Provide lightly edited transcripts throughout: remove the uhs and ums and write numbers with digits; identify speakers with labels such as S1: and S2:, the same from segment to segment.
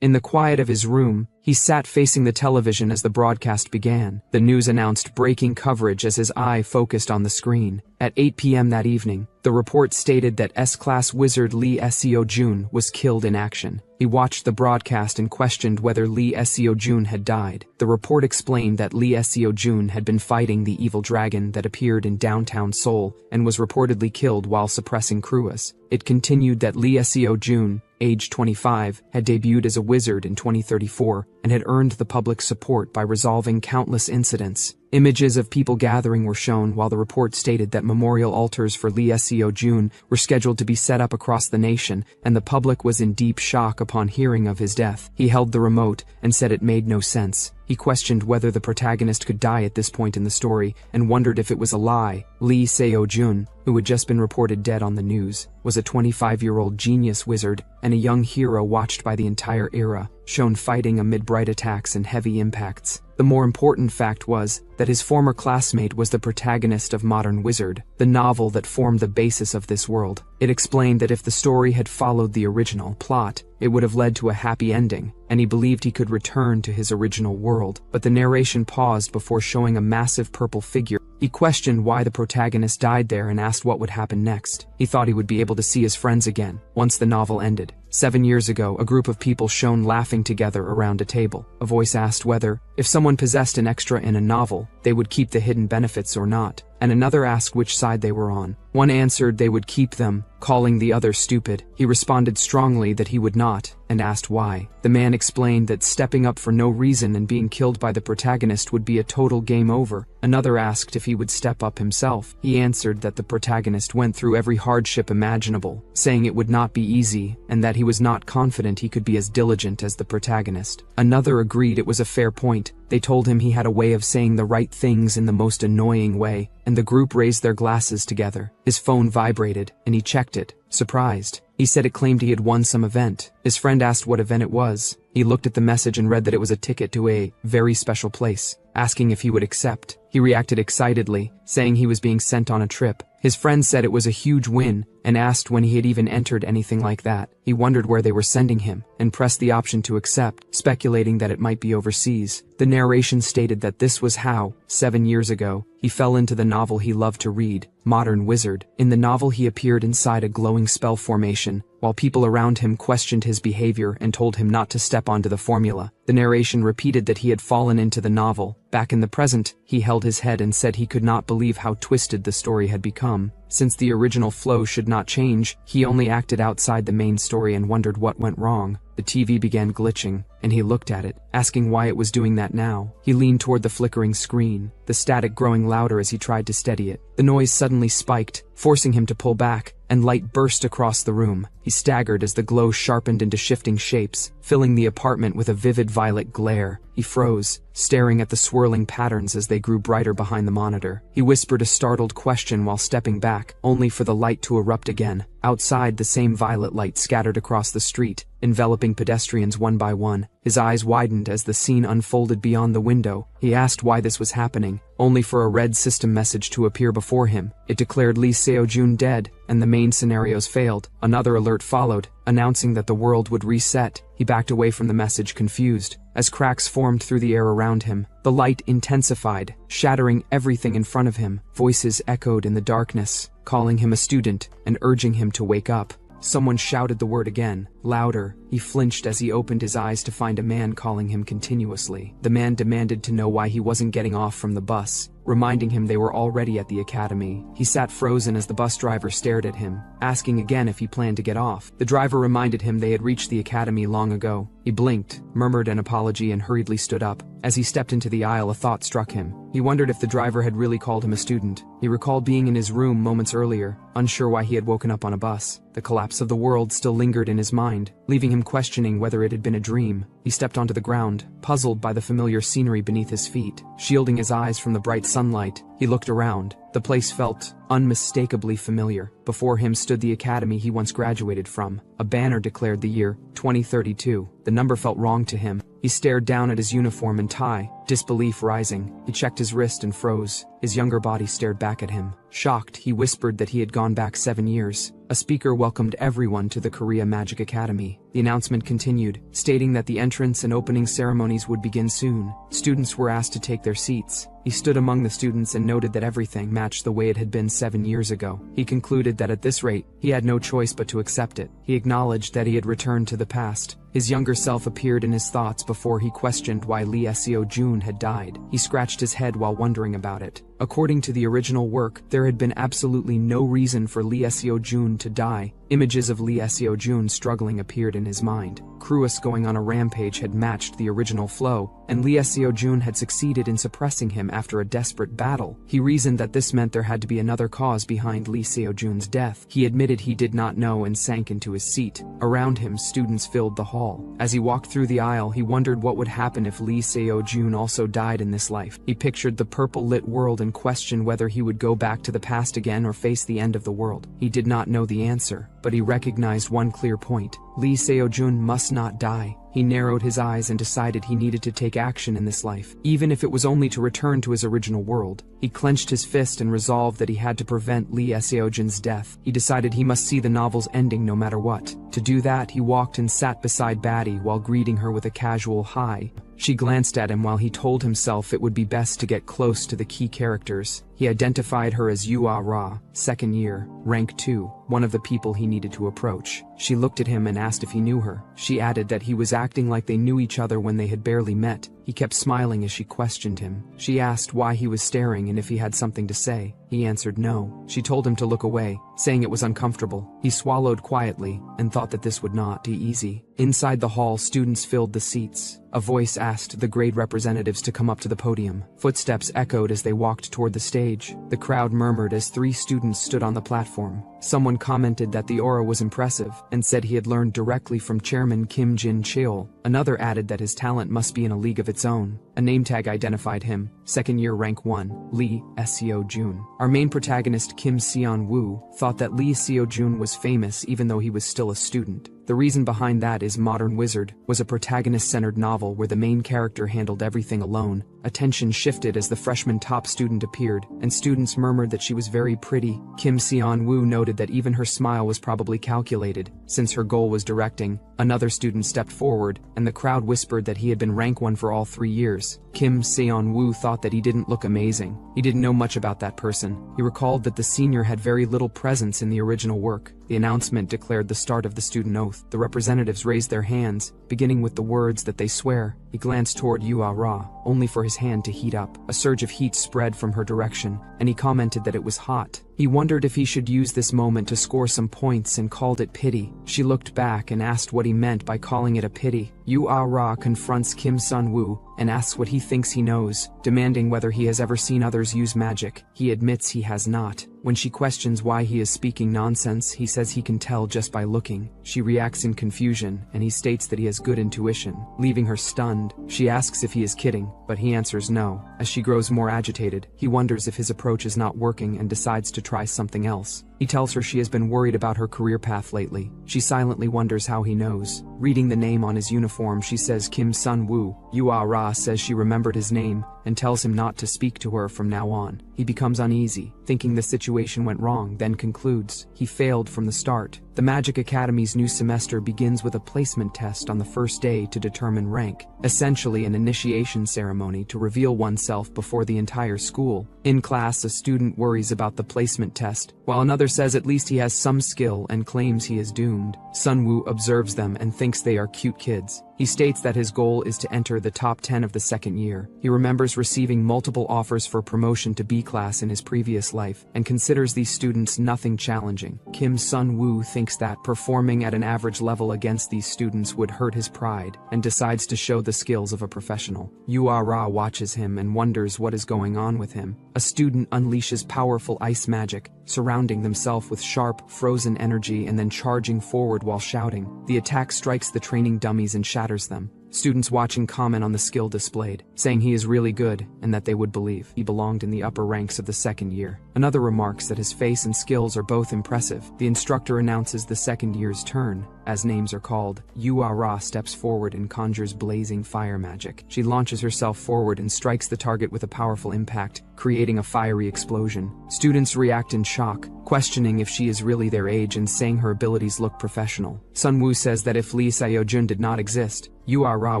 S1: In the quiet of his room, he sat facing the television as the broadcast began. The news announced breaking coverage as his eye focused on the screen. At 8 p.m. that evening, the report stated that S-class wizard Lee Seo-jun was killed in action. He watched the broadcast and questioned whether Lee Seo-jun had died. The report explained that Lee Seo-jun had been fighting the evil dragon that appeared in downtown Seoul and was reportedly killed while suppressing Kruas. It continued that Lee Seo-jun, age 25, had debuted as a wizard in 2034 and had earned the public support by resolving countless incidents. Images of people gathering were shown, while the report stated that memorial altars for Lee Seo-jun were scheduled to be set up across the nation, and the public was in deep shock upon hearing of his death. He held the remote and said it made no sense. He questioned whether the protagonist could die at this point in the story and wondered if it was a lie. Lee Seo-jun, who had just been reported dead on the news, was a 25-year-old genius wizard and a young hero watched by the entire era, shown fighting amid bright attacks and heavy impacts. The more important fact was that his former classmate was the protagonist of Modern Wizard, the novel that formed the basis of this world. It explained that if the story had followed the original plot, it would have led to a happy ending, and he believed he could return to his original world. But the narration paused before showing a massive purple figure. He questioned why the protagonist died there and asked what would happen next. He thought he would be able to see his friends again once the novel ended. 7 years ago, a group of people shown laughing together around a table. A voice asked whether, if someone possessed an extra in a novel, they would keep the hidden benefits or not, and another asked which side they were on. One answered they would keep them, calling the other stupid. He responded strongly that he would not, and asked why. The man explained that stepping up for no reason and being killed by the protagonist would be a total game over. Another asked if he would step up himself. He answered that the protagonist went through every hardship imaginable, saying it would not be easy, and that he was not confident he could be as diligent as the protagonist. Another agreed it was a fair point. They told him he had a way of saying the right things in the most annoying way, and the group raised their glasses together. His phone vibrated, and he checked it, surprised. He said it claimed he had won some event. His friend asked what event it was. He looked at the message and read that it was a ticket to a very special place, asking if he would accept. He reacted excitedly, saying he was being sent on a trip. His friend said it was a huge win and asked when he had even entered anything like that. He wondered where they were sending him and pressed the option to accept, speculating that it might be overseas. The narration stated that this was how, 7 years ago, he fell into the novel he loved to read, Modern Wizard. In the novel, he appeared inside a glowing spell formation, while people around him questioned his behavior and told him not to step onto the formula. The narration repeated that he had fallen into the novel. Back in the present, he held his head and said he could not believe how twisted the story had become. Since the original flow should not change, he only acted outside the main story and wondered what went wrong. The TV began glitching, and he looked at it, asking why it was doing that now. He leaned toward the flickering screen, the static growing louder as he tried to steady it. The noise suddenly spiked, forcing him to pull back, and light burst across the room. He staggered as the glow sharpened into shifting shapes, filling the apartment with a vivid violet glare. He froze, staring at the swirling patterns as they grew brighter behind the monitor. He whispered a startled question while stepping back, only for the light to erupt again. Outside, the same violet light scattered across the street, enveloping pedestrians one by one. His eyes widened as the scene unfolded beyond the window. He asked why this was happening, only for a red system message to appear before him. It declared Lee Seo-jun dead, and the main scenarios failed. Another alert followed, announcing that the world would reset. He backed away from the message, confused. As cracks formed through the air around him, the light intensified, shattering everything in front of him. Voices echoed in the darkness, calling him a student and urging him to wake up. Someone shouted the word again, louder. He flinched as he opened his eyes to find a man calling him continuously. The man demanded to know why he wasn't getting off from the bus, reminding him they were already at the academy. He sat frozen as the bus driver stared at him, asking again if he planned to get off. The driver reminded him they had reached the academy long ago. He blinked, murmured an apology, and hurriedly stood up. As he stepped into the aisle, a thought struck him. He wondered if the driver had really called him a student. He recalled being in his room moments earlier, unsure why he had woken up on a bus. The collapse of the world still lingered in his mind, leaving him questioning whether it had been a dream. He stepped onto the ground, puzzled by the familiar scenery beneath his feet. Shielding his eyes from the bright sunlight, he looked around. The place felt unmistakably familiar. Before him stood the academy he once graduated from. A banner declared the year, 2032. The number felt wrong to him. He stared down at his uniform and tie, disbelief rising. He checked his wrist and froze. His younger body stared back at him. Shocked, he whispered that he had gone back 7 years. A speaker welcomed everyone to the Korea Magic Academy. The announcement continued, stating that the entrance and opening ceremonies would begin soon. Students were asked to take their seats. He stood among the students and noted that everything matched the way it had been 7 years ago. He concluded that at this rate, he had no choice but to accept it. He acknowledged that he had returned to the past. His younger self appeared in his thoughts before he questioned why Lee Seo-jun had died. He scratched his head while wondering about it. According to the original work, there had been absolutely no reason for Lee Seo-jun to die. Images of Lee Seo-jun struggling appeared in his mind. Kruis going on a rampage had matched the original flow, and Lee Seo-jun had succeeded in suppressing him after a desperate battle. He reasoned that this meant there had to be another cause behind Lee Seo-jun's death. He admitted he did not know and sank into his seat. Around him, students filled the hall. As he walked through the aisle, he wondered what would happen if Lee Seo-jun also died in this life. He pictured the purple-lit world and questioned whether he would go back to the past again or face the end of the world. He did not know the answer, but he recognized one clear point. Lee Seo-jun must not die. He narrowed his eyes and decided he needed to take action in this life, even if it was only to return to his original world. He clenched his fist and resolved that he had to prevent Lee Seo-jun's death. He decided he must see the novel's ending no matter what. To do that, he walked and sat beside Batty while greeting her with a casual hi. She glanced at him while he told himself it would be best to get close to the key characters. He identified her as Ra, second year, rank 2, one of the people he needed to approach. She looked at him and asked if he knew her. She added that he was acting like they knew each other when they had barely met. He kept smiling as she questioned him. She asked why he was staring and if he had something to say. He answered no. She told him to look away, saying it was uncomfortable. He swallowed quietly and thought that this would not be easy. Inside the hall, students filled the seats. A voice asked the grade representatives to come up to the podium. Footsteps echoed as they walked toward the stage. The crowd murmured as 3 students stood on the platform. Someone commented that the aura was impressive and said he had learned directly from Chairman Kim Jin-cheol. Another added that his talent must be in a league of its own. A name tag identified him, second year rank 1, Lee Seo-jun. Our main protagonist Kim Seon-woo thought that Lee Seo-jun was famous even though he was still a student. The reason behind that is Modern Wizard was a protagonist-centered novel where the main character handled everything alone. Attention shifted as the freshman top student appeared, and students murmured that she was very pretty. Kim Seon-woo noted that even her smile was probably calculated, since her goal was directing. Another student stepped forward, and the crowd whispered that he had been rank 1 for all 3 years. Kim Seon-woo thought that he didn't look amazing. He didn't know much about that person. He recalled that the senior had very little presence in the original work. The announcement declared the start of the student oath. The representatives raised their hands, beginning with the words that they swear. He glanced toward Ra, only for his hand to heat up. A surge of heat spread from her direction, and he commented that it was hot. He wondered if he should use this moment to score some points and called it pity. She looked back and asked what he meant by calling it a pity. Ra confronts Kim Sun-woo and asks what he thinks he knows, demanding whether he has ever seen others use magic. He admits he has not. When she questions why he is speaking nonsense, he says he can tell just by looking. She reacts in confusion, and he states that he has good intuition, leaving her stunned. She asks if he is kidding, but he answers no. As she grows more agitated, he wonders if his approach is not working and decides to try something else. He tells her she has been worried about her career path lately. She silently wonders how he knows. Reading the name on his uniform, she says Kim Sun-woo. Ra says she remembered his name and tells him not to speak to her from now on. He becomes uneasy, thinking the situation went wrong, then concludes he failed from the start. The Magic Academy's new semester begins with a placement test on the first day to determine rank, essentially an initiation ceremony to reveal oneself before the entire school. In class, a student worries about the placement test, while another says at least he has some skill and claims he is doomed. Sun-woo observes them and thinks they are cute kids. He states that his goal is to enter the top 10 of the second year. He remembers receiving multiple offers for promotion to B class in his previous life, and considers these students nothing challenging. Kim Sun-woo thinks that performing at an average level against these students would hurt his pride, and decides to show the skills of a professional. Ra watches him and wonders what is going on with him. A student unleashes powerful ice magic, surrounding themselves with sharp, frozen energy and then charging forward while shouting. The attack strikes the training dummies and shatters them. Students watching comment on the skill displayed, saying he is really good and that they would believe he belonged in the upper ranks of the second year. Another remarks that his face and skills are both impressive. The instructor announces the second year's turn. as names are called. Yuara steps forward and conjures blazing fire magic. She launches herself forward and strikes the target with a powerful impact, creating a fiery explosion. Students react in shock, questioning if she is really their age and saying her abilities look professional. Sunwoo says that if Lee Seojun did not exist, Yuara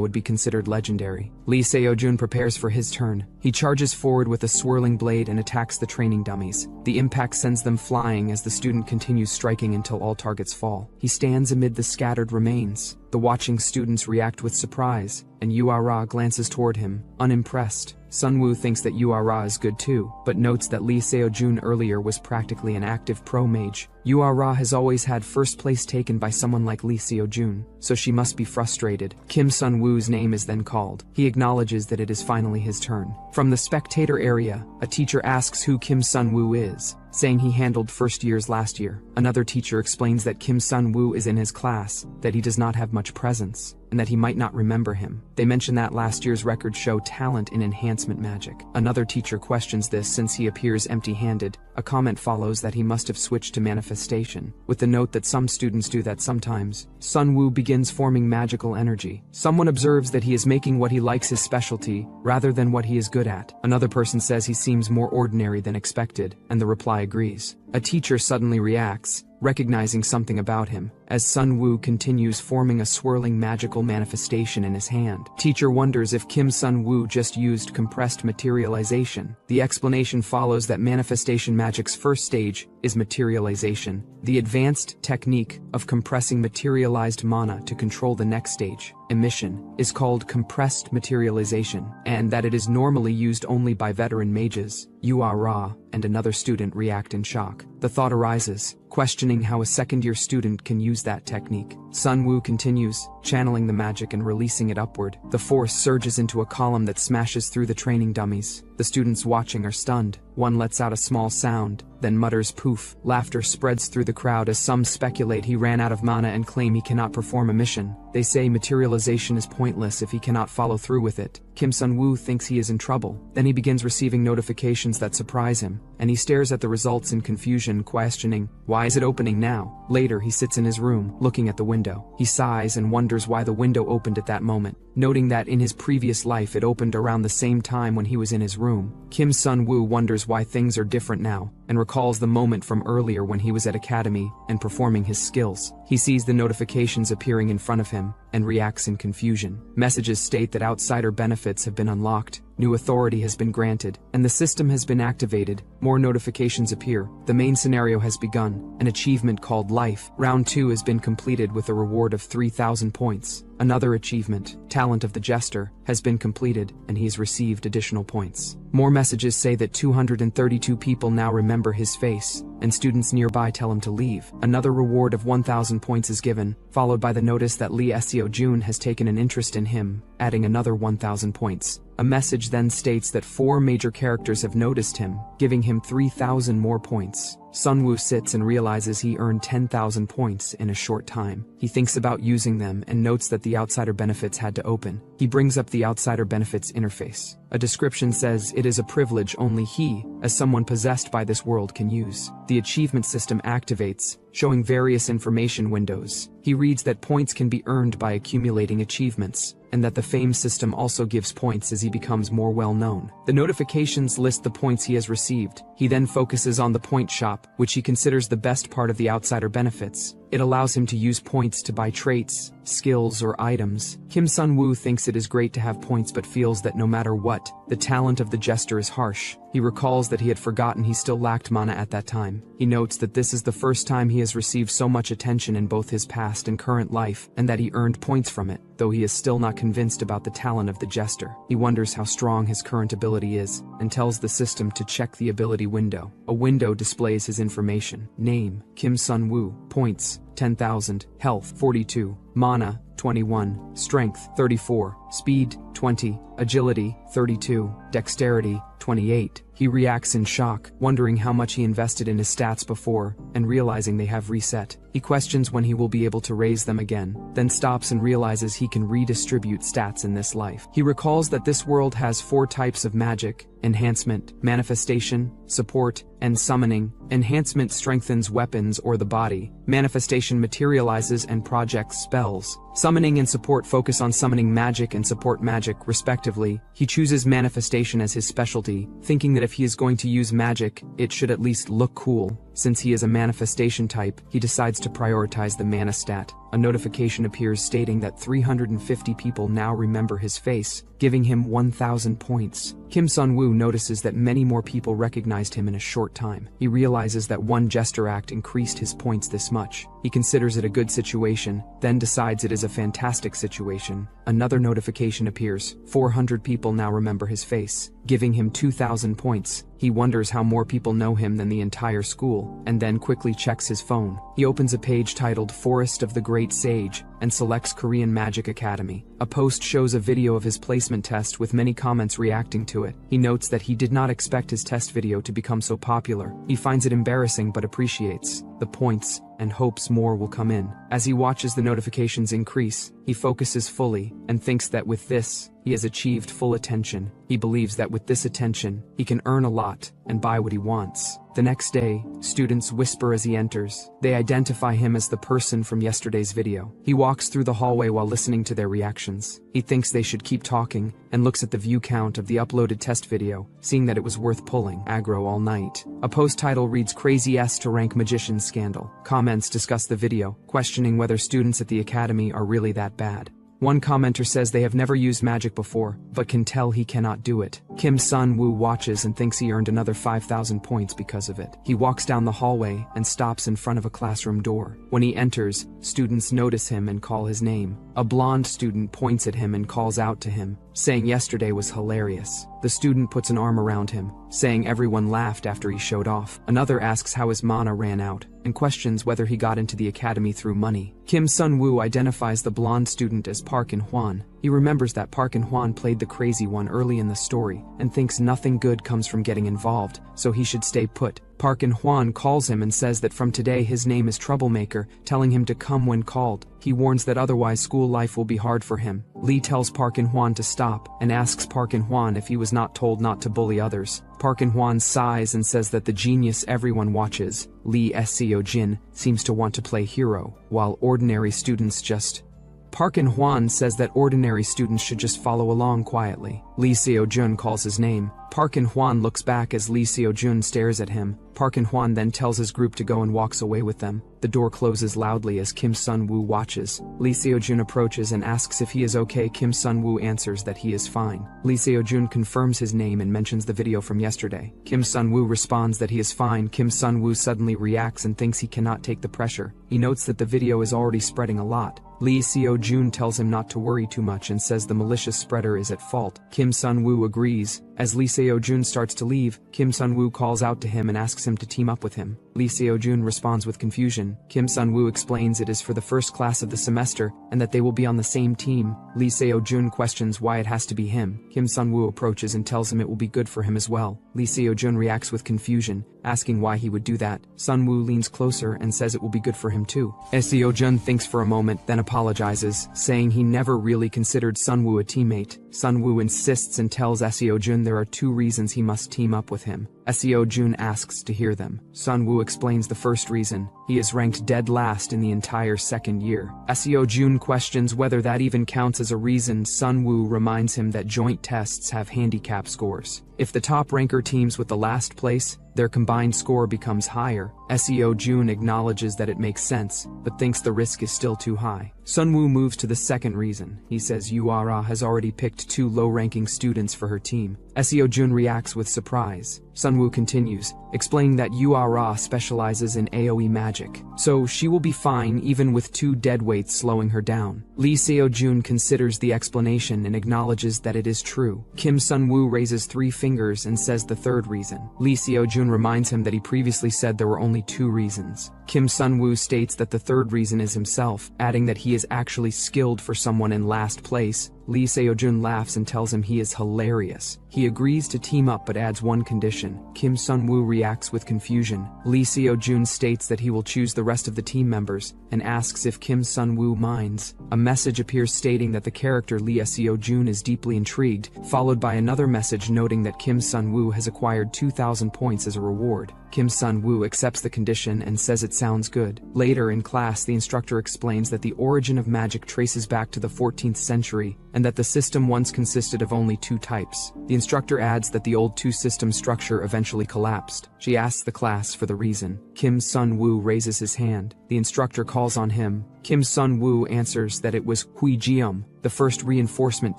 S1: would be considered legendary. Lee Seojun prepares for his turn. He charges forward with a swirling blade and attacks the training dummies. The impact sends them flying as the student continues striking until all targets fall. He stands amid the scattered remains. The watching students react with surprise, and Yuara glances toward him, unimpressed. Sunwoo thinks that Yuara is good too, but notes that Lee Seojun earlier was practically an active pro mage. Yuara has always had first place taken by someone like Lee Seojun, so she must be frustrated. Kim Sunwoo's name is then called. He acknowledges that it is finally his turn. From the spectator area, a teacher asks who Kim Sunwoo is, saying he handled first years last year. Another teacher explains that Kim Sunwoo is in his class, that he does not have much presence, and that he might not remember him. They mention that last year's records show talent in enhancement magic. Another teacher questions this since he appears empty-handed. A comment follows that he must have switched to manifestation, with the note that some students do that sometimes. Sunwoo begins forming magical energy. Someone observes that he is making what he likes his specialty, rather than what he is good at. Another person says he seems more ordinary than expected, and the reply agrees. A teacher suddenly reacts, recognizing something about him, as Sunwoo continues forming a swirling magical manifestation in his hand. Teacher wonders if Kim Sunwoo just used compressed materialization. The explanation follows that manifestation magic's first stage is materialization, the advanced technique of compressing materialized mana to control the next stage, emission, is called compressed materialization, and that it is normally used only by veteran mages. Yuara and another student react in shock. The thought arises, questioning how a second-year student can use that technique. Sunwoo continues, channeling the magic and releasing it upward. The force surges into a column that smashes through the training dummies. The students watching are stunned. One lets out a small sound, then mutters poof. Laughter spreads through the crowd as some speculate he ran out of mana and claim he cannot perform a mission. They say materialization is pointless if he cannot follow through with it. Kim Sunwoo thinks he is in trouble. Then he begins receiving notifications that surprise him, and he stares at the results in confusion, questioning, why is it opening now? Later he sits in his room, looking at the window. He sighs and wonders why the window opened at that moment, noting that in his previous life it opened around the same time when he was in his room. Kim Sunwoo wonders why things are different now, and recalls the moment from earlier when he was at academy and performing his skills. He sees the notifications appearing in front of him, and reacts in confusion. Messages state that outsider benefits have been unlocked, new authority has been granted, and the system has been activated. More notifications appear. The main scenario has begun. An achievement called Life. Round 2 has been completed with a reward of 3,000 points. Another achievement, Talent of the Jester, has been completed, and he has received additional points. More messages say that 232 people now remember his face, and students nearby tell him to leave. Another reward of 1,000 points is given, followed by the notice that Lee Seojun has taken an interest in him, adding another 1,000 points. A message then states that 4 major characters have noticed him, giving him 3,000 more points. Sunwoo sits and realizes he earned 10,000 points in a short time. He thinks about using them and notes that the outsider benefits had to open. He brings up the outsider benefits interface. A description says it is a privilege only he, as someone possessed by this world, can use. The achievement system activates, showing various information windows. He reads that points can be earned by accumulating achievements, and that the fame system also gives points as he becomes more well-known. The notifications list the points he has received. He then focuses on the point shop, which he considers the best part of the outsider benefits. It allows him to use points to buy traits, skills, or items. Kim Sunwoo thinks it is great to have points but feels that no matter what, the talent of the jester is harsh. He recalls that he had forgotten he still lacked mana at that time. He notes that this is the first time he has received so much attention in both his past and current life, and that he earned points from it, though he is still not convinced about the talent of the jester. He wonders how strong his current ability is, and tells the system to check the ability window. A window displays his information. Name, Kim Sunwoo. Points, 10,000. Health, 42. Mana, 21. Strength, 34. Speed, 20. Agility, 32. Dexterity, 28. He reacts in shock, wondering how much he invested in his stats before, and realizing they have reset. He questions when he will be able to raise them again, then stops and realizes he can redistribute stats in this life. He recalls that this world has 4 types of magic: enhancement, manifestation, support, and summoning. Enhancement strengthens weapons or the body. Manifestation materializes and projects spells. Summoning and support focus on summoning magic and support magic, respectively. He chooses manifestation as his specialty, thinking that if he is going to use magic, it should at least look cool. Since he is a manifestation type, he decides to prioritize the mana stat. A notification appears stating that 350 people now remember his face, giving him 1,000 points. Kim Sun-woo notices that many more people recognized him in a short time. He realizes that one gesture act increased his points this much. He considers it a good situation, then decides it is a fantastic situation. Another notification appears. 400 people now remember his face, giving him 2,000 points. He wonders how more people know him than the entire school, and then quickly checks his phone. He opens a page titled Forest of the Great Sage, and selects Korean Magic Academy. A post shows a video of his placement test with many comments reacting to it. He notes that he did not expect his test video to become so popular. He finds it embarrassing but appreciates the points and hopes more will come in. As he watches the notifications increase, he focuses fully and thinks that with this, he has achieved full attention. He believes that with this attention, he can earn a lot and buy what he wants. The next day, students whisper as he enters. They identify him as the person from yesterday's video. He walks through the hallway while listening to their reactions. He thinks they should keep talking and looks at the view count of the uploaded test video, seeing that it was worth pulling. Aggro all night. A post title reads Crazy S to Rank Magician Scandal. Comments discuss the video, questioning whether students at the academy are really that bad. One commenter says they have never used magic before, but can tell he cannot do it. Kim Sun-woo watches and thinks he earned another 5,000 points because of it. He walks down the hallway and stops in front of a classroom door. When he enters, students notice him and call his name. A blonde student points at him and calls out to him, saying yesterday was hilarious. The student puts an arm around him, saying everyone laughed after he showed off. Another asks how his mana ran out, and questions whether he got into the academy through money. Kim Sun-woo identifies the blonde student as Park In-hwan. He remembers that Park In-hwan played the crazy one early in the story, and thinks nothing good comes from getting involved, so he should stay put. Park In-hwan calls him and says that from today his name is Troublemaker, telling him to come when called. He warns that otherwise school life will be hard for him. Lee tells Park In-hwan to stop, and asks Park In-hwan if he was not told not to bully others. Park In-hwan sighs and says that the genius everyone watches, Lee Seo-jin, seems to want to play hero, while ordinary students just... Park In-hwan says that ordinary students should just follow along quietly. Lee Seo-jun calls his name. Park In-hwan looks back as Lee Seo-jun stares at him. Park In-hwan then tells his group to go and walks away with them. The door closes loudly as Kim Sun-woo watches. Lee Seo-jun approaches and asks if he is okay. Kim Sun-woo answers that he is fine. Lee Seo-jun confirms his name and mentions the video from yesterday. Kim Sun-woo responds that he is fine. Kim Sun-woo suddenly reacts and thinks he cannot take the pressure. He notes that the video is already spreading a lot. Lee Seo-jun tells him not to worry too much and says the malicious spreader is at fault. Kim Sun-woo agrees. As Lee Seo-jun starts to leave, Kim Sun-woo calls out to him and asks him to team up with him. Lee Seo-jun responds with confusion. Kim Sun-woo explains it is for the first class of the semester and that they will be on the same team. Lee Seo-jun questions why it has to be him. Kim Sun-woo approaches and tells him it will be good for him as well. Lee Seo-jun reacts with confusion, asking why he would do that. Sun-woo leans closer and says it will be good for him too. Seo-jun thinks for a moment, then apologizes, saying he never really considered Sun-woo a teammate. Sun-woo insists and tells Seo-jun there are 2 reasons he must team up with him. Seo-jun asks to hear them. Sun-woo explains the first reason. He is ranked dead last in the entire second year. Seo-jun questions whether that even counts as a reason. Sun-woo reminds him that joint tests have handicap scores. If the top ranker teams with the last place, their combined score becomes higher. Seo-jun acknowledges that it makes sense, but thinks the risk is still too high. Sun-woo moves to the second reason. He says Yuara has already picked 2 low-ranking students for her team. Seo-jun reacts with surprise. Sun-woo continues, explaining that Yuara specializes in AoE magic, so she will be fine even with 2 deadweights slowing her down. Lee Seo-jun considers the explanation and acknowledges that it is true. Kim Sun-woo raises 3 fingers and says the third reason. Lee Seo-jun reminds him that he previously said there were only 2 reasons. Kim Sun-woo states that the third reason is himself, adding that he is actually skilled for someone in last place. Lee Seo-jun laughs and tells him he is hilarious. He agrees to team up but adds one condition. Kim Sun-woo reacts with confusion. Lee Seo-jun states that he will choose the rest of the team members and asks if Kim Sun-woo minds. A message appears stating that the character Lee Seo-jun is deeply intrigued, followed by another message noting that Kim Sun-woo has acquired 2,000 points as a reward. Kim Sun-woo accepts the condition and says it sounds good. Later in class, the instructor explains that the origin of magic traces back to the 14th century, and that the system once consisted of only 2 types. The instructor adds that the old 2-system structure eventually collapsed. She asks the class for the reason. Kim Sun-woo raises his hand. The instructor calls on him. Kim Sun-woo answers that it was Hui Jium, the first reinforcement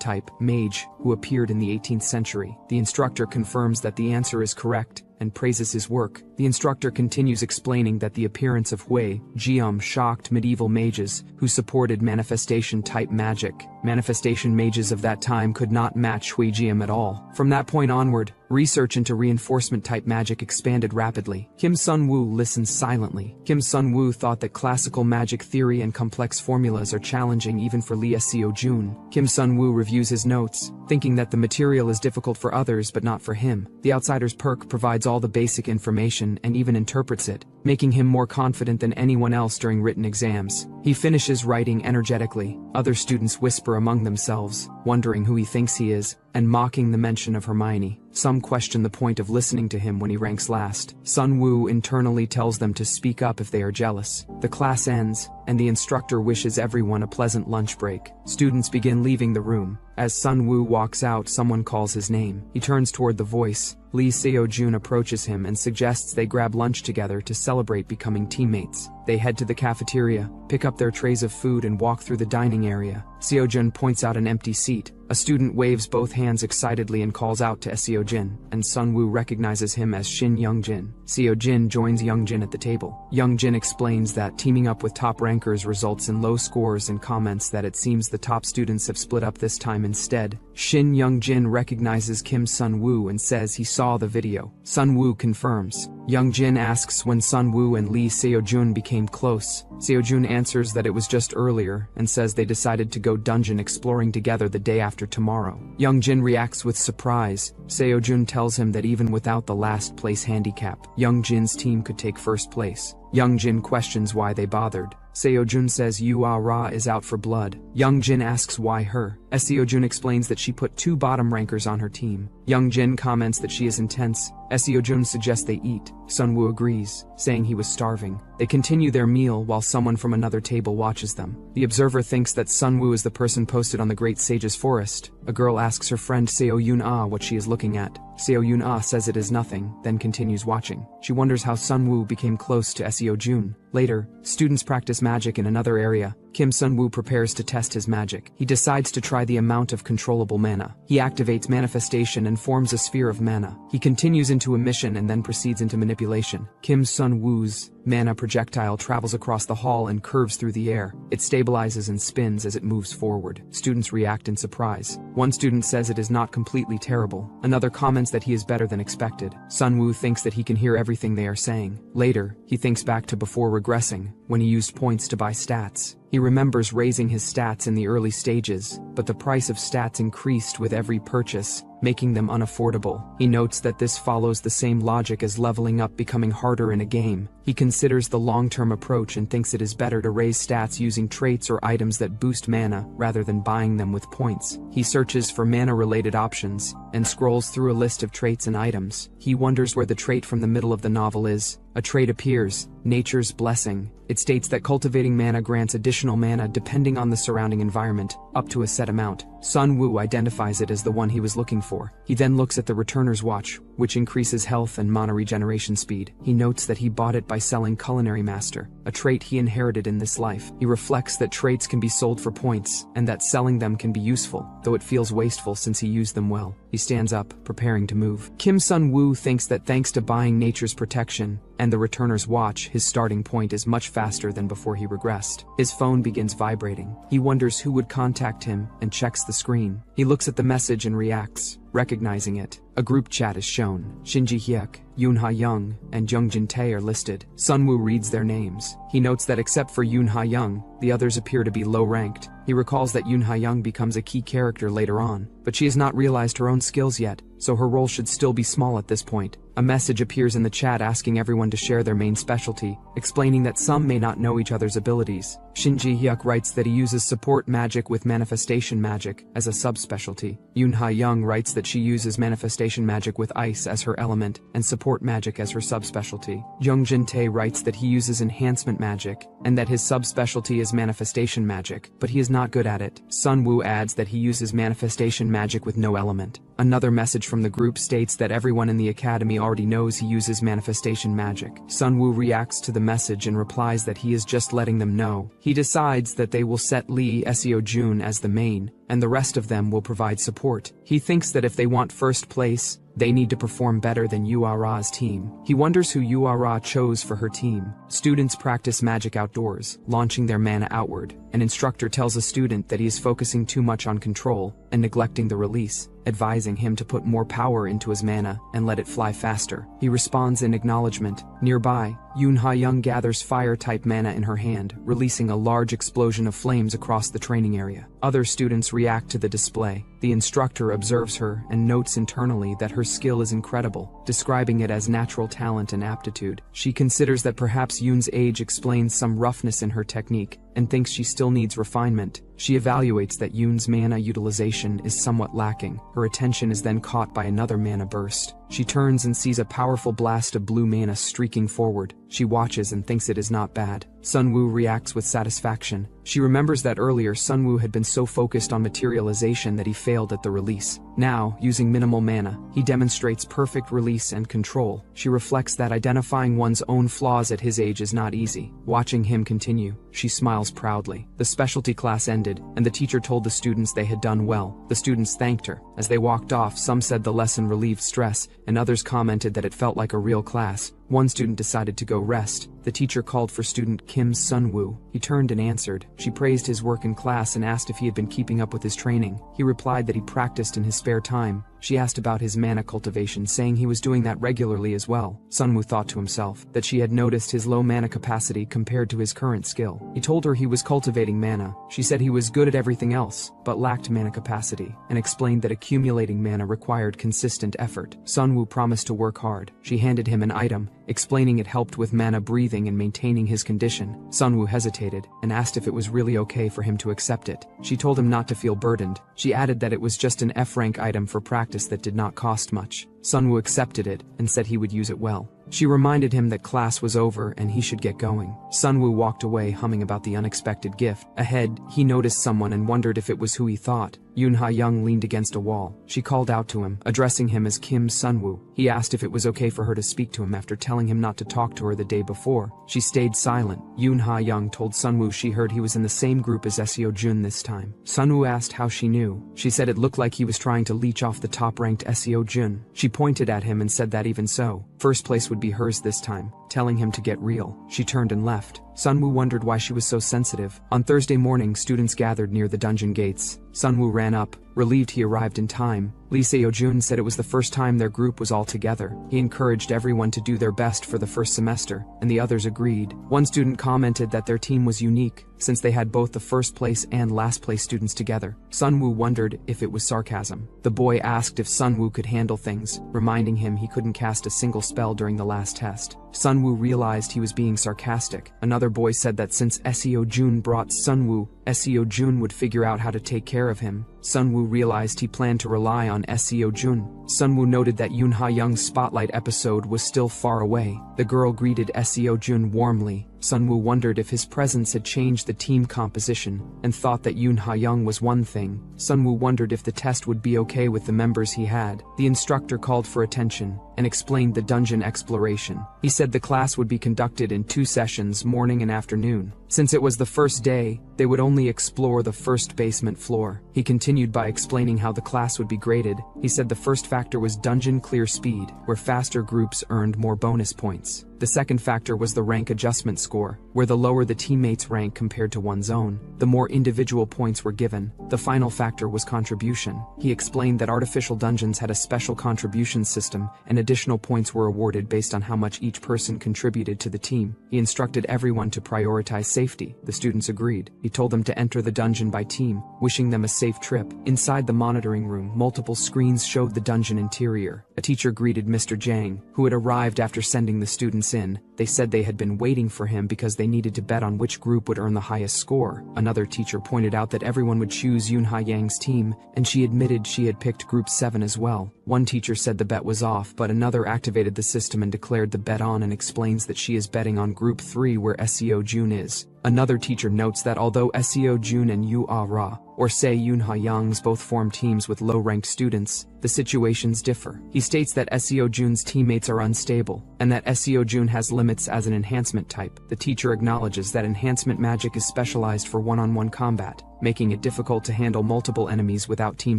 S1: type, mage, who appeared in the 18th century. The instructor confirms that the answer is correct and praises his work. The instructor continues explaining that the appearance of Hui Jium shocked medieval mages who supported manifestation-type magic. Manifestation mages of that time could not match Hui Jium at all. From that point onward, research into reinforcement-type magic expanded rapidly. Kim Sun-woo listens silently. Kim Sun-woo thought that classical magic theory and complex formulas are challenging even for Lee Seo-jun. Kim Sun-woo reviews his notes, thinking that the material is difficult for others but not for him. The outsider's perk provides all the basic information and even interprets it, making him more confident than anyone else during written exams. He finishes writing energetically. Other students whisper among themselves, wondering who he thinks he is, and mocking the mention of Hermione. Some question the point of listening to him when he ranks last. Sun-woo internally tells them to speak up if they are jealous. The class ends, and the instructor wishes everyone a pleasant lunch break. Students begin leaving the room. As Sun-woo walks out, someone calls his name. He turns toward the voice. Lee Seo-jun approaches him and suggests they grab lunch together to celebrate becoming teammates. They head to the cafeteria, pick up their trays of food and walk through the dining area. Seo-jun points out an empty seat. A student waves both hands excitedly and calls out to Seo-jin, and Sun-woo recognizes him as Shin Young-jin. Seo-jin joins Young-jin at the table. Young-jin explains that teaming up with top rankers results in low scores and comments that it seems the top students have split up this time instead. Shin Young-jin recognizes Kim Sun-woo and says he saw the video. Sun-woo confirms. Young-jin asks when Sun-woo and Lee Seo-jun became close. Seo-jun answers that it was just earlier and says they decided to go dungeon exploring together the day after tomorrow. Young-jin reacts with surprise. Seo-jun tells him that even without the last place handicap, Young-jin's team could take first place. Young-jin questions why they bothered. Seo-jun says Yu-ah-ra is out for blood. Young-jin asks why her. Seo-jun explains that she put 2 bottom rankers on her team. Young-jin comments that she is intense. Seo-jun suggests they eat. Sun-woo agrees, saying he was starving. They continue their meal while someone from another table watches them. The observer thinks that Sun-woo is the person posted on the Great Sage's Forest. A girl asks her friend Seo-yun-ah what she is looking at. Seo-yun-ah says it is nothing, then continues watching. She wonders how Sun-woo became close to Seo-jun. Later, students practice magic in another area. Kim Sun-woo prepares to test his magic. He decides to try the amount of controllable mana. He activates manifestation and forms a sphere of mana. He continues into emission and then proceeds into manipulation. Kim Sun-woo's mana projectile travels across the hall and curves through the air. It stabilizes and spins as it moves forward. Students react in surprise. One student says it is not completely terrible. Another comments that he is better than expected. Sun-woo thinks that he can hear everything they are saying. Later, he thinks back to before regressing, when he used points to buy stats. He remembers raising his stats in the early stages, but the price of stats increased with every purchase, making them unaffordable. He notes that this follows the same logic as leveling up becoming harder in a game. He considers the long-term approach and thinks it is better to raise stats using traits or items that boost mana rather than buying them with points. He searches for mana-related options and scrolls through a list of traits and items. He wonders where the trait from the middle of the novel is. A trait appears, Nature's Blessing. It states that cultivating mana grants additional mana depending on the surrounding environment, up to a set amount. Sun-woo identifies it as the one he was looking for. He then looks at the Returner's Watch, which increases health and mana regeneration speed. He notes that he bought it by selling Culinary Master, a trait he inherited in this life. He reflects that traits can be sold for points, and that selling them can be useful, though it feels wasteful since he used them well. He stands up, preparing to move. Kim Sun-woo thinks that thanks to buying Nature's Protection and the Returner's Watch, his starting point is much faster than before he regressed. His phone begins vibrating. He wonders who would contact him and checks the screen. He looks at the message and reacts, recognizing it. A group chat is shown. Shinji Hyuk, Yoon Ha-young, and Jung Jin-tae are listed. Sunwoo reads their names. He notes that except for Yoon Ha-young, the others appear to be low-ranked. He recalls that Yoon Ha-young becomes a key character later on, but she has not realized her own skills yet, so her role should still be small at this point. A message appears in the chat asking everyone to share their main specialty, explaining that some may not know each other's abilities. Shinji Hyuk writes that he uses support magic with manifestation magic as a subspecialty. Yoon Ha-young writes that she uses manifestation magic with ice as her element and support magic as her subspecialty. Jung Jin-tae writes that he uses enhancement magic and that his subspecialty is manifestation magic, but he is not good at it. Sunwoo adds that he uses manifestation magic with no element. Another message from the group states that everyone in the academy already knows he uses manifestation magic. Sunwoo reacts to the message and replies that he is just letting them know. He decides that they will set Lee Seo-jun as the main, and the rest of them will provide support. He thinks that if they want first place, they need to perform better than Yuara's team. He wonders who Yuara chose for her team. Students practice magic outdoors, launching their mana outward. An instructor tells a student that he is focusing too much on control and neglecting the release, advising him to put more power into his mana and let it fly faster. He responds in acknowledgement. Nearby, Yoon Ha-young gathers fire-type mana in her hand, releasing a large explosion of flames across the training area. Other students react to the display. The instructor observes her and notes internally that her skill is incredible, describing it as natural talent and aptitude. She considers that perhaps Yoon's age explains some roughness in her technique, and thinks she still needs refinement. She evaluates that Yoon's mana utilization is somewhat lacking. Her attention is then caught by another mana burst. She turns and sees a powerful blast of blue mana streaking forward. She watches and thinks it is not bad. Sunwoo reacts with satisfaction. She remembers that earlier Sunwoo had been so focused on materialization that he failed at the release. Now, using minimal mana, he demonstrates perfect release and control. She reflects that identifying one's own flaws at his age is not easy. Watching him continue, she smiles proudly. The specialty class ended, and the teacher told the students they had done well. The students thanked her. As they walked off, some said the lesson relieved stress, and others commented that it felt like a real class. One student decided to go rest. The teacher called for student Kim Sunwoo. He turned and answered. She praised his work in class and asked if he had been keeping up with his training. He replied that he practiced in his spare time. She asked about his mana cultivation, saying he was doing that regularly as well. Sunwoo thought to himself that she had noticed his low mana capacity compared to his current skill. He told her he was cultivating mana. She said he was good at everything else, but lacked mana capacity, and explained that accumulating mana required consistent effort. Sunwoo promised to work hard. She handed him an item, explaining it helped with mana breathing and maintaining his condition. Sunwoo hesitated and asked if it was really okay for him to accept it. She told him not to feel burdened. She added that it was just an F-rank item for practice that did not cost much. Sunwoo accepted it and said he would use it well. She reminded him that class was over and he should get going. Sunwoo walked away humming about the unexpected gift. Ahead, he noticed someone and wondered if it was who he thought. Yoon Ha-young leaned against a wall. She called out to him, addressing him as Kim Sunwoo. He asked if it was okay for her to speak to him after telling him not to talk to her the day before. She stayed silent. Yoon Ha-young told Sunwoo she heard he was in the same group as Seo-jun this time. Sunwoo asked how she knew. She said it looked like he was trying to leech off the top-ranked Seo-jun. She pointed at him and said that even so, first place would be hers this time, telling him to get real. She turned and left. Sunwoo wondered why she was so sensitive. On Thursday morning, students gathered near the dungeon gates. Sunwoo ran up, relieved he arrived in time. Lee Seo-jun said it was the first time their group was all together. He encouraged everyone to do their best for the first semester, and the others agreed. One student commented that their team was unique, since they had both the first place and last place students together. Sunwoo wondered if it was sarcasm. The boy asked if Sunwoo could handle things, reminding him he couldn't cast a single spell during the last test. Sunwoo realized he was being sarcastic. Another boy said that since Seo-jun brought Sunwoo, Seo-jun would figure out how to take care of him. Sunwoo realized he planned to rely on Seo-jun. Sunwoo noted that Yoon Ha-young's spotlight episode was still far away. The girl greeted Seo-jun warmly. Sunwoo wondered if his presence had changed the team composition, and thought that Yoon Ha-young was one thing. Sunwoo wondered if the test would be okay with the members he had. The instructor called for attention, and explained the dungeon exploration. He said the class would be conducted in 2 sessions, morning and afternoon. Since it was the first day, they would only explore the first basement floor. He continued by explaining how the class would be graded. He said the first factor was dungeon clear speed, where faster groups earned more bonus points. The second factor was the rank adjustment score, where the lower the teammate's rank compared to one's own, the more individual points were given. The final factor was contribution. He explained that artificial dungeons had a special contribution system, and additional points were awarded based on how much each person contributed to the team. He instructed everyone to prioritize safety. The students agreed. He told them to enter the dungeon by team, wishing them a safe trip. Inside the monitoring room, multiple screens showed the dungeon interior. A teacher greeted Mr. Jang, who had arrived after sending the students in. They said they had been waiting for him because they needed to bet on which group would earn the highest score. Another teacher pointed out that everyone would choose Yoonha Yang's team, and she admitted she had picked Group 7 as well. One teacher said the bet was off, but another activated the system and declared the bet on and explains that she is betting on Group 3 where Seo Jun is. Another teacher notes that although Seo Jun and Yu Ah-ra, or say Yoonha Yang's both form teams with low-ranked students, the situations differ. He states that Seo Jun's teammates are unstable, and that Seo Jun has limits as an enhancement type. The teacher acknowledges that enhancement magic is specialized for one-on-one combat, making it difficult to handle multiple enemies without team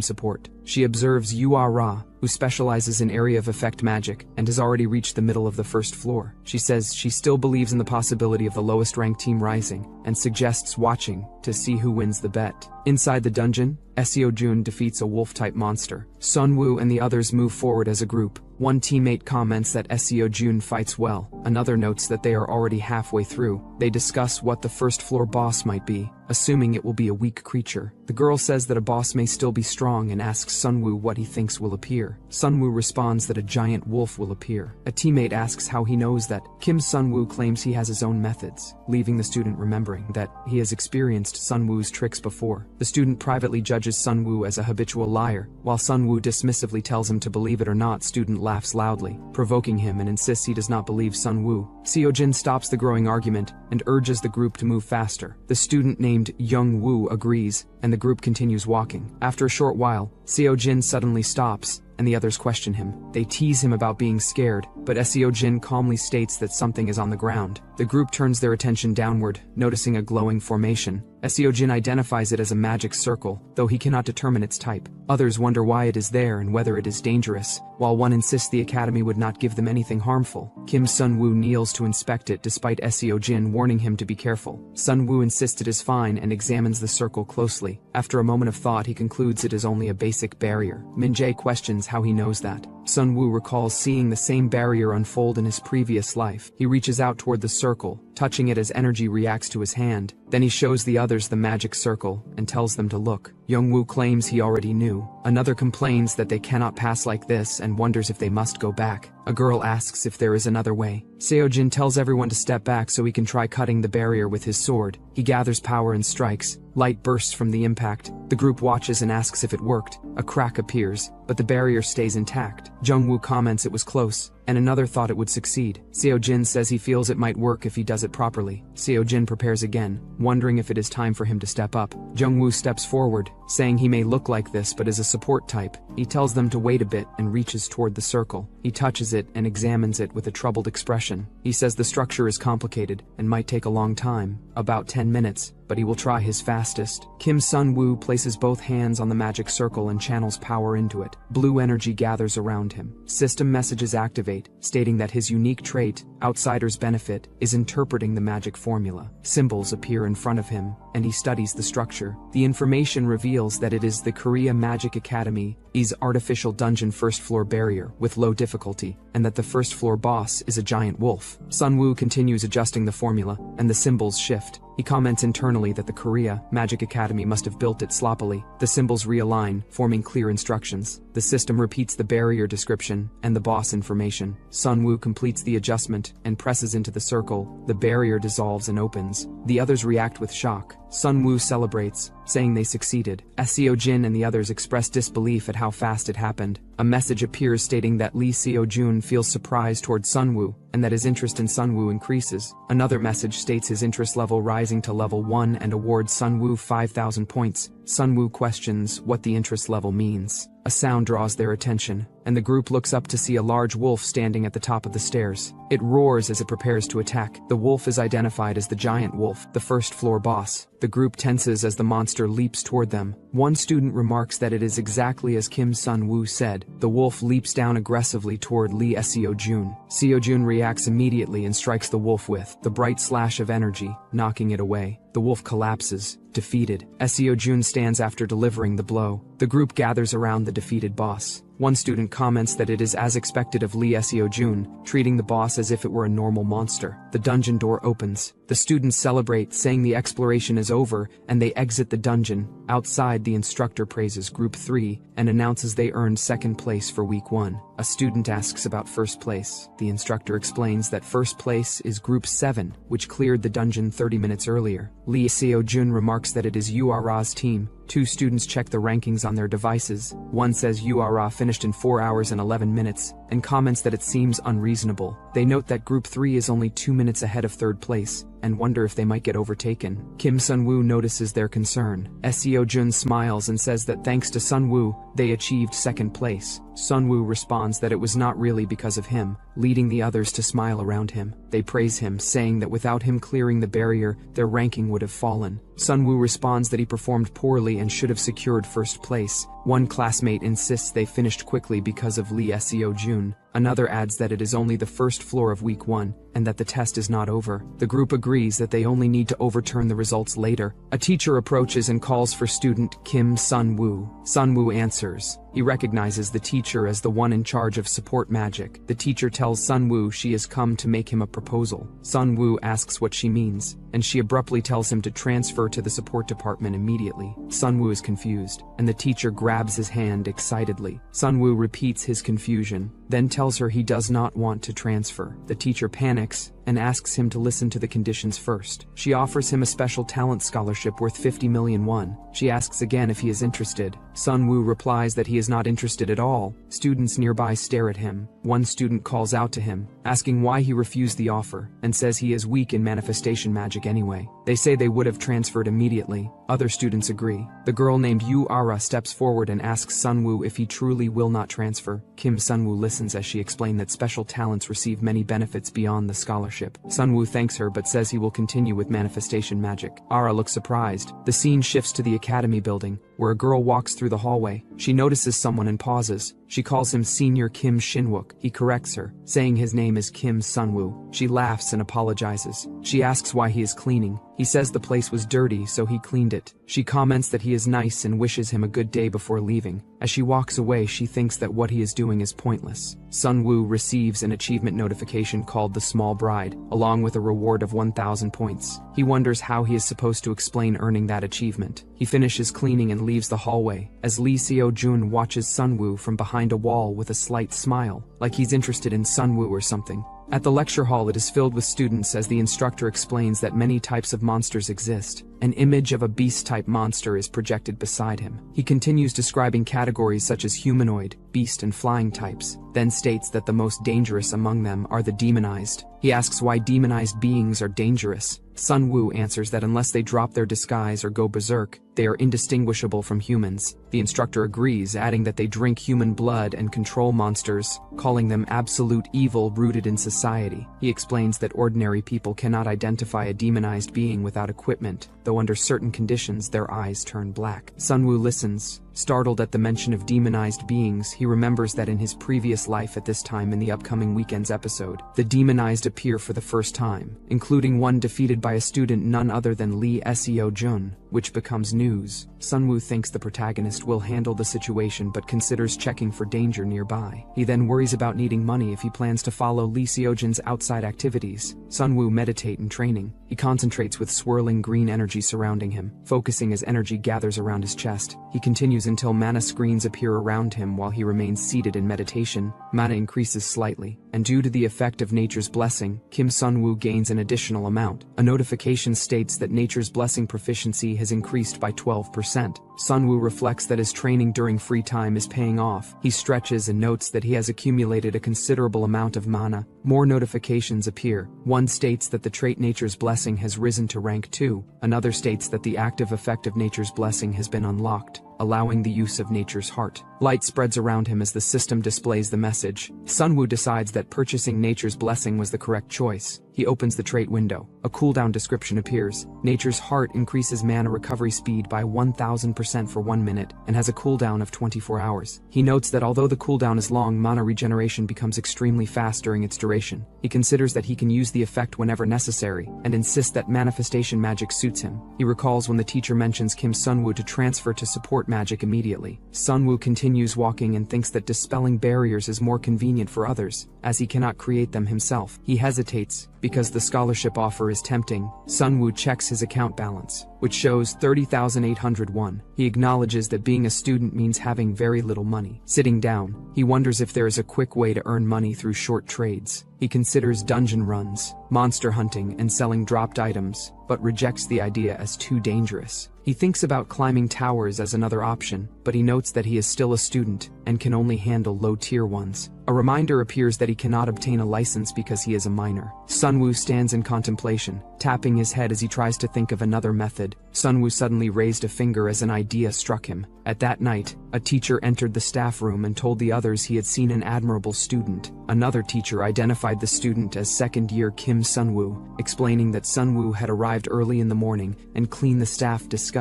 S1: support. She observes Yu Ah-ra, who specializes in area of effect magic, and has already reached the middle of the first floor. She says she still believes in the possibility of the lowest ranked team rising, and suggests watching to see who wins the bet. Inside the dungeon, Seo Jun defeats a wolf-type monster. Sunwoo and the others move forward as a group. One teammate comments that Seo Jun fights well. Another notes that they are already halfway through. They discuss what the first floor boss might be, assuming it will be a weak creature. The girl says that a boss may still be strong and asks Sunwoo what he thinks will appear. Sunwoo responds that a giant wolf will appear. A teammate asks how he knows that. Kim Sunwoo claims he has his own methods, leaving the student remembering that he has experienced Sunwoo's tricks before. The student privately judges Sunwoo as a habitual liar. While Sunwoo dismissively tells him to believe it or not, student laughs loudly, provoking him and insists he does not believe Sunwoo. Seo Jin stops the growing argument and urges the group to move faster. The student named Young Woo agrees, and the group continues walking. After a short while, Seo Jin suddenly stops, and the others question him. They tease him about being scared, but Seo Jin calmly states that something is on the ground. The group turns their attention downward, noticing a glowing formation. Seo Jin identifies it as a magic circle, though he cannot determine its type. Others wonder why it is there and whether it is dangerous, while one insists the academy would not give them anything harmful. Kim Sunwoo kneels to inspect it despite Seo Jin warning him to be careful. Sunwoo insists it is fine and examines the circle closely. After a moment of thought, he concludes it is only a basic barrier. Min-jae questions how he knows that. Sunwoo recalls seeing the same barrier unfold in his previous life. He reaches out toward the circle, touching it as energy reacts to his hand. Then he shows the others the magic circle and tells them to look. Youngwoo claims he already knew. Another complains that they cannot pass like this and wonders if they must go back. A girl asks if there is another way. Seo Jin tells everyone to step back so he can try cutting the barrier with his sword. He gathers power and strikes. Light bursts from the impact. The group watches and asks if it worked. A crack appears, but the barrier stays intact. Jungwoo comments it was close, and another thought it would succeed. Seo Jin says he feels it might work if he does it properly. Seo Jin prepares again, wondering if it is time for him to step up. Jungwoo steps forward, saying he may look like this but is a support type. He tells them to wait a bit and reaches toward the circle. He touches it and examines it with a troubled expression. He says the structure is complicated and might take a long time, about 10 minutes, but he will try his fastest. Kim Sun-woo places both hands on the magic circle and channels power into it. Blue energy gathers around him. System messages activate, stating that his unique trait, Outsider's Benefit, is interpreting the magic formula. Symbols appear in front of him, and he studies the structure. The information reveals that it is the Korea Magic Academy's artificial dungeon first floor barrier with low difficulty, and that the first floor boss is a giant wolf. Sun-woo continues adjusting the formula, and the symbols shift. He comments internally that the Korea Magic Academy must have built it sloppily. The symbols realign, forming clear instructions. The system repeats the barrier description and the boss information. Sun-woo completes the adjustment and presses into the circle. The barrier dissolves and opens. The others react with shock. Sun-woo celebrates, saying they succeeded. Seo Jin and the others express disbelief at how fast it happened. A message appears stating that Lee Seo-jun feels surprise toward Sun-woo, and that his interest in Sun-woo increases. Another message states his interest level rising to level 1 and awards Sun-woo 5,000 points. Sun-woo questions what the interest level means. A sound draws their attention. and the group looks up to see a large wolf standing at the top of the stairs. It roars as it prepares to attack. The wolf is identified as the giant wolf, the first floor boss. The group tenses as the monster leaps toward them. One student remarks that it is exactly as Kim Sun-woo said. The wolf leaps down aggressively toward Lee Seo-jun. Seo-jun reacts immediately and strikes the wolf with the bright slash of energy, knocking it away. The wolf collapses, defeated. Seo-jun stands after delivering the blow. The group gathers around the defeated boss. One student comments that it is as expected of Lee Seo-jun, treating the boss as if it were a normal monster. The dungeon door opens. The students celebrate, saying the exploration is over, and they exit the dungeon. Outside, the instructor praises Group 3 and announces they earned second place for Week 1. A student asks about first place. The instructor explains that first place is Group 7, which cleared the dungeon 30 minutes earlier. Lee Seo-jun remarks that it is Ura's team. Two students check the rankings on their devices. One says Ura finished in 4 hours and 11 minutes, and comments that it seems unreasonable. They note that Group 3 is only 2 minutes ahead of third place, and wonder if they might get overtaken. Kim Sun-woo notices their concern. Seo-jun smiles and says that thanks to Sun-woo, they achieved second place. Sun-woo responds that it was not really because of him, leading the others to smile around him. They praise him, saying that without him clearing the barrier, their ranking would have fallen. Sun-woo responds that he performed poorly and should have secured first place. One classmate insists they finished quickly because of Lee Seo-jun. Another adds that it is only the first floor of Week 1, and that the test is not over. The group agrees that they only need to overturn the results later. A teacher approaches and calls for student Kim Sun-woo. Sun-woo answers. He recognizes the teacher as the one in charge of support magic. The teacher tells Sun-woo she has come to make him a proposal. Sun-woo asks what she means, and she abruptly tells him to transfer to the support department immediately. Sun-woo is confused, and the teacher grabs his hand excitedly. Sun-woo repeats his confusion, then tells her he does not want to transfer. The teacher panics and asks him to listen to the conditions first. She offers him a special talent scholarship worth 50 million won. She asks again if he is interested. Sun-woo replies that he is not interested at all. Students nearby stare at him. One student calls out to him, asking why he refused the offer, and says he is weak in manifestation magic anyway. They say they would have transferred immediately. Other students agree. The girl named Ura steps forward and asks Sun-woo if he truly will not transfer. Kim Sun-woo listens as she explains that special talents receive many benefits beyond the scholarship. Sun-woo thanks her but says he will continue with manifestation magic. Ara looks surprised. The scene shifts to the academy building, where a girl walks through the hallway. She notices someone and pauses. She calls him Senior Kim Shin-wook. He corrects her, saying his name is Kim Sun-woo. She laughs and apologizes. She asks why he is cleaning. He says the place was dirty, so he cleaned it. She comments that he is nice and wishes him a good day before leaving. As she walks away, she thinks that what he is doing is pointless. Sun-woo receives an achievement notification called The Small Bride, along with a reward of 1,000 points. He wonders how he is supposed to explain earning that achievement. He finishes cleaning and leaves the hallway, as Lee Seo-jun watches Sun-woo from behind a wall with a slight smile, like he's interested in Sun-woo or something. At the lecture hall, it is filled with students as the instructor explains that many types of monsters exist. An image of a beast-type monster is projected beside him. He continues describing categories such as humanoid, beast, and flying types, then states that the most dangerous among them are the demonized. He asks why demonized beings are dangerous. Sun-woo answers that unless they drop their disguise or go berserk, they are indistinguishable from humans. The instructor agrees, adding that they drink human blood and control monsters, calling them absolute evil rooted in society. He explains that ordinary people cannot identify a demonized being without equipment, though under certain conditions their eyes turn black. Sun-woo listens. Startled at the mention of demonized beings, he remembers that in his previous life at this time in the upcoming weekend's episode, the demonized appear for the first time, including one defeated by a student none other than Lee Seo-jun, which becomes news. Sun-woo thinks the protagonist will handle the situation but considers checking for danger nearby. He then worries about needing money if he plans to follow Lee Seo-jun's outside activities. Sun-woo meditates in training. He concentrates with swirling green energy surrounding him, focusing as energy gathers around his chest. He continues until mana screens appear around him while he remains seated in meditation. Mana increases slightly, and due to the effect of nature's blessing, Kim Sun-woo gains an additional amount. A notification states that nature's blessing proficiency has has increased by 12%. Sunwoo reflects that his training during free time is paying off. He stretches and notes that he has accumulated a considerable amount of mana. More notifications appear. One states that the trait Nature's Blessing has risen to rank 2. Another states that the active effect of Nature's Blessing has been unlocked, allowing the use of Nature's Heart. Light spreads around him as the system displays the message. Sunwoo decides that purchasing Nature's Blessing was the correct choice. He opens the trait window. A cooldown description appears. Nature's Heart increases mana recovery speed by 1000% for 1 minute and has a cooldown of 24 hours. He notes that although the cooldown is long, mana regeneration becomes extremely fast during its duration. He considers that he can use the effect whenever necessary and insists that manifestation magic suits him. He recalls when the teacher mentions Kim Sunwoo to transfer to support magic immediately. Sunwoo continues walking and thinks that dispelling barriers is more convenient for others, as he cannot create them himself. He hesitates because the scholarship offer is tempting. Sunwoo checks his account balance, which shows 30,801. He acknowledges that being a student means having very little money. Sitting down, he wonders if there is a quick way to earn money through short trades. He considers dungeon runs, monster hunting, and selling dropped items, but rejects the idea as too dangerous. He thinks about climbing towers as another option, but he notes that he is still a student and can only handle low-tier ones. A reminder appears that he cannot obtain a license because he is a minor. Sunwoo stands in contemplation, tapping his head as he tries to think of another method. Sunwoo suddenly raised a finger as an idea struck him. At that night, a teacher entered the staff room and told the others he had seen an admirable student. Another teacher identified the student as second-year Kim Sunwoo, explaining that Sunwoo had arrived early in the morning and cleaned the staff discussed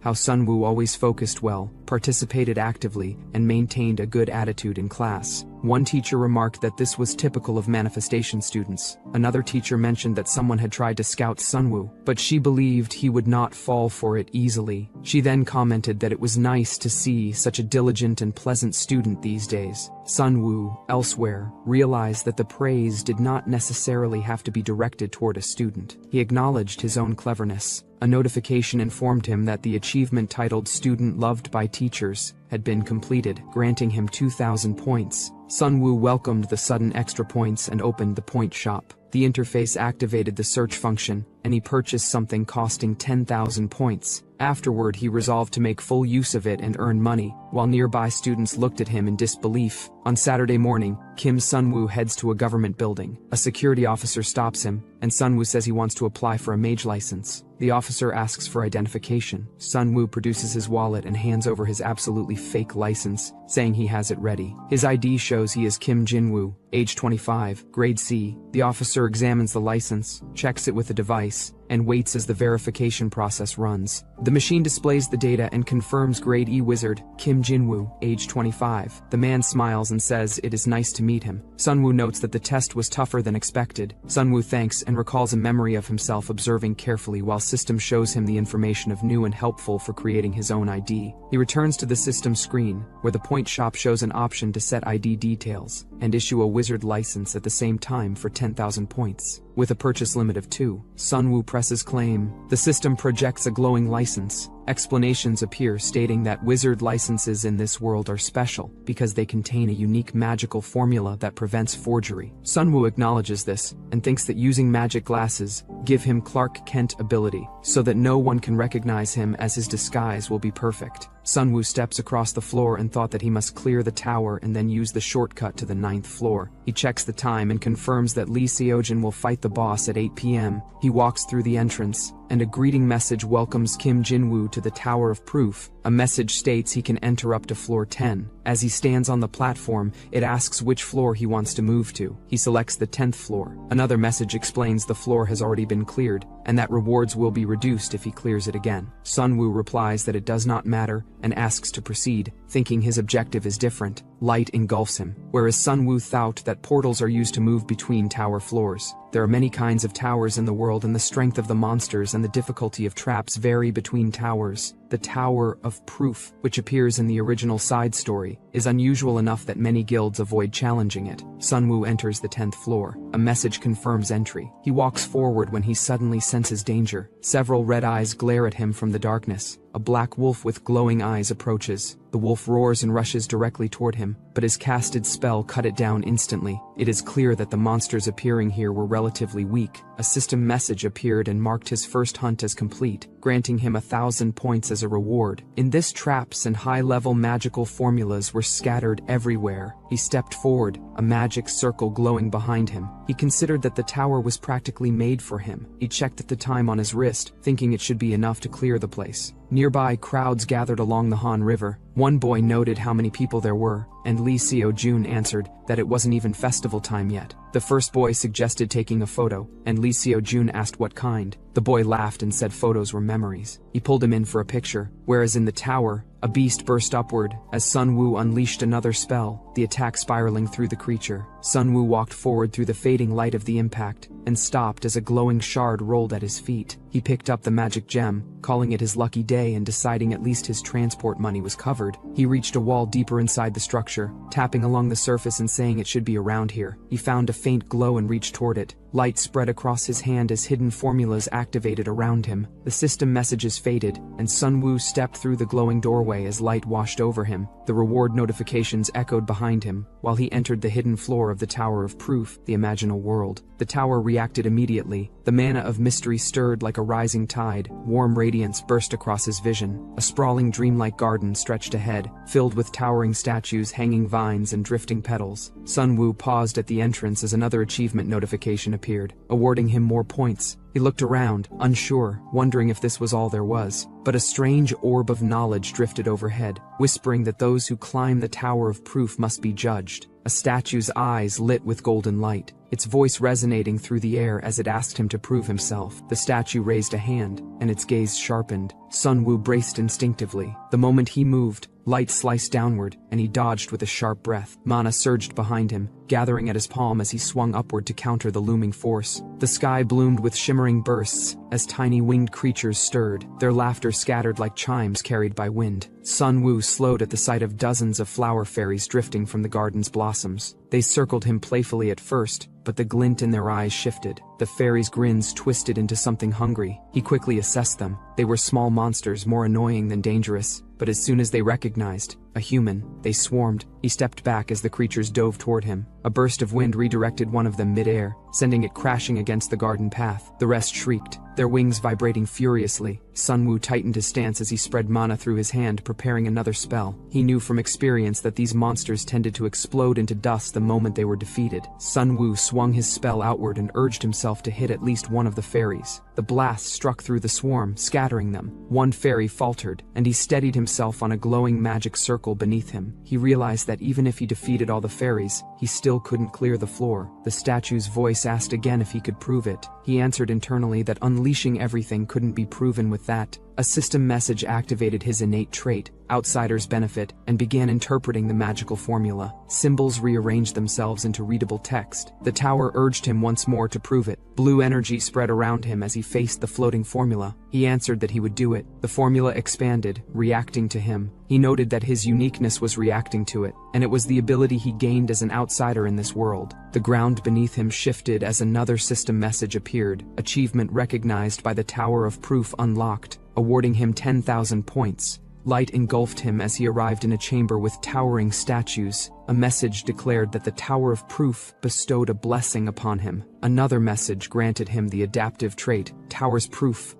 S1: how Sunwoo always focused well, participated actively, and maintained a good attitude in class. One teacher remarked that this was typical of manifestation students. Another teacher mentioned that someone had tried to scout Sunwoo, but she believed he would not fall for it easily. She then commented that it was nice to see such a diligent and pleasant student these days. Sunwoo, elsewhere, realized that the praise did not necessarily have to be directed toward a student. He acknowledged his own cleverness. A notification informed him that the achievement titled Student Loved by Teachers had been completed, granting him 2,000 points. Sunwoo welcomed the sudden extra points and opened the point shop. The interface activated the search function, and he purchased something costing 10,000 points. Afterward, he resolved to make full use of it and earn money, while nearby students looked at him in disbelief. On Saturday morning, Kim Sunwoo heads to a government building. A security officer stops him, and Sunwoo says he wants to apply for a mage license. The officer asks for identification. Sunwoo produces his wallet and hands over his absolutely fake license, saying he has it ready. His ID shows he is Kim Jinwoo, age 25, grade C. The officer examines the license, checks it with a device, and waits as the verification process runs. The machine displays the data and confirms grade E wizard, Kim Jinwoo, age 25. The man smiles and says it is nice to meet him. Sunwoo notes that the test was tougher than expected. Sunwoo thanks and recalls a memory of himself observing carefully while system shows him the information of new and helpful for creating his own ID. He returns to the system screen, where the point shop shows an option to set ID details and issue a wizard license at the same time for 10,000 points. With a purchase limit of 2, Sunwoo presses claim. The system projects a glowing license. Explanations appear stating that wizard licenses in this world are special because they contain a unique magical formula that prevents forgery. Sunwoo acknowledges this and thinks that using magic glasses give him Clark Kent ability so that no one can recognize him, as his disguise will be perfect. Sunwoo steps across the floor and thought that he must clear the tower and then use the shortcut to the 9th floor. He checks the time and confirms that Lee Seojin will fight the boss at 8 p.m. He walks through the entrance, and a greeting message welcomes Kim Jinwoo to the Tower of Proof. A message states he can enter up to floor 10. As he stands on the platform, it asks which floor he wants to move to. He selects the 10th floor. Another message explains the floor has already been cleared, and that rewards will be reduced if he clears it again. Sunwoo replies that it does not matter, and asks to proceed, thinking his objective is different. Light engulfs him, whereas Sunwoo thought that portals are used to move between tower floors. There are many kinds of towers in the world, and the strength of the monsters and the difficulty of traps vary between towers. The Tower of Proof, which appears in the original side story, is unusual enough that many guilds avoid challenging it. Sunwoo enters the 10th floor. A message confirms entry. He walks forward when he suddenly senses danger. Several red eyes glare at him from the darkness. A black wolf with glowing eyes approaches. The wolf roars and rushes directly toward him, but his casted spell cut it down instantly. It is clear that the monsters appearing here were relatively weak. A system message appeared and marked his first hunt as complete, granting him 1,000 points as a reward. In this, traps and high-level magical formulas were scattered everywhere. He stepped forward, a magic circle glowing behind him. He considered that the tower was practically made for him. He checked at the time on his wrist, thinking it should be enough to clear the place. Nearby, crowds gathered along the Han River. One boy noted how many people there were, and Lee Seo-jun answered that it wasn't even festival time yet. The first boy suggested taking a photo, and Lee Seo-jun asked what kind. The boy laughed and said photos were memories. He pulled him in for a picture, whereas in the tower, a beast burst upward as Sunwoo unleashed another spell, the attack spiraling through the creature. Sunwoo walked forward through the fading light of the impact, and stopped as a glowing shard rolled at his feet. He picked up the magic gem, calling it his lucky day and deciding at least his transport money was covered. He reached a wall deeper inside the structure, tapping along the surface and saying it should be around here. He found a faint glow and reached toward it. Light spread across his hand as hidden formulas activated around him. The system messages faded, and Sunwoo stepped through the glowing doorway as light washed over him. The reward notifications echoed behind him, while he entered the hidden floor of the Tower of Proof, the imaginal world. The tower reacted immediately. The mana of mystery stirred like a rising tide. Warm radiance burst across his vision. A sprawling dreamlike garden stretched ahead, filled with towering statues, hanging vines, and drifting petals. Sunwoo paused at the entrance as another achievement notification appeared, awarding him more points. He looked around, unsure, wondering if this was all there was. But a strange orb of knowledge drifted overhead, whispering that those who climb the Tower of Proof must be judged. A statue's eyes lit with golden light, its voice resonating through the air as it asked him to prove himself. The statue raised a hand, and its gaze sharpened. Sunwoo braced instinctively. The moment he moved, light sliced downward, and he dodged with a sharp breath. Mana surged behind him, gathering at his palm as he swung upward to counter the looming force. The sky bloomed with shimmering bursts as tiny winged creatures stirred, their laughter scattered like chimes carried by wind. Sunwoo slowed at the sight of dozens of flower fairies drifting from the garden's blossoms. They circled him playfully at first, but the glint in their eyes shifted. The fairies' grins twisted into something hungry. He quickly assessed them. They were small monsters, more annoying than dangerous. But as soon as they recognized a human, they swarmed. He stepped back as the creatures dove toward him. A burst of wind redirected one of them mid-air, sending it crashing against the garden path. The rest shrieked, their wings vibrating furiously. Sunwoo tightened his stance as he spread mana through his hand, preparing another spell. He knew from experience that these monsters tended to explode into dust the moment they were defeated. Sunwoo swung his spell outward and urged himself to hit at least one of the fairies. The blast struck through the swarm, scattering them. One fairy faltered, and he steadied himself on a glowing magic circle beneath him. He realized that even if he defeated all the fairies, he still couldn't clear the floor. The statue's voice asked again if he could prove it. He answered internally that unleashing everything couldn't be proven with that. A system message activated his innate trait, Outsider's Benefit, and began interpreting the magical formula. Symbols rearranged themselves into readable text. The tower urged him once more to prove it. Blue energy spread around him as he faced the floating formula. He answered that he would do it. The formula expanded, reacting to him. He noted that his uniqueness was reacting to it, and it was the ability he gained as an outsider in this world. The ground beneath him shifted as another system message appeared. Achievement recognized by the Tower of Proof unlocked, awarding him 10,000 points. Light engulfed him as he arrived in a chamber with towering statues. A message declared that the Tower of Proof bestowed a blessing upon him. Another message granted him the adaptive trait, Tower's Proof.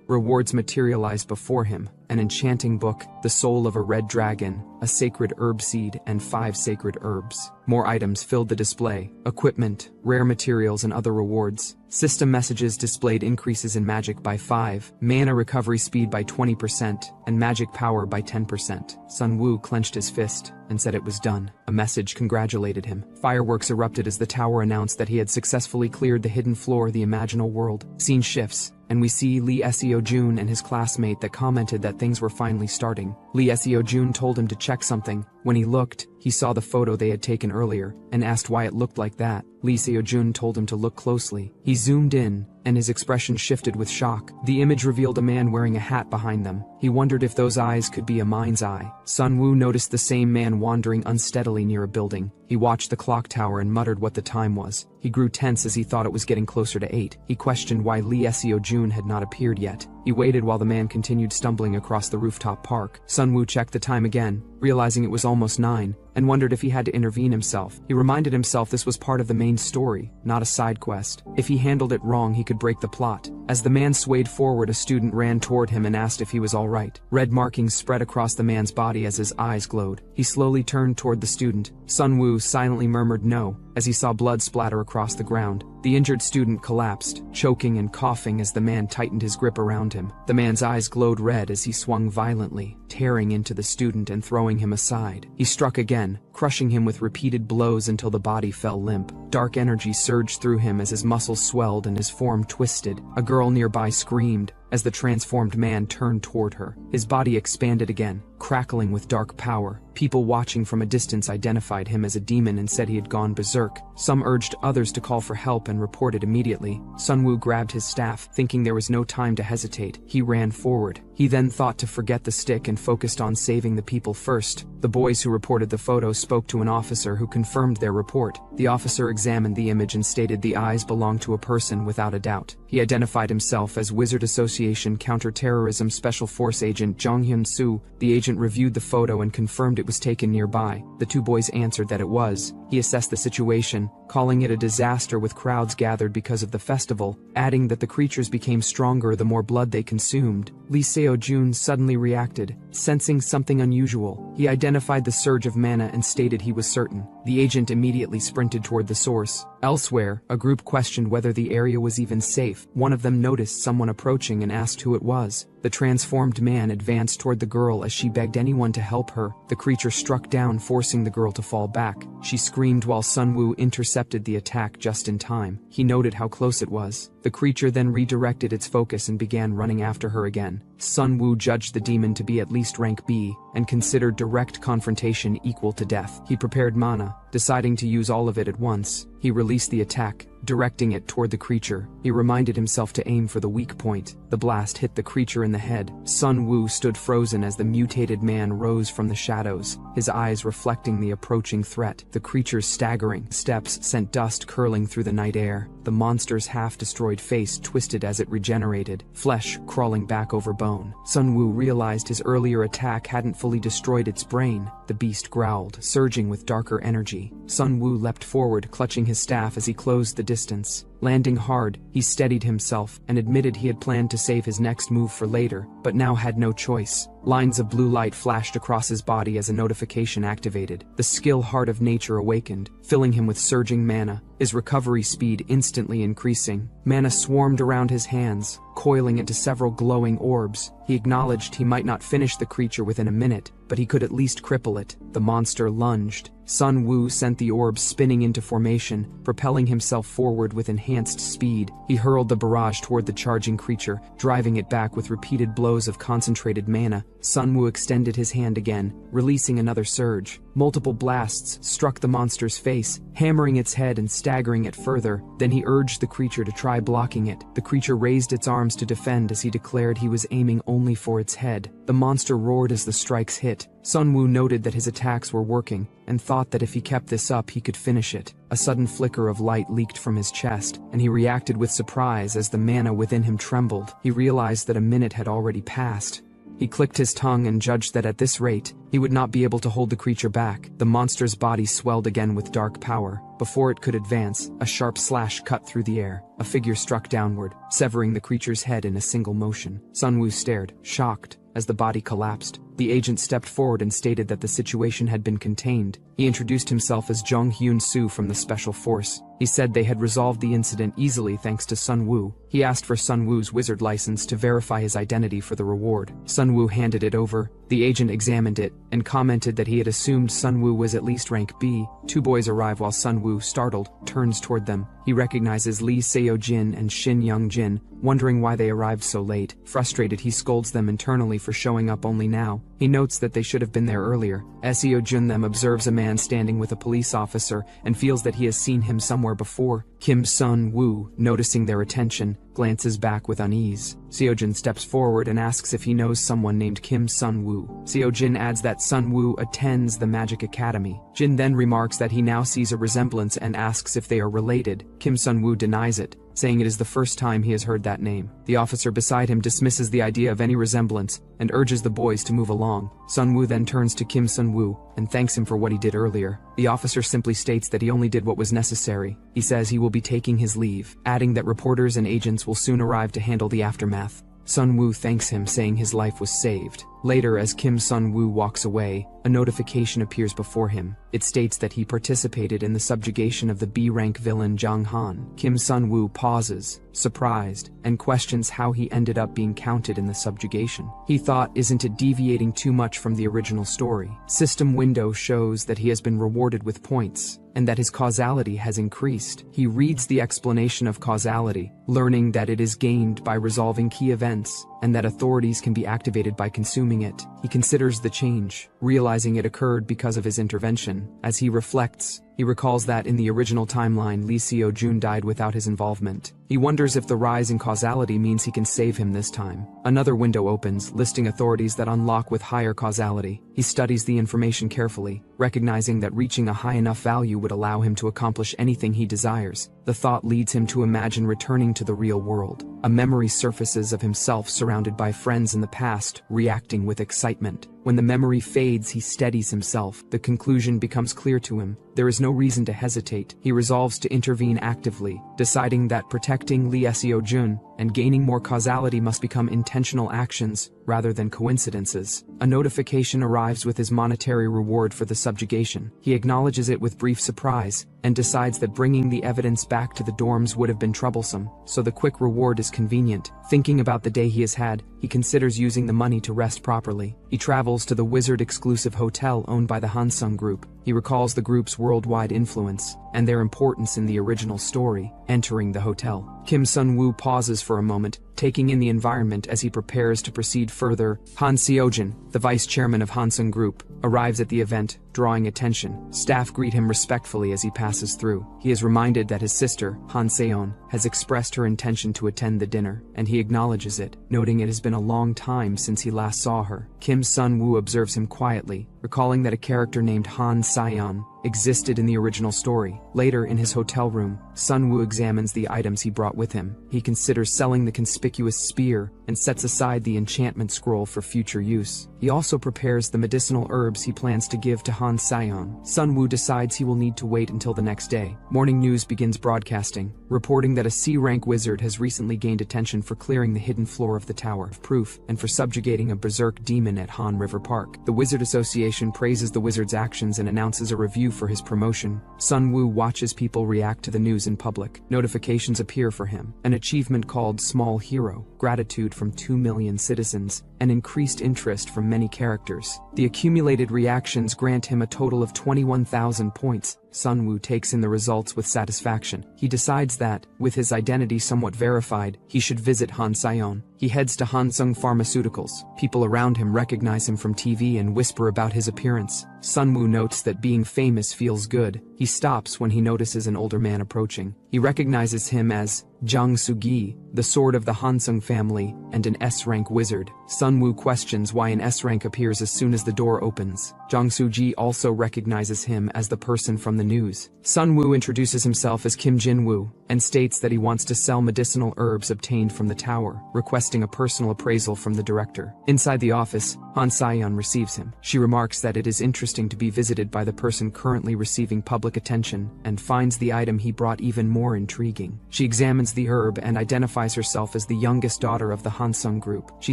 S1: Rewards materialized before him. An enchanting book, the soul of a red dragon, a sacred herb seed, and 5 sacred herbs. More items filled the display: equipment, rare materials, and other rewards. System messages displayed increases in magic by 5, mana recovery speed by 20%, and magic power by 10%. Sunwoo clenched his fist and said it was done. A message congratulated him. Fireworks erupted as the tower announced that he had successfully cleared the hidden floor of the imaginal world. Scene shifts, and we see Lee Seo-jun and his classmate that commented that things were finally starting. Lee Seo-jun told him to check something. When he looked, he saw the photo they had taken earlier, and asked why it looked like that. Lee Seo-jun told him to look closely. He zoomed in, and his expression shifted with shock. The image revealed a man wearing a hat behind them. He wondered if those eyes could be a mind's eye. Sunwoo noticed the same man wandering unsteadily near a building. He watched the clock tower and muttered what the time was. He grew tense as he thought it was getting closer to 8. He questioned why Lee Seo-jun had not appeared yet. He waited while the man continued stumbling across the rooftop park. Sunwoo checked the time again, realizing it was almost 9, and wondered if he had to intervene himself. He reminded himself this was part of the main story, not a side quest. If he handled it wrong, he could break the plot. As the man swayed forward, a student ran toward him and asked if he was all right. Red markings spread across the man's body as his eyes glowed. He slowly turned toward the student. Sunwoo silently murmured no, as he saw blood splatter across the ground. The injured student collapsed, choking and coughing as the man tightened his grip around him. The man's eyes glowed red as he swung violently, tearing into the student and throwing him aside. He struck again, crushing him with repeated blows until the body fell limp. Dark energy surged through him as his muscles swelled and his form twisted. A girl nearby screamed as the transformed man turned toward her. His body expanded again, crackling with dark power. People watching from a distance identified him as a demon and said he had gone berserk. Some urged others to call for help and report it immediately. Sunwoo grabbed his staff, thinking there was no time to hesitate. He ran forward. He then thought to forget the stick and focused on saving the people first. The boys who reported the photo spoke to an officer who confirmed their report. The officer examined the image and stated the eyes belonged to a person without a doubt. He identified himself as Wizard Association Counterterrorism Special Force Agent Jonghyun Soo. The agent reviewed the photo and confirmed it was taken nearby. The two boys answered that it was. He assessed the situation, calling it a disaster with crowds gathered because of the festival, adding that the creatures became stronger the more blood they consumed. Lee Seo-jun suddenly reacted, sensing something unusual. He identified the surge of mana and stated he was certain. The agent immediately sprinted toward the source. Elsewhere, a group questioned whether the area was even safe. One of them noticed someone approaching and asked who it was. The transformed man advanced toward the girl as she begged anyone to help her. The creature struck down, forcing the girl to fall back. She screamed while Sunwoo intercepted the attack just in time. He noted how close it was. The creature then redirected its focus and began running after her again. Sunwoo judged the demon to be at least rank B, and considered direct confrontation equal to death. He prepared mana, deciding to use all of it at once. He released the attack, directing it toward the creature. He reminded himself to aim for the weak point. The blast hit the creature in the head. Sunwoo stood frozen as the mutated man rose from the shadows, his eyes reflecting the approaching threat. The creature's staggering steps sent dust curling through the night air. The monster's half-destroyed face twisted as it regenerated, flesh crawling back over bone. Sunwoo realized his earlier attack hadn't fully destroyed its brain. The beast growled, surging with darker energy. Sunwoo leapt forward, clutching his staff as he closed the distance. Landing hard, he steadied himself and admitted he had planned to save his next move for later, but now had no choice. Lines of blue light flashed across his body as a notification activated. The skill heart of nature awakened, filling him with surging mana, his recovery speed instantly increasing. Mana swarmed around his hands, coiling into several glowing orbs. He acknowledged he might not finish the creature within a minute, but he could at least cripple it. The monster lunged. Sunwoo sent the orbs spinning into formation, propelling himself forward with enhanced speed. He hurled the barrage toward the charging creature, driving it back with repeated blows of concentrated mana. Sunwoo extended his hand again, releasing another surge. Multiple blasts struck the monster's face, hammering its head and staggering it further. Then he urged the creature to try blocking it. The creature raised its arms to defend as he declared he was aiming only for its head. The monster roared as the strikes hit. Sunwoo noted that his attacks were working, and thought that if he kept this up he could finish it. A sudden flicker of light leaked from his chest, and he reacted with surprise as the mana within him trembled. He realized that a minute had already passed. He clicked his tongue and judged that at this rate, he would not be able to hold the creature back. The monster's body swelled again with dark power. Before it could advance, a sharp slash cut through the air. A figure struck downward, severing the creature's head in a single motion. Sunwoo stared, shocked, as the body collapsed. The agent stepped forward and stated that the situation had been contained. He introduced himself as Jung Hyun-soo from the Special Force. He said they had resolved the incident easily thanks to Sun Woo. He asked for Sun Woo's wizard license to verify his identity for the reward. Sun Woo handed it over. The agent examined it and commented that he had assumed Sun Woo was at least rank B. Two boys arrive while Sun Woo, startled, turns toward them. He recognizes Lee Seo-jin and Shin Young-jin, wondering why they arrived so late. Frustrated, he scolds them internally for showing up only now. He notes that they should have been there earlier. Seo-jin then observes a man standing with a police officer and feels that he has seen him somewhere before. Kim Sun-woo, noticing their attention, glances back with unease. Seo-jin steps forward and asks if he knows someone named Kim Sun-woo. Seo-jin adds that Sun-woo attends the Magic Academy. Jin then remarks that he now sees a resemblance and asks if they are related. Kim Sun-woo denies it, saying it is the first time he has heard that name. The officer beside him dismisses the idea of any resemblance and urges the boys to move along. Sun-woo then turns to Kim Sun-woo and thanks him for what he did earlier. The officer simply states that he only did what was necessary. He says he will be taking his leave, adding that reporters and agents will soon arrive to handle the aftermath. Sun-woo thanks him, saying his life was saved. Later, as Kim Sun-woo walks away, a notification appears before him. It states that he participated in the subjugation of the B-rank villain Jang Han. Kim Sun-woo pauses, surprised, and questions how he ended up being counted in the subjugation. He thought, isn't it deviating too much from the original story? System window shows that he has been rewarded with points, and that his causality has increased. He reads the explanation of causality, learning that it is gained by resolving key events, and that authorities can be activated by consuming it. He considers the change, realizing it occurred because of his intervention. As he reflects, he recalls that in the original timeline, Lee Seo-jun died without his involvement. He wonders if the rise in causality means he can save him this time. Another window opens, listing authorities that unlock with higher causality. He studies the information carefully, recognizing that reaching a high enough value would allow him to accomplish anything he desires. The thought leads him to imagine returning to the real world. A memory surfaces of himself surrounded by friends in the past, reacting with excitement. When the memory fades, he steadies himself. The conclusion becomes clear to him. There is no reason to hesitate. He resolves to intervene actively, deciding that protecting Lee Seo-jun and gaining more causality must become intentional actions rather than coincidences. A notification arrives with his monetary reward for the subjugation. He acknowledges it with brief surprise and decides that bringing the evidence back to the dorms would have been troublesome, so the quick reward is convenient. Thinking about the day he has had, he considers using the money to rest properly. He travels to the Wizard-exclusive hotel owned by the Hansung Group. He recalls the group's worldwide influence and their importance in the original story. Entering the hotel, Kim Sun-woo pauses for a moment, taking in the environment as he prepares to proceed further. Han Seo-jin, the vice chairman of Hansung Group, arrives at the event, drawing attention. Staff greet him respectfully as he passes through. He is reminded that his sister, Han Seon, has expressed her intention to attend the dinner, and he acknowledges it, noting it has been a long time since he last saw her. Kim Sun-woo observes him quietly, recalling that a character named Han Seon existed in the original story. Later, in his hotel room, Sun-woo examines the items he brought with him. He considers selling the conspicuous spear and sets aside the enchantment scroll for future use. He also prepares the medicinal herbs he plans to give to Han Seon. Sun-woo decides he will need to wait until the next day. Morning news begins broadcasting, reporting that a C-rank wizard has recently gained attention for clearing the hidden floor of the Tower of Proof and for subjugating a berserk demon at Han River Park. The Wizard Association praises the wizard's actions and announces a review for his promotion. Sun-woo watches people react to the news in public. Notifications appear for him. An achievement called Small Hero, gratitude from 2 million citizens, and increased interest from many characters. The accumulated reactions grant him a total of 21,000 points. Sun-woo takes in the results with satisfaction. He decides that, with his identity somewhat verified, he should visit Han Seon. He heads to Hansung Pharmaceuticals. People around him recognize him from TV and whisper about his appearance. Sun-woo notes that being famous feels good. He stops when he notices an older man approaching. He recognizes him as Jang Soo-gi, the sword of the Hansung family, and an S-rank wizard. Sun-woo questions why an S-rank appears as soon as the door opens. Jang Soo-gi also recognizes him as the person from the news. Sun-woo introduces himself as Kim Jin-woo and states that he wants to sell medicinal herbs obtained from the tower, requesting requesting a personal appraisal from the director. Inside the office, Han Se-yeon receives him. She remarks that it is interesting to be visited by the person currently receiving public attention, and finds the item he brought even more intriguing. She examines the herb and identifies herself as the youngest daughter of the Hansung group. She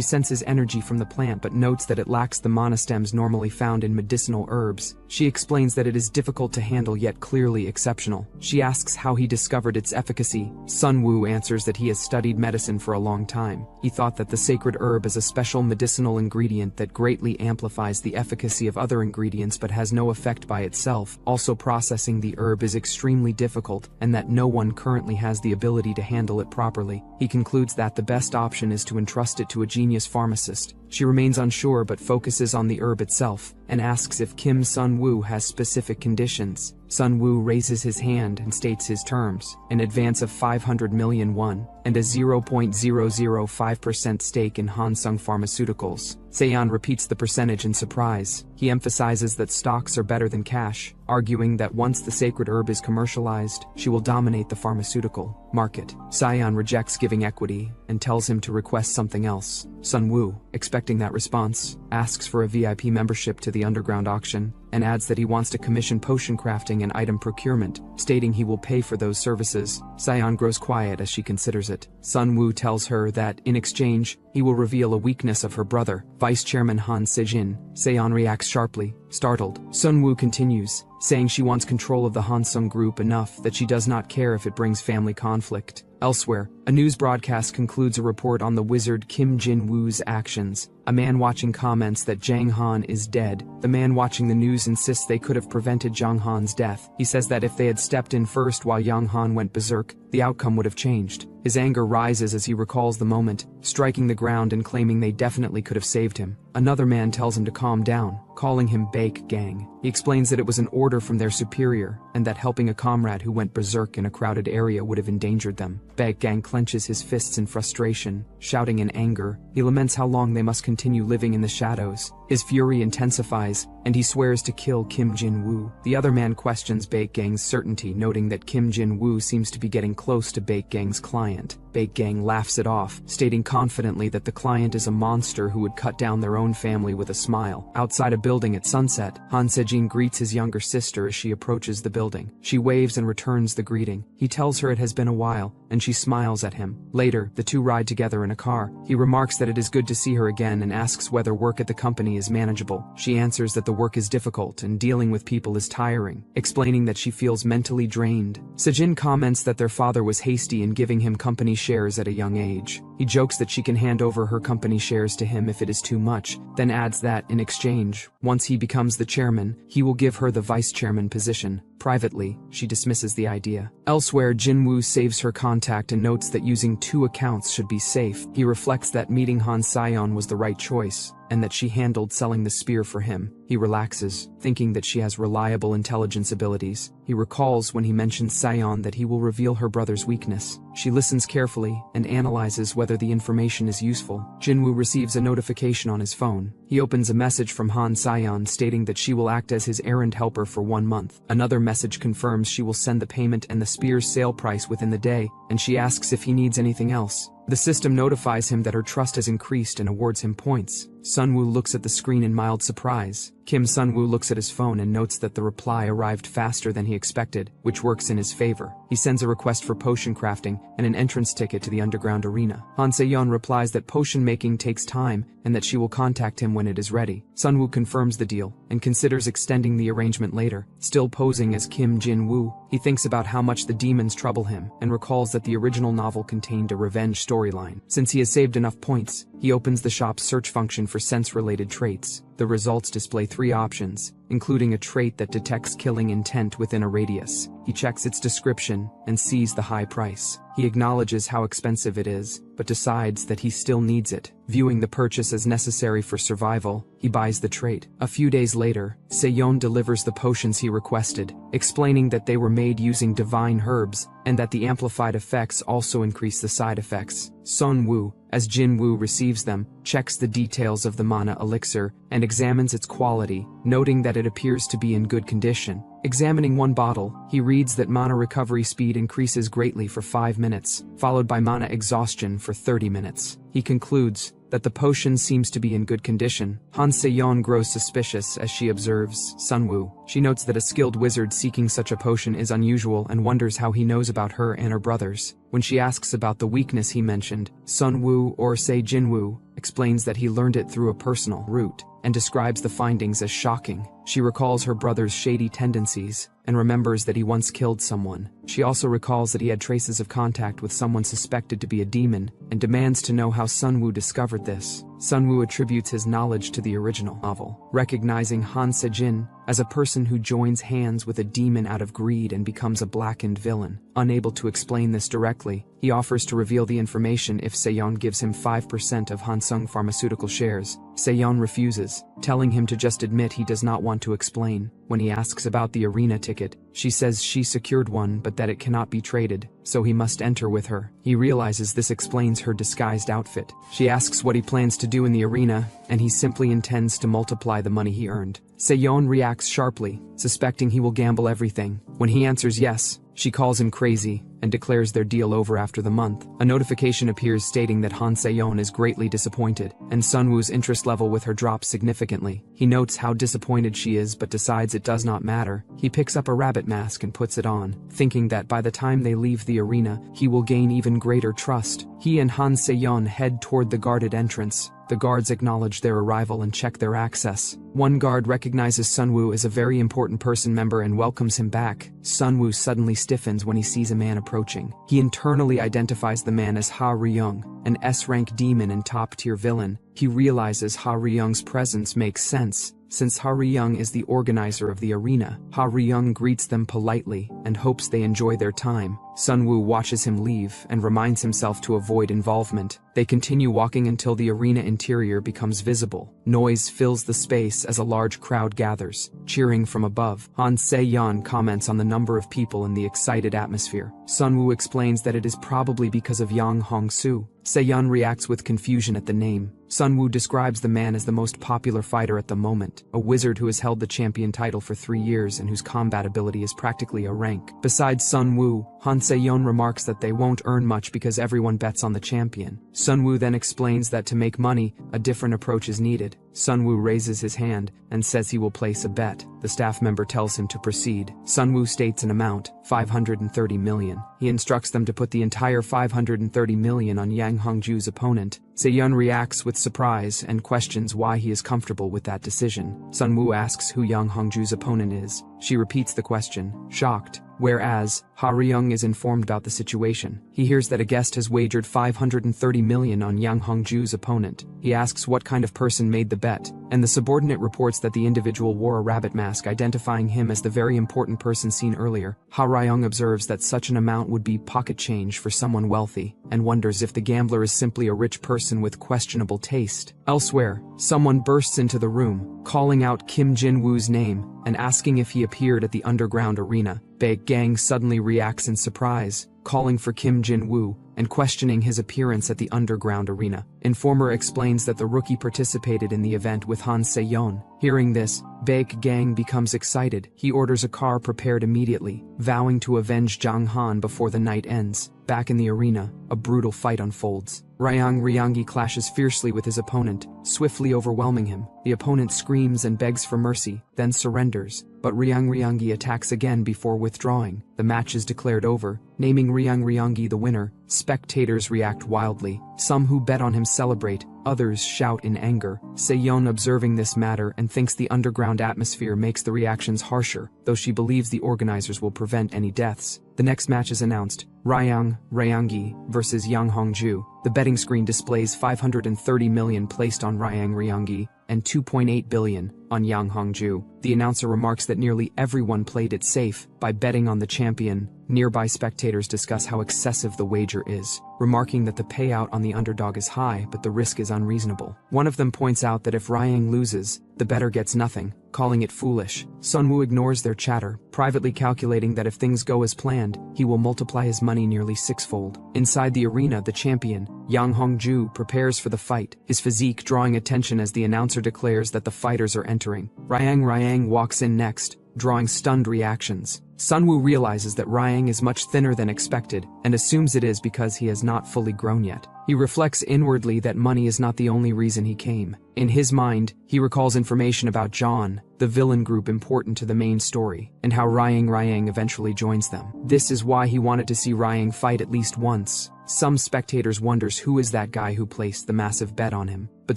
S1: senses energy from the plant but notes that it lacks the mana stems normally found in medicinal herbs. She explains that it is difficult to handle yet clearly exceptional. She asks how he discovered its efficacy. Sun Woo answers that he has studied medicine for a long time. He thought that the sacred herb is a special medicinal ingredient that greatly amplifies the efficacy of other ingredients but has no effect by itself. Also, processing the herb is extremely difficult, and that no one currently has the ability to handle it properly. He concludes that the best option is to entrust it to a genius pharmacist. She remains unsure but focuses on the herb itself, and asks if Kim Sun-woo has specific conditions. Sun-woo raises his hand and states his terms: an advance of 500 million won, and a 0.005% stake in Hansung Pharmaceuticals. Se-yeon repeats the percentage in surprise. He emphasizes that stocks are better than cash, arguing that once the sacred herb is commercialized, she will dominate the pharmaceutical market. Se-yeon rejects giving equity and tells him to request something else. Sun-woo, expecting that response, asks for a VIP membership to the underground auction, and adds that he wants to commission potion crafting and item procurement, stating he will pay for those services. Se-yeon grows quiet as she considers it. Sun-woo tells her that, in exchange, he will reveal a weakness of her brother, Vice Chairman Han Se-jin. Se-yeon reacts sharply, startled. Sun-woo continues, saying she wants control of the Hansung group enough that she does not care if it brings family conflict. Elsewhere, a news broadcast concludes a report on the wizard Kim Jin-woo's actions. A man watching comments that Jang Han is dead. The man watching the news insists they could have prevented Jang Han's death. He says that if they had stepped in first while Jang Han went berserk, the outcome would have changed. His anger rises as he recalls the moment, striking the ground and claiming they definitely could have saved him. Another man tells him to calm down, calling him Bake Gang. He explains that it was an order from their superior, and that helping a comrade who went berserk in a crowded area would have endangered them. Bake Gang clenches his fists in frustration, shouting in anger. He laments how long they must continue living in the shadows. His fury intensifies, and he swears to kill Kim Jin-woo. The other man questions Bake Gang's certainty, noting that Kim Jin-woo seems to be getting close to Bake Gang's client. Bake Gang laughs it off, stating confidently that the client is a monster who would cut down their own family with a smile. Outside a building at sunset, Han Se-jin greets his younger sister as she approaches the building. She waves and returns the greeting. He tells her it has been a while, and she smiles at him. Later, the two ride together in a car. He remarks that it is good to see her again and asks whether work at the company is manageable. She answers that the work is difficult and dealing with people is tiring, explaining that she feels mentally drained. Se-jin comments that their father was hasty in giving him company shares at a young age. He jokes that she can hand over her company shares to him if it is too much, then adds that, in exchange, once he becomes the chairman, he will give her the vice chairman position. Privately, she dismisses the idea. Elsewhere, Jin-woo saves her contact and notes that using 2 accounts should be safe. He reflects that meeting Han Se-yeon was the right choice, and that she handled selling the spear for him. He relaxes, thinking that she has reliable intelligence abilities. He recalls when he mentions Se-yeon that he will reveal her brother's weakness. She listens carefully and analyzes whether the information is useful. Jin-woo receives a notification on his phone. He opens a message from Han Se-yeon stating that she will act as his errand helper for 1 month. Another message confirms she will send the payment and the spear's sale price within the day, and she asks if he needs anything else. The system notifies him that her trust has increased and awards him points. Sun-woo looks at the screen in mild surprise. Kim Sun-woo looks at his phone and notes that the reply arrived faster than he expected, which works in his favor. He sends a request for potion crafting and an entrance ticket to the underground arena. Han Se-yeon replies that potion making takes time and that she will contact him when it is ready. Sun-woo confirms the deal and considers extending the arrangement later. Still posing as Kim Jin-woo, he thinks about how much the demons trouble him and recalls that the original novel contained a revenge storyline. Since he has saved enough points, he opens the shop's search function for sense-related traits. The results display 3 options, including a trait that detects killing intent within a radius. He checks its description and sees the high price. He acknowledges how expensive it is, but decides that he still needs it. Viewing the purchase as necessary for survival, he buys the trait. A few days later, Se-yeon delivers the potions he requested, explaining that they were made using divine herbs, and that the amplified effects also increase the side effects. Sun-woo, as Jin-woo receives them, checks the details of the mana elixir and examines its quality, noting that it appears to be in good condition. Examining one bottle, he reads that mana recovery speed increases greatly for 5 minutes, followed by mana exhaustion for 30 minutes. He concludes that the potion seems to be in good condition. Han Se-yeon grows suspicious as she observes Sunwoo. She notes that a skilled wizard seeking such a potion is unusual and wonders how he knows about her and her brothers. When she asks about the weakness he mentioned, Sunwoo, or say Jinwoo, explains that he learned it through a personal route and describes the findings as shocking. She recalls her brother's shady tendencies and remembers that he once killed someone. She also recalls that he had traces of contact with someone suspected to be a demon and demands to know how Sunwoo discovered this. Sunwoo attributes his knowledge to the original novel, recognizing Han Se-jin as a person who joins hands with a demon out of greed and becomes a blackened villain. Unable to explain this directly, he offers to reveal the information if Se-yeon gives him 5% of Hansung Pharmaceutical shares. Se-yeon refuses, telling him to just admit he does not want to explain. When he asks about the arena ticket, she says she secured one but that it cannot be traded, so he must enter with her. He realizes this explains her disguised outfit. She asks what he plans to do in the arena, and he simply intends to multiply the money he earned. Se-yeon reacts sharply, suspecting he will gamble everything. When he answers yes, she calls him crazy and declares their deal over after the month. A notification appears stating that Han Se-yeon is greatly disappointed, and Sunwoo's interest level with her drops significantly. He notes how disappointed she is but decides it does not matter. He picks up a rabbit mask and puts it on, thinking that by the time they leave the arena, he will gain even greater trust. He and Han Se-yeon head toward the guarded entrance. The guards acknowledge their arrival and check their access. One guard recognizes Sunwoo as a very important person member and welcomes him back. Sunwoo suddenly stiffens when he sees a man approaching. He internally identifies the man as Ha Ryung, an S-rank demon and top-tier villain. He realizes Ha Ryung's presence makes sense, since Ha Ryung is the organizer of the arena. Ha Ryung greets them politely and hopes they enjoy their time. Sunwoo watches him leave and reminds himself to avoid involvement. They continue walking until the arena interior becomes visible. Noise fills the space as a large crowd gathers, cheering from above. Han Se-yeon comments on the number of people in the excited atmosphere. Sunwoo explains that it is probably because of Yang Hong-soo. Se-yeon reacts with confusion at the name. Sunwoo describes the man as the most popular fighter at the moment, a wizard who has held the champion title for 3 years and whose combat ability is practically a rank. Besides Sunwoo, Han Se-yeon remarks that they won't earn much because everyone bets on the champion. Sunwoo then explains that to make money, a different approach is needed. Sunwoo raises his hand and says he will place a bet. The staff member tells him to proceed. Sunwoo states an amount, 530 million. He instructs them to put the entire 530 million on Yang Hongju's opponent. Se-yeon reacts with surprise and questions why he is comfortable with that decision. Sunwoo asks who Yang Hongju's opponent is. She repeats the question, shocked. Whereas, Ha Ryung is informed about the situation. He hears that a guest has wagered 530 million on Yang Hongju's opponent. He asks what kind of person made the bet, and the subordinate reports that the individual wore a rabbit mask identifying him as the very important person seen earlier. Ha Ryung observes that such an amount would be pocket change for someone wealthy, and wonders if the gambler is simply a rich person with questionable taste. Elsewhere, someone bursts into the room, calling out Kim Jin-woo's name and asking if he appeared at the underground arena. Baek Gang suddenly reacts in surprise, calling for Kim Jin-woo and questioning his appearance at the underground arena. Informer explains that the rookie participated in the event with Han Se-yeon. Hearing this, Baek Gang becomes excited. He orders a car prepared immediately, vowing to avenge Jang Han before the night ends. Back in the arena, a brutal fight unfolds. Ryangi clashes fiercely with his opponent, swiftly overwhelming him. The opponent screams and begs for mercy, then surrenders, but Ryangi attacks again before withdrawing. The match is declared over, naming Ryangi the winner. Spectators react wildly. Some who bet on him celebrate, others shout in anger. Se-yeon observing this matter and thinks the underground atmosphere makes the reactions harsher, though she believes the organizers will prevent any deaths. The next match is announced, Ryangi versus Yang Hongju. The betting screen displays 530 million placed on Ryangi and 2.8 billion on Yang Hongju. The announcer remarks that nearly everyone played it safe by betting on the champion. Nearby spectators discuss how excessive the wager is, remarking that the payout on the underdog is high but the risk is unreasonable. One of them points out that if Ryang loses, the bettor gets nothing, calling it foolish. Sunwoo ignores their chatter, privately calculating that if things go as planned, he will multiply his money nearly 6-fold. Inside the arena, the champion, Yang Hongju, prepares for the fight, his physique drawing attention as the announcer declares that the fighters are entering. Ryang walks in next, drawing stunned reactions. Sunwoo realizes that Ryang is much thinner than expected and assumes it is because he has not fully grown yet. He reflects inwardly that money is not the only reason he came. In his mind, he recalls information about John, the villain group important to the main story, and how Ryang eventually joins them. This is why he wanted to see Ryang fight at least once. Some spectators wonders who is that guy who placed the massive bet on him, but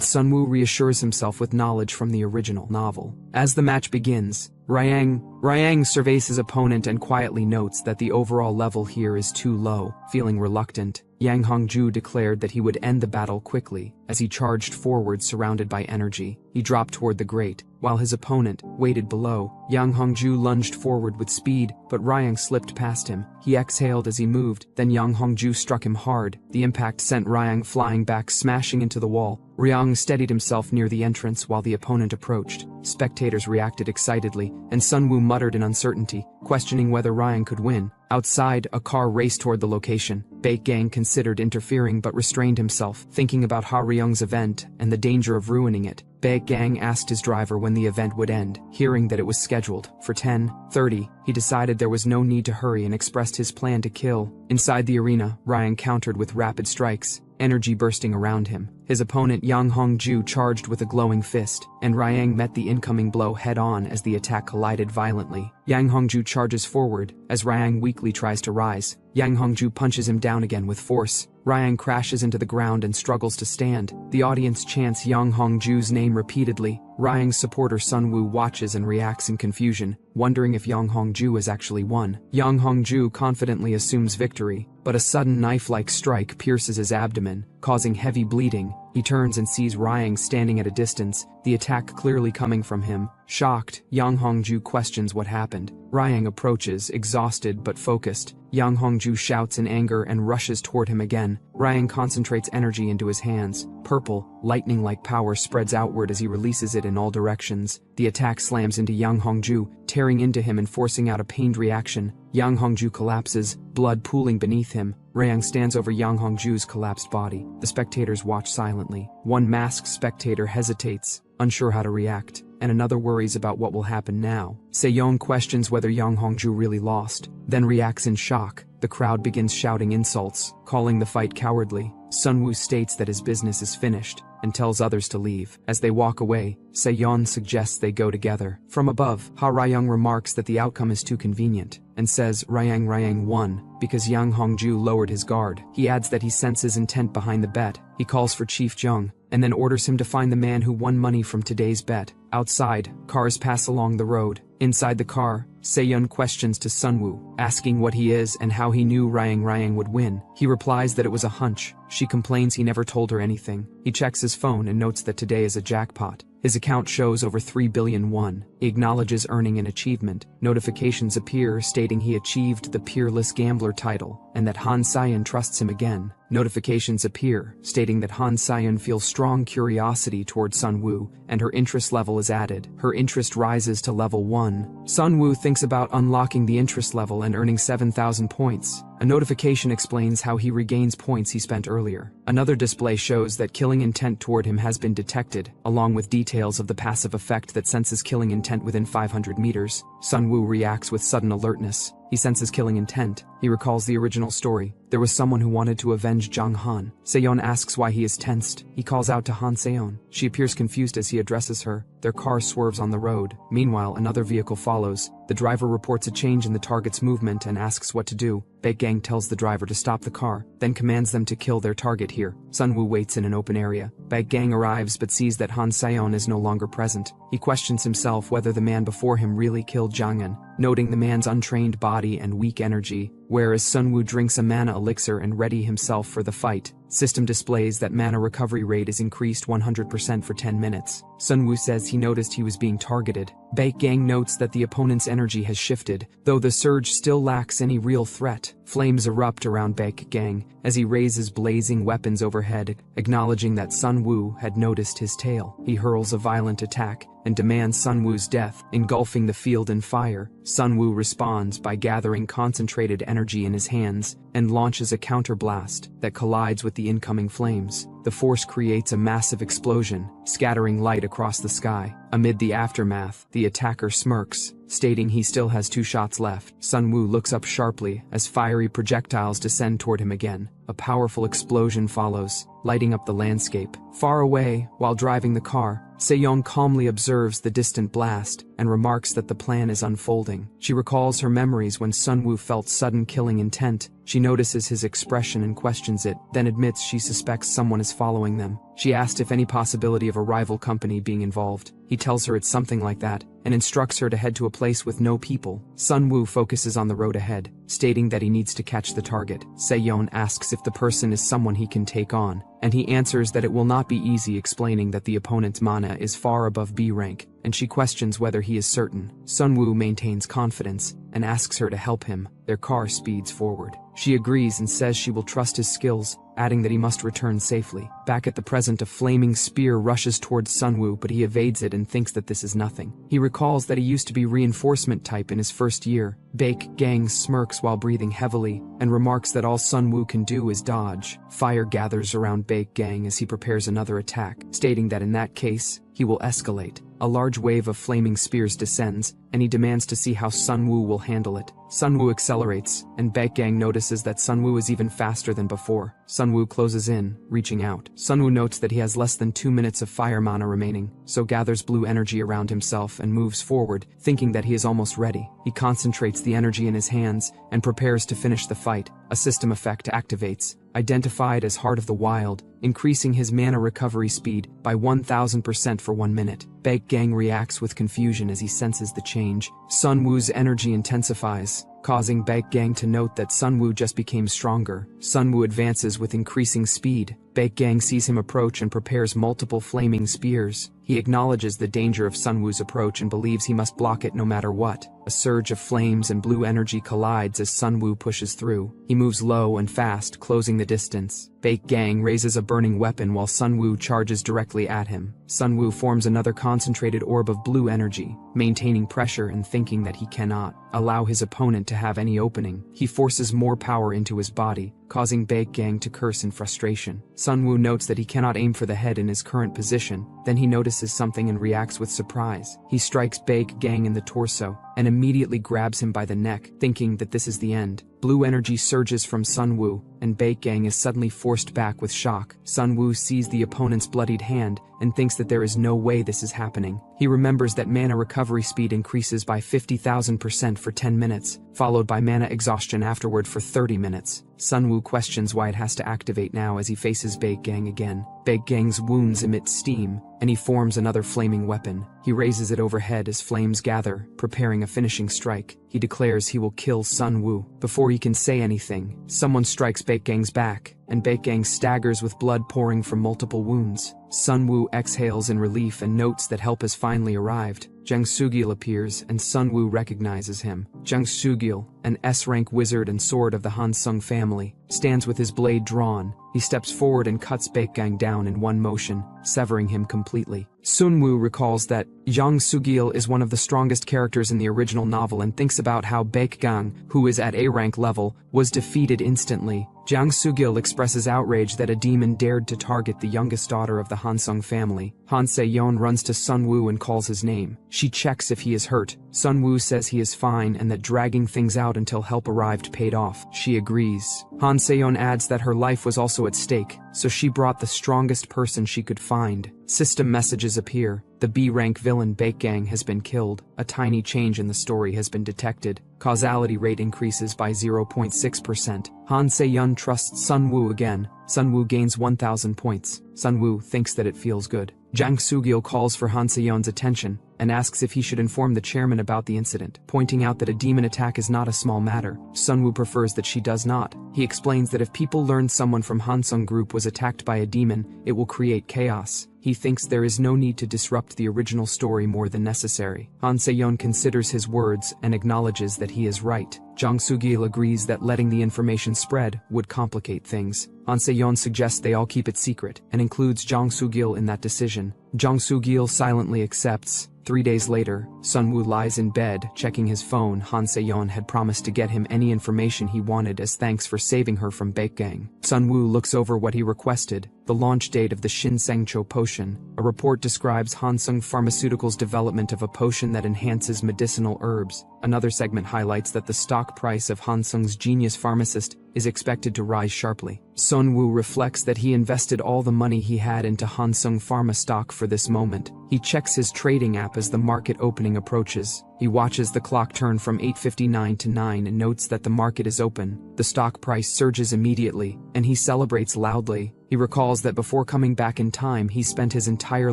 S1: Sunwoo reassures himself with knowledge from the original novel. As the match begins, Ryang surveys his opponent and quietly notes that the overall level here is too low. Feeling reluctant, Yang Hongju declared that he would end the battle quickly. As he charged forward surrounded by energy, he dropped toward the grate, while his opponent waited below. Yang Hongju lunged forward with speed, but Ryang slipped past him. He exhaled as he moved, then Yang Hongju struck him hard. The impact sent Ryang flying back, smashing into the wall. Ryang steadied himself near the entrance while the opponent approached. Spectators reacted excitedly, and Sunwoo muttered in uncertainty, questioning whether Ryang could win. Outside, a car raced toward the location. Baekgang considered interfering but restrained himself, thinking about Ha Ryung's event and the danger of ruining it. Baekgang asked his driver when the event would end. Hearing that it was scheduled for 10:30, he decided there was no need to hurry and expressed his plan to kill. Inside the arena, Ryang countered with rapid strikes, energy bursting around him. His opponent Yang Hongju charged with a glowing fist, and Ryang met the incoming blow head-on as the attack collided violently. Yang Hongju charges forward, as Ryang weakly tries to rise. Yang Hongju punches him down again with force. Ryang crashes into the ground and struggles to stand. The audience chants Yang Hongju's name repeatedly. Ryang's supporter Sunwoo watches and reacts in confusion, wondering if Yang Hongju has actually won. Yang Hongju confidently assumes victory, but a sudden knife-like strike pierces his abdomen, causing heavy bleeding. He turns and sees Ryang standing at a distance, the attack clearly coming from him. Shocked, Yang Hongju questions what happened. Ryang approaches, exhausted but focused. Yang Hongju shouts in anger and rushes toward him again. Ryang concentrates energy into his hands. Purple, lightning-like power spreads outward as he releases it in all directions. The attack slams into Yang Hongju, tearing into him and forcing out a pained reaction. Yang Hongju collapses, blood pooling beneath him. Ryang stands over Yang Hongju's collapsed body. The spectators watch silently. One masked spectator hesitates, unsure how to react, and another worries about what will happen now. Seyeon questions whether Yang Hongju really lost, then reacts in shock. The crowd begins shouting insults, calling the fight cowardly. Sunwoo states that his business is finished, and tells others to leave. As they walk away, Seyeon suggests they go together. From above, Ha Ryung remarks that the outcome is too convenient, and says Ryang won, because Yang Hongju lowered his guard. He adds that he senses intent behind the bet. He calls for Chief Jung, and then orders him to find the man who won money from today's bet. Outside, cars pass along the road. Inside the car, Seyeon questions to Sunwoo, asking what he is and how he knew Ryang would win. He replies that it was a hunch. She complains he never told her anything. He checks his phone and notes that today is a jackpot. His account shows over 3 billion won. He acknowledges earning an achievement. Notifications appear stating he achieved the Peerless Gambler title, and that Han Sayan trusts him again. Notifications appear stating that Han Sayan feels strong curiosity toward Sunwoo, and her interest level is added. Her interest rises to level 1. Sunwoo thinks about unlocking the interest level and earning 7,000 points. A notification explains how he regains points he spent earlier. Another display shows that killing intent toward him has been detected, along with details of the passive effect that senses killing intent within 500 meters. Sunwoo reacts with sudden alertness. He senses killing intent. He recalls the original story. There was someone who wanted to avenge Jang Han. Seyeon asks why he is tensed. He calls out to Han Seyeon. She appears confused as he addresses her. Their car swerves on the road. Meanwhile, another vehicle follows. The driver reports a change in the target's movement and asks what to do. Baekgang tells the driver to stop the car, then commands them to kill their target here. Sunwoo waits in an open area. Baekgang arrives but sees that Han Seyeon is no longer present. He questions himself whether the man before him really killed Jangin, noting the man's untrained body and weak energy. Whereas Sunwoo drinks a mana elixir and ready himself for the fight. System displays that mana recovery rate is increased 100% for 10 minutes. Sunwoo says he noticed he was being targeted. Baekgang notes that the opponent's energy has shifted, though the surge still lacks any real threat. Flames erupt around Baekgang as he raises blazing weapons overhead, acknowledging that Sunwoo had noticed his tail. He hurls a violent attack and demands Sunwoo's death, engulfing the field in fire. Sunwoo responds by gathering concentrated energy in his hands and launches a counterblast that collides with the incoming flames. the force creates a massive explosion, scattering light across the sky. Amid the aftermath, the attacker smirks, stating he still has 2 shots left. Sunwoo looks up sharply as fiery projectiles descend toward him again. A powerful explosion follows, lighting up the landscape. Far away, while driving the car, Sejong calmly observes the distant blast and remarks that the plan is unfolding. She recalls her memories when Sunwoo felt sudden killing intent. She notices his expression and questions it, then admits she suspects someone is following them. She asked if any possibility of a rival company being involved. He tells her it's something like that, and instructs her to head to a place with no people. Sunwoo focuses on the road ahead, stating that he needs to catch the target. Seyeon asks if the person is someone he can take on, and he answers that it will not be easy, explaining that the opponent's mana is far above B rank, and she questions whether he is certain. Sunwoo maintains confidence and asks her to help him. Their car speeds forward. She agrees and says she will trust his skills, adding that he must return safely. Back at the present, a flaming spear rushes towards Sunwoo, but he evades it and thinks that this is nothing. He recalls that he used to be reinforcement type in his first year. Baek Gang smirks while breathing heavily and remarks that all Sunwoo can do is dodge. Fire gathers around Baek Gang as he prepares another attack, stating that in that case, he will escalate. A large wave of flaming spears descends, and he demands to see how Sunwoo will handle it. Sunwoo accelerates, and Baek Gang notices that Sunwoo is even faster than before. Sunwoo closes in, reaching out. Sunwoo notes that he has less than 2 minutes of fire mana remaining, so gathers blue energy around himself and moves forward, thinking that he is almost ready. He concentrates the energy in his hands and prepares to finish the fight. A system effect activates, identified as Heart of the Wild, increasing his mana recovery speed by 1000% for 1 minute. Baek Gang reacts with confusion as he senses the change. Sunwoo's energy intensifies, causing Baek Gang to note that Sunwoo just became stronger. Sunwoo advances with increasing speed. Baek Gang sees him approach and prepares multiple flaming spears. He acknowledges the danger of Sunwoo's approach and believes he must block it no matter what. A surge of flames and blue energy collides as Sunwoo pushes through. He moves low and fast, closing the distance. Baek Gang raises a burning weapon while Sunwoo charges directly at him. Sunwoo forms another concentrated orb of blue energy, maintaining pressure and thinking that he cannot allow his opponent to have any opening. He forces more power into his body, causing Baek Gang to curse in frustration. Sunwoo notes that he cannot aim for the head in his current position. Then he notices something and reacts with surprise. He strikes Baek Gang in the torso and immediately grabs him by the neck, thinking that this is the end. Blue energy surges from Sunwoo, and Baek Gang is suddenly forced back with shock. Sunwoo sees the opponent's bloodied hand and thinks that there is no way this is happening. He remembers that mana recovery speed increases by 50,000% for 10 minutes, followed by mana exhaustion afterward for 30 minutes. Sunwoo questions why it has to activate now as he faces Baek Gang again. Baek Gang's wounds emit steam, and he forms another flaming weapon. He raises it overhead as flames gather, preparing a finishing strike. He declares he will kill Sunwoo. Before he can say anything, someone strikes Baek Gang's back, and Baek Gang staggers with blood pouring from multiple wounds. Sunwoo exhales in relief and notes that help has finally arrived. Jang Sugil appears and Sunwoo recognizes him. Jang Sugil, an S-rank wizard and sword of the Hansung family, stands with his blade drawn. He steps forward and cuts Baek Gang down in one motion, severing him completely. Sunwoo recalls that Jang Sugil is one of the strongest characters in the original novel and thinks about how Baek Gang, who is at A-rank level, was defeated instantly. Jang Sugil expresses outrage that a demon dared to target the youngest daughter of the Hansung family. Han Se-yeon runs to Sunwoo and calls his name. She checks if he is hurt. Sunwoo says he is fine and that dragging things out until help arrived paid off. She agrees. Han Se-yeon adds that her life was also at stake, so she brought the strongest person she could find. System messages appear. The B-rank villain Baek Gang has been killed. A tiny change in the story has been detected. Causality rate increases by 0.6%. Han Se-yeon trusts Sunwoo again. Sunwoo gains 1,000 points. Sunwoo thinks that it feels good. Jang Sugil calls for Han Se-yeon's attention and asks if he should inform the chairman about the incident, pointing out that a demon attack is not a small matter. Sunwoo prefers that she does not. He explains that if people learn someone from Hansung group was attacked by a demon, it will create chaos. He thinks there is no need to disrupt the original story more than necessary. Han Se-yeon considers his words and acknowledges that he is right. Jang Sugil agrees that letting the information spread would complicate things. Han Se-yeon suggests they all keep it secret and includes Jang Sugil in that decision. Jang Sugil silently accepts. 3 days later, Sunwoo lies in bed, checking his phone. Han Se-yeon had promised to get him any information he wanted as thanks for saving her from Baekgang. Sunwoo looks over what he requested, the launch date of the Shinsengcho potion. A report describes Hansung Pharmaceuticals' development of a potion that enhances medicinal herbs. Another segment highlights that the stock price of Hansung's genius pharmacist is expected to rise sharply. Sunwoo reflects that he invested all the money he had into Hansung Pharma stock for this moment. He checks his trading app as the market opening approaches. He watches the clock turn from 8:59 to 9 and notes that the market is open. The stock price surges immediately, and he celebrates loudly. He recalls that before coming back in time, he spent his entire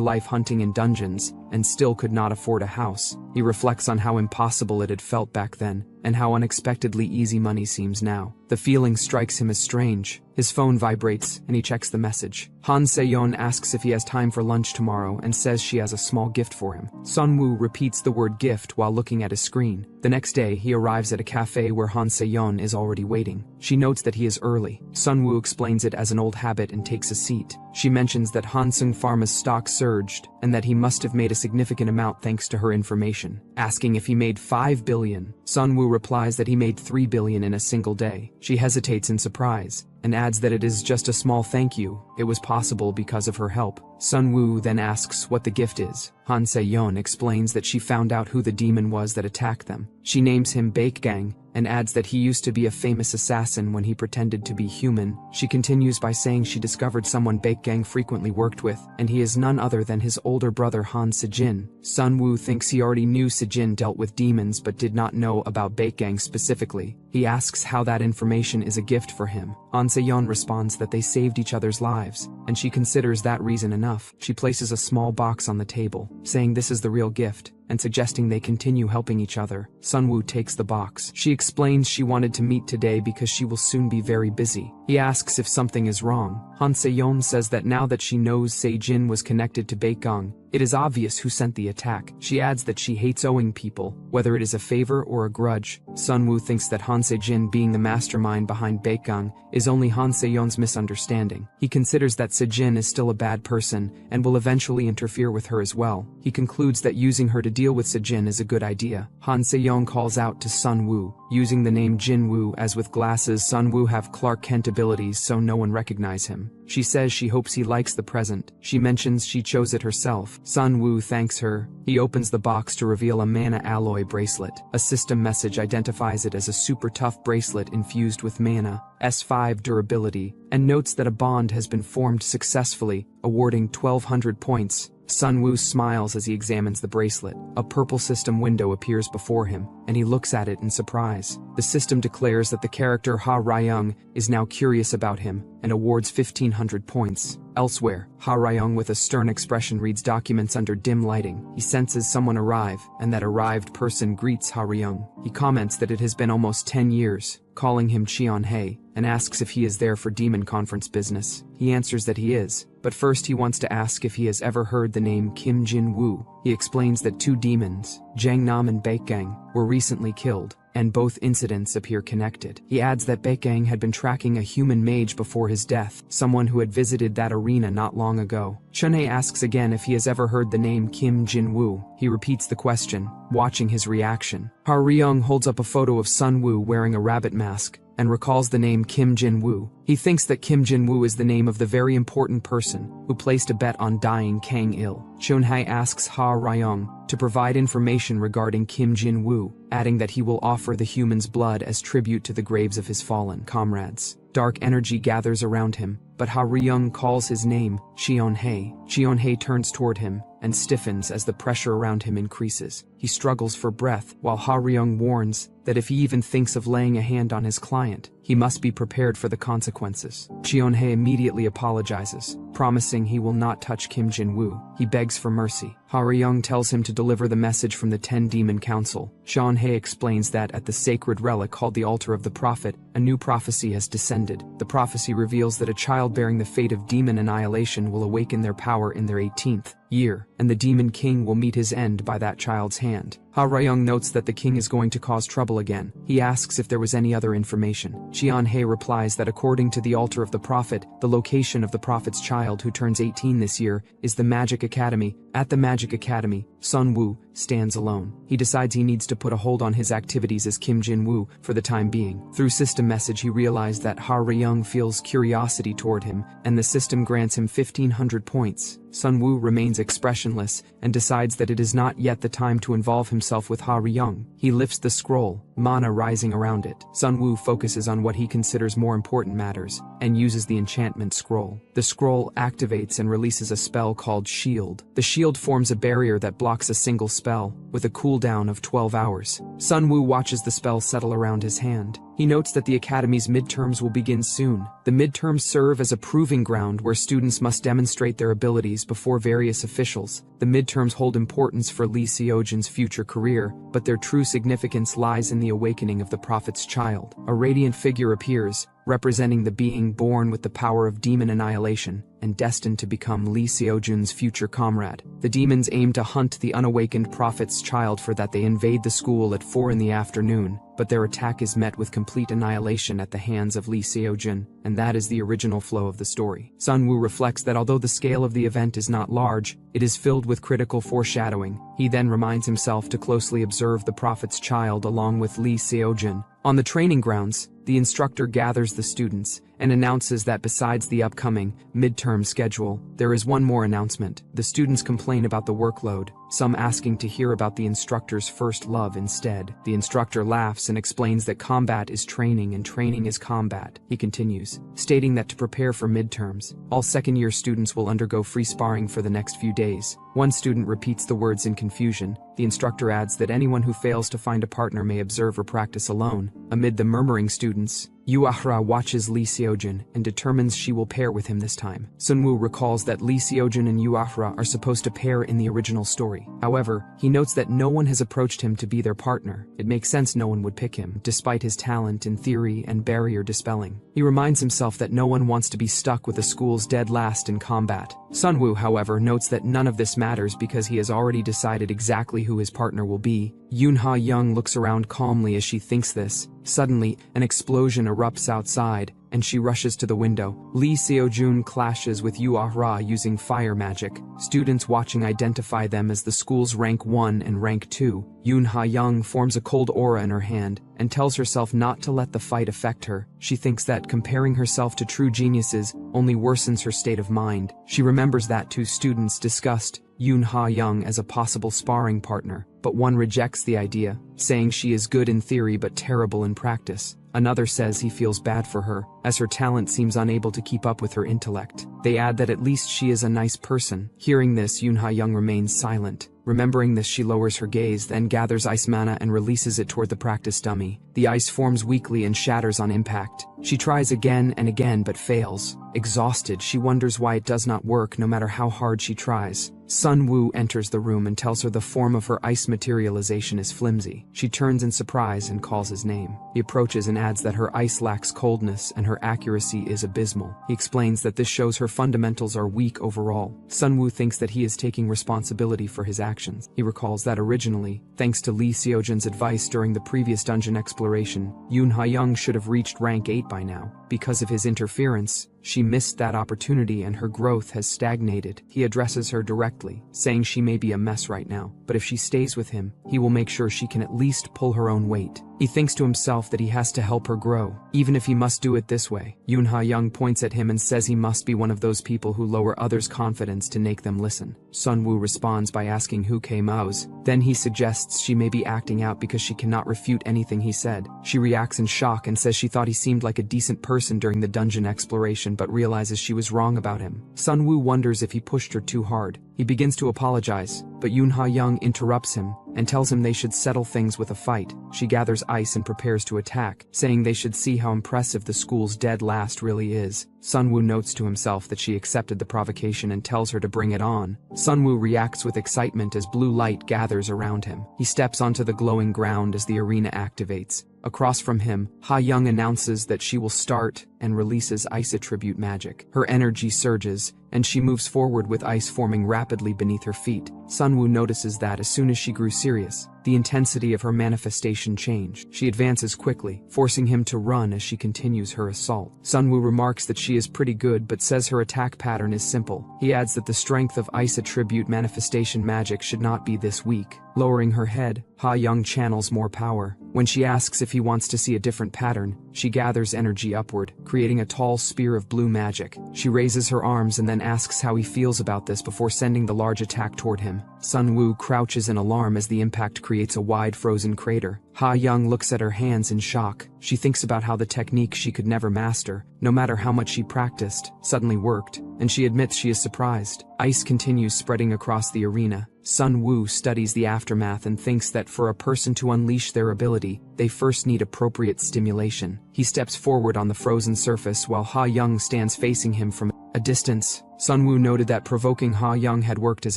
S1: life hunting in dungeons and still could not afford a house. He reflects on how impossible it had felt back then, and how unexpectedly easy money seems now. The feeling strikes him as strange. His phone vibrates, and he checks the message. Han Se-yeon asks if he has time for lunch tomorrow and says she has a small gift for him. Sunwoo repeats the word gift while looking at his screen. The next day, he arrives at a cafe where Han Se-yeon is already waiting. She notes that he is early. Sunwoo explains it as an old habit and takes a seat. She mentions that Hansung Pharma's stock surged, and that he must have made a significant amount thanks to her information. Asking if he made 5 billion, Sunwoo replies that he made 3 billion in a single day. She hesitates in surprise, and adds that it is just a small thank you. It was possible because of her help. Sunwoo then asks what the gift is. Han Se-yeon explains that she found out who the demon was that attacked them. She names him Baekgang, and adds that he used to be a famous assassin when he pretended to be human. She continues by saying she discovered someone Baekgang frequently worked with, and he is none other than his older brother Han Se-jin. Sunwoo thinks he already knew Se-jin dealt with demons but did not know about Baekgang specifically. He asks how that information is a gift for him. Han Se-yeon responds that they saved each other's lives, and she considers that reason enough. She places a small box on the table, saying this is the real gift, and suggesting they continue helping each other. Sunwoo takes the box. She explains she wanted to meet today because she will soon be very busy. He asks if something is wrong. Han Se-yeon says that now that she knows Se-jin was connected to Baekgang, it is obvious who sent the attack. She adds that she hates owing people, whether it is a favor or a grudge. Sunwoo thinks that Han Se-jin being the mastermind behind Baekgang is only Han Se-yeon's misunderstanding. He considers that Se-jin is still a bad person and will eventually interfere with her as well. He concludes that using her to deal with Se-jin is a good idea. Han Se-yeon calls out to Sunwoo, using the name Jin-woo as with glasses Sunwoo have Clark Kent abilities so no one recognize him. She says she hopes he likes the present. She mentions she chose it herself. Sunwoo thanks her. He opens the box to reveal a mana alloy bracelet. A system message identifies it as a super tough bracelet infused with mana, S5 durability, and notes that a bond has been formed successfully, awarding 1200 points. Sunwoo smiles as he examines the bracelet. A purple system window appears before him, and he looks at it in surprise. The system declares that the character Ha Ryung is now curious about him, and awards 1500 points. Elsewhere, Ha Ryung with a stern expression reads documents under dim lighting. He senses someone arrive, and that arrived person greets Ha Ryung. He comments that it has been almost 10 years, calling him Cheon-hae, and asks if he is there for demon conference business. He answers that he is, but first he wants to ask if he has ever heard the name Kim Jin-woo. He explains that 2 demons, Jangnam and Baekgang, were recently killed, and both incidents appear connected. He adds that Baekgang had been tracking a human mage before his death, someone who had visited that arena not long ago. Chun-hae asks again if he has ever heard the name Kim Jin-woo. He repeats the question, watching his reaction. Ha Ryung holds up a photo of Sunwoo wearing a rabbit mask, and recalls the name Kim Jin-woo. He thinks that Kim Jin-woo is the name of the very important person who placed a bet on dying Kang-il. Chun-hae asks Ha Ryung to provide information regarding Kim Jin-woo, adding that he will offer the human's blood as tribute to the graves of his fallen comrades. Dark energy gathers around him, but Ha Ryung calls his name Cheon-hae. Cheon-hae turns toward him and stiffens as the pressure around him increases. He struggles for breath, while Ha Ryung warns that if he even thinks of laying a hand on his client, he must be prepared for the consequences. Cheon-hae immediately apologizes, promising he will not touch Kim Jin-woo. He begs for mercy. Ha Ryung tells him to deliver the message from the 10 Demon Council. Cheon-hae explains that at the sacred relic called the Altar of the Prophet, a new prophecy has descended. The prophecy reveals that a child bearing the fate of demon annihilation will awaken their power in their 18th year, and the Demon King will meet his end by that child's hand. Ha Ryung notes that the king is going to cause trouble again. He asks if there was any other information. Cheon-hae replies that according to the altar of the prophet, the location of the prophet's child who turns 18 this year is the Magic Academy. At the Magic Academy, Sun-woo stands alone. He decides he needs to put a hold on his activities as Kim Jin-woo for the time being. Through system message he realized that Ha Ryung feels curiosity toward him, and the system grants him 1500 points. Sun-woo remains expressionless and decides that it is not yet the time to involve himself with Ha Ryung. He lifts the scroll, mana rising around it. Sun-woo focuses on what he considers more important matters, and uses the enchantment scroll. The scroll activates and releases a spell called Shield. The shield forms a barrier that blocks a single spell, with a cooldown of 12 hours. Sun-woo watches the spell settle around his hand. He notes that the Academy's midterms will begin soon. The midterms serve as a proving ground where students must demonstrate their abilities before various officials. The midterms hold importance for Lee Seojin's future career, but their true significance lies in the awakening of the prophet's child. A radiant figure appears, representing the being born with the power of demon annihilation and destined to become Lee Seojin's future comrade. The demons aim to hunt the unawakened prophet's child, for that they invade the school at 4 in the afternoon, but their attack is met with complete annihilation at the hands of Lee Seojin, and that is the original flow of the story. Sun-woo reflects that although the scale of the event is not large, it is filled with critical foreshadowing. He then reminds himself to closely observe the prophet's child along with Lee Seojin. On the training grounds, the instructor gathers the students and announces that besides the upcoming midterm schedule, there is one more announcement. The students complain about the workload, some asking to hear about the instructor's first love instead. The instructor laughs and explains that combat is training and training is combat. He continues, stating that to prepare for midterms, all second-year students will undergo free sparring for the next few days. One student repeats the words in confusion. The instructor adds that anyone who fails to find a partner may observe or practice alone. Amid the murmuring students, Yuahra watches Lee Seojin and determines she will pair with him this time. Sun-woo recalls that Lee Seojin and Yuahra are supposed to pair in the original story. However, he notes that no one has approached him to be their partner. It makes sense no one would pick him, despite his talent in theory and barrier dispelling. He reminds himself that no one wants to be stuck with the school's dead last in combat. Sun-woo, however, notes that none of this matters because he has already decided exactly who his partner will be. Yoon-ha-young looks around calmly as she thinks this. Suddenly, an explosion erupts outside, and she rushes to the window. Lee Seojun clashes with Yuahra using fire magic. Students watching identify them as the school's rank 1 and rank 2. Yoon-ha-young forms a cold aura in her hand and tells herself not to let the fight affect her. She thinks that comparing herself to true geniuses only worsens her state of mind. She remembers that two students discussed Yoon-ha-young as a possible sparring partner, but one rejects the idea, saying she is good in theory but terrible in practice. Another says he feels bad for her, as her talent seems unable to keep up with her intellect. They add that at least she is a nice person. Hearing this, Yoon-ha-young remains silent. Remembering this, she lowers her gaze, then gathers ice mana and releases it toward the practice dummy. The ice forms weakly and shatters on impact. She tries again and again but fails. Exhausted, she wonders why it does not work no matter how hard she tries. Sun-woo enters the room and tells her the form of her ice materialization is flimsy. She turns in surprise and calls his name. He approaches and adds that her ice lacks coldness and her accuracy is abysmal. He explains that this shows her fundamentals are weak overall. Sun-woo thinks that he is taking responsibility for his actions. He recalls that originally, thanks to Lee Seojin's advice during the previous dungeon exploration, Yoon-ha-young should have reached rank 8 by now. Because of his interference, she missed that opportunity and her growth has stagnated. He addresses her directly, saying she may be a mess right now, but if she stays with him, he will make sure she can at least pull her own weight. He thinks to himself that he has to help her grow, even if he must do it this way. Yoon-ha-young points at him and says he must be one of those people who lower others' confidence to make them listen. Sun-woo responds by asking who K-Mao's. Then he suggests she may be acting out because she cannot refute anything he said. She reacts in shock and says she thought he seemed like a decent person during the dungeon exploration but realizes she was wrong about him. Sun-woo wonders if he pushed her too hard. He begins to apologize, but Yoon-ha-young interrupts him and tells him they should settle things with a fight. She gathers ice and prepares to attack, saying they should see how impressive the school's dead last really is. Sun-woo notes to himself that she accepted the provocation and tells her to bring it on. Sun-woo reacts with excitement as blue light gathers around him. He steps onto the glowing ground as the arena activates. Across from him, Ha-young announces that she will start, and releases ice attribute magic. Her energy surges, and she moves forward with ice forming rapidly beneath her feet. Sunwoo notices that as soon as she grew serious, the intensity of her manifestation changed. She advances quickly, forcing him to run as she continues her assault. Sunwoo remarks that she is pretty good but says her attack pattern is simple. He adds that the strength of ice attribute manifestation magic should not be this weak. Lowering her head, Ha Young channels more power. When she asks if he wants to see a different pattern, she gathers energy upward, creating a tall spear of blue magic. She raises her arms and then asks how he feels about this before sending the large attack toward him. Sunwoo crouches in alarm as the impact creates a wide frozen crater. Ha Young looks at her hands in shock. She thinks about how the technique she could never master, no matter how much she practiced, suddenly worked, and she admits she is surprised. Ice continues spreading across the arena. Sunwoo studies the aftermath and thinks that for a person to unleash their ability, they first need appropriate stimulation. He steps forward on the frozen surface while Ha Young stands facing him from a distance. Sunwoo noted that provoking Ha Young had worked as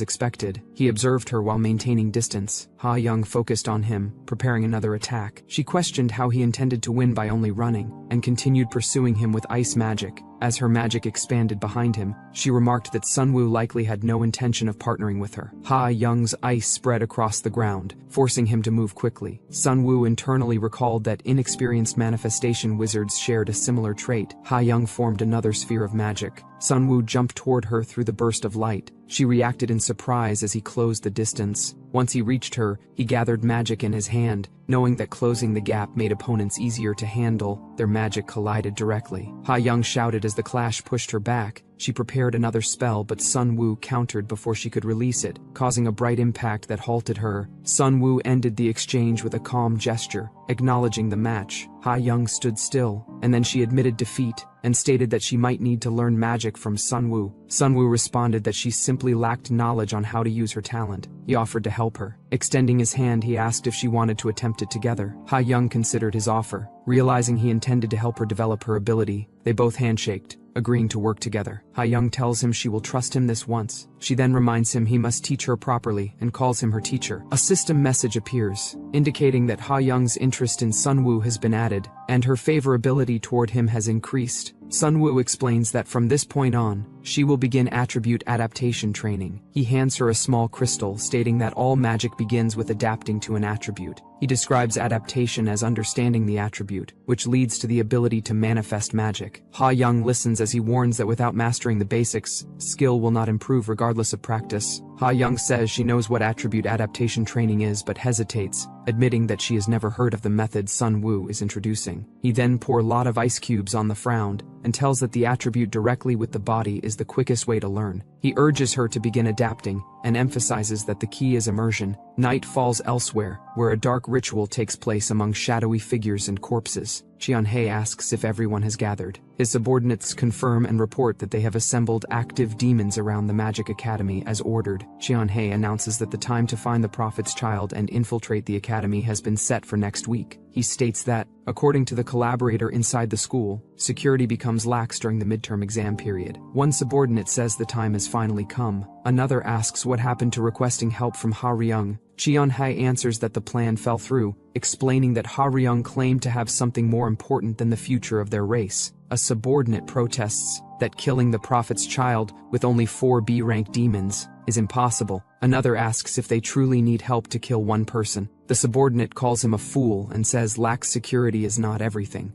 S1: expected. He observed her while maintaining distance. Ha Young focused on him, preparing another attack. She questioned how he intended to win by only running, and continued pursuing him with ice magic. As her magic expanded behind him, she remarked that Sunwoo likely had no intention of partnering with her. Ha Young's ice spread across the ground, forcing him to move quickly. Sunwoo internally recalled that inexperienced manifestation wizards shared a similar trait. Ha Young formed another sphere of magic. Sunwoo jumped toward her through the burst of light. She reacted in surprise as he closed the distance. Once he reached her, he gathered magic in his hand, knowing that closing the gap made opponents easier to handle. Their magic collided directly. Ha Young shouted as the clash pushed her back. She prepared another spell, but Sunwoo countered before she could release it, causing a bright impact that halted her. Sunwoo ended the exchange with a calm gesture, acknowledging the match. Ha Young stood still, and then she admitted defeat, and stated that she might need to learn magic from Sunwoo. Sunwoo responded that she simply lacked knowledge on how to use her talent. He offered to help her. Extending his hand, he asked if she wanted to attempt it together. Ha Young considered his offer. Realizing he intended to help her develop her ability, they both handshaked, agreeing to work together. Ha Young tells him she will trust him this once. She then reminds him he must teach her properly and calls him her teacher. A system message appears, indicating that Ha Young's interest in Sunwoo has been added, and her favorability toward him has increased. Sunwoo explains that from this point on, she will begin attribute adaptation training. He hands her a small crystal, stating that all magic begins with adapting to an attribute. He describes adaptation as understanding the attribute, which leads to the ability to manifest magic. Ha Young listens as he warns that without mastering the basics, skill will not improve regardless of practice. Ha Young says she knows what attribute adaptation training is but hesitates, admitting that she has never heard of the method Sunwoo is introducing. He then pours a lot of ice cubes on the ground and tells that the attribute directly with the body is the quickest way to learn. He urges her to begin adapting and emphasizes that the key is immersion. Night falls elsewhere, where a dark ritual takes place among shadowy figures and corpses. Cheonhae asks if everyone has gathered. His subordinates confirm and report that they have assembled active demons around the Magic Academy as ordered. Cheonhae announces that the time to find the Prophet's child and infiltrate the academy has been set for next week. He states that, according to the collaborator inside the school, security becomes lax during the midterm exam period. One subordinate says the time has finally come. Another asks what happened to requesting help from Ha Ryung. Cheonhae answers that the plan fell through, explaining that Ha Ryung claimed to have something more important than the future of their race. A subordinate protests that killing the Prophet's child with only 4 B-rank demons is impossible. Another asks if they truly need help to kill one person. The subordinate calls him a fool and says lax security is not everything.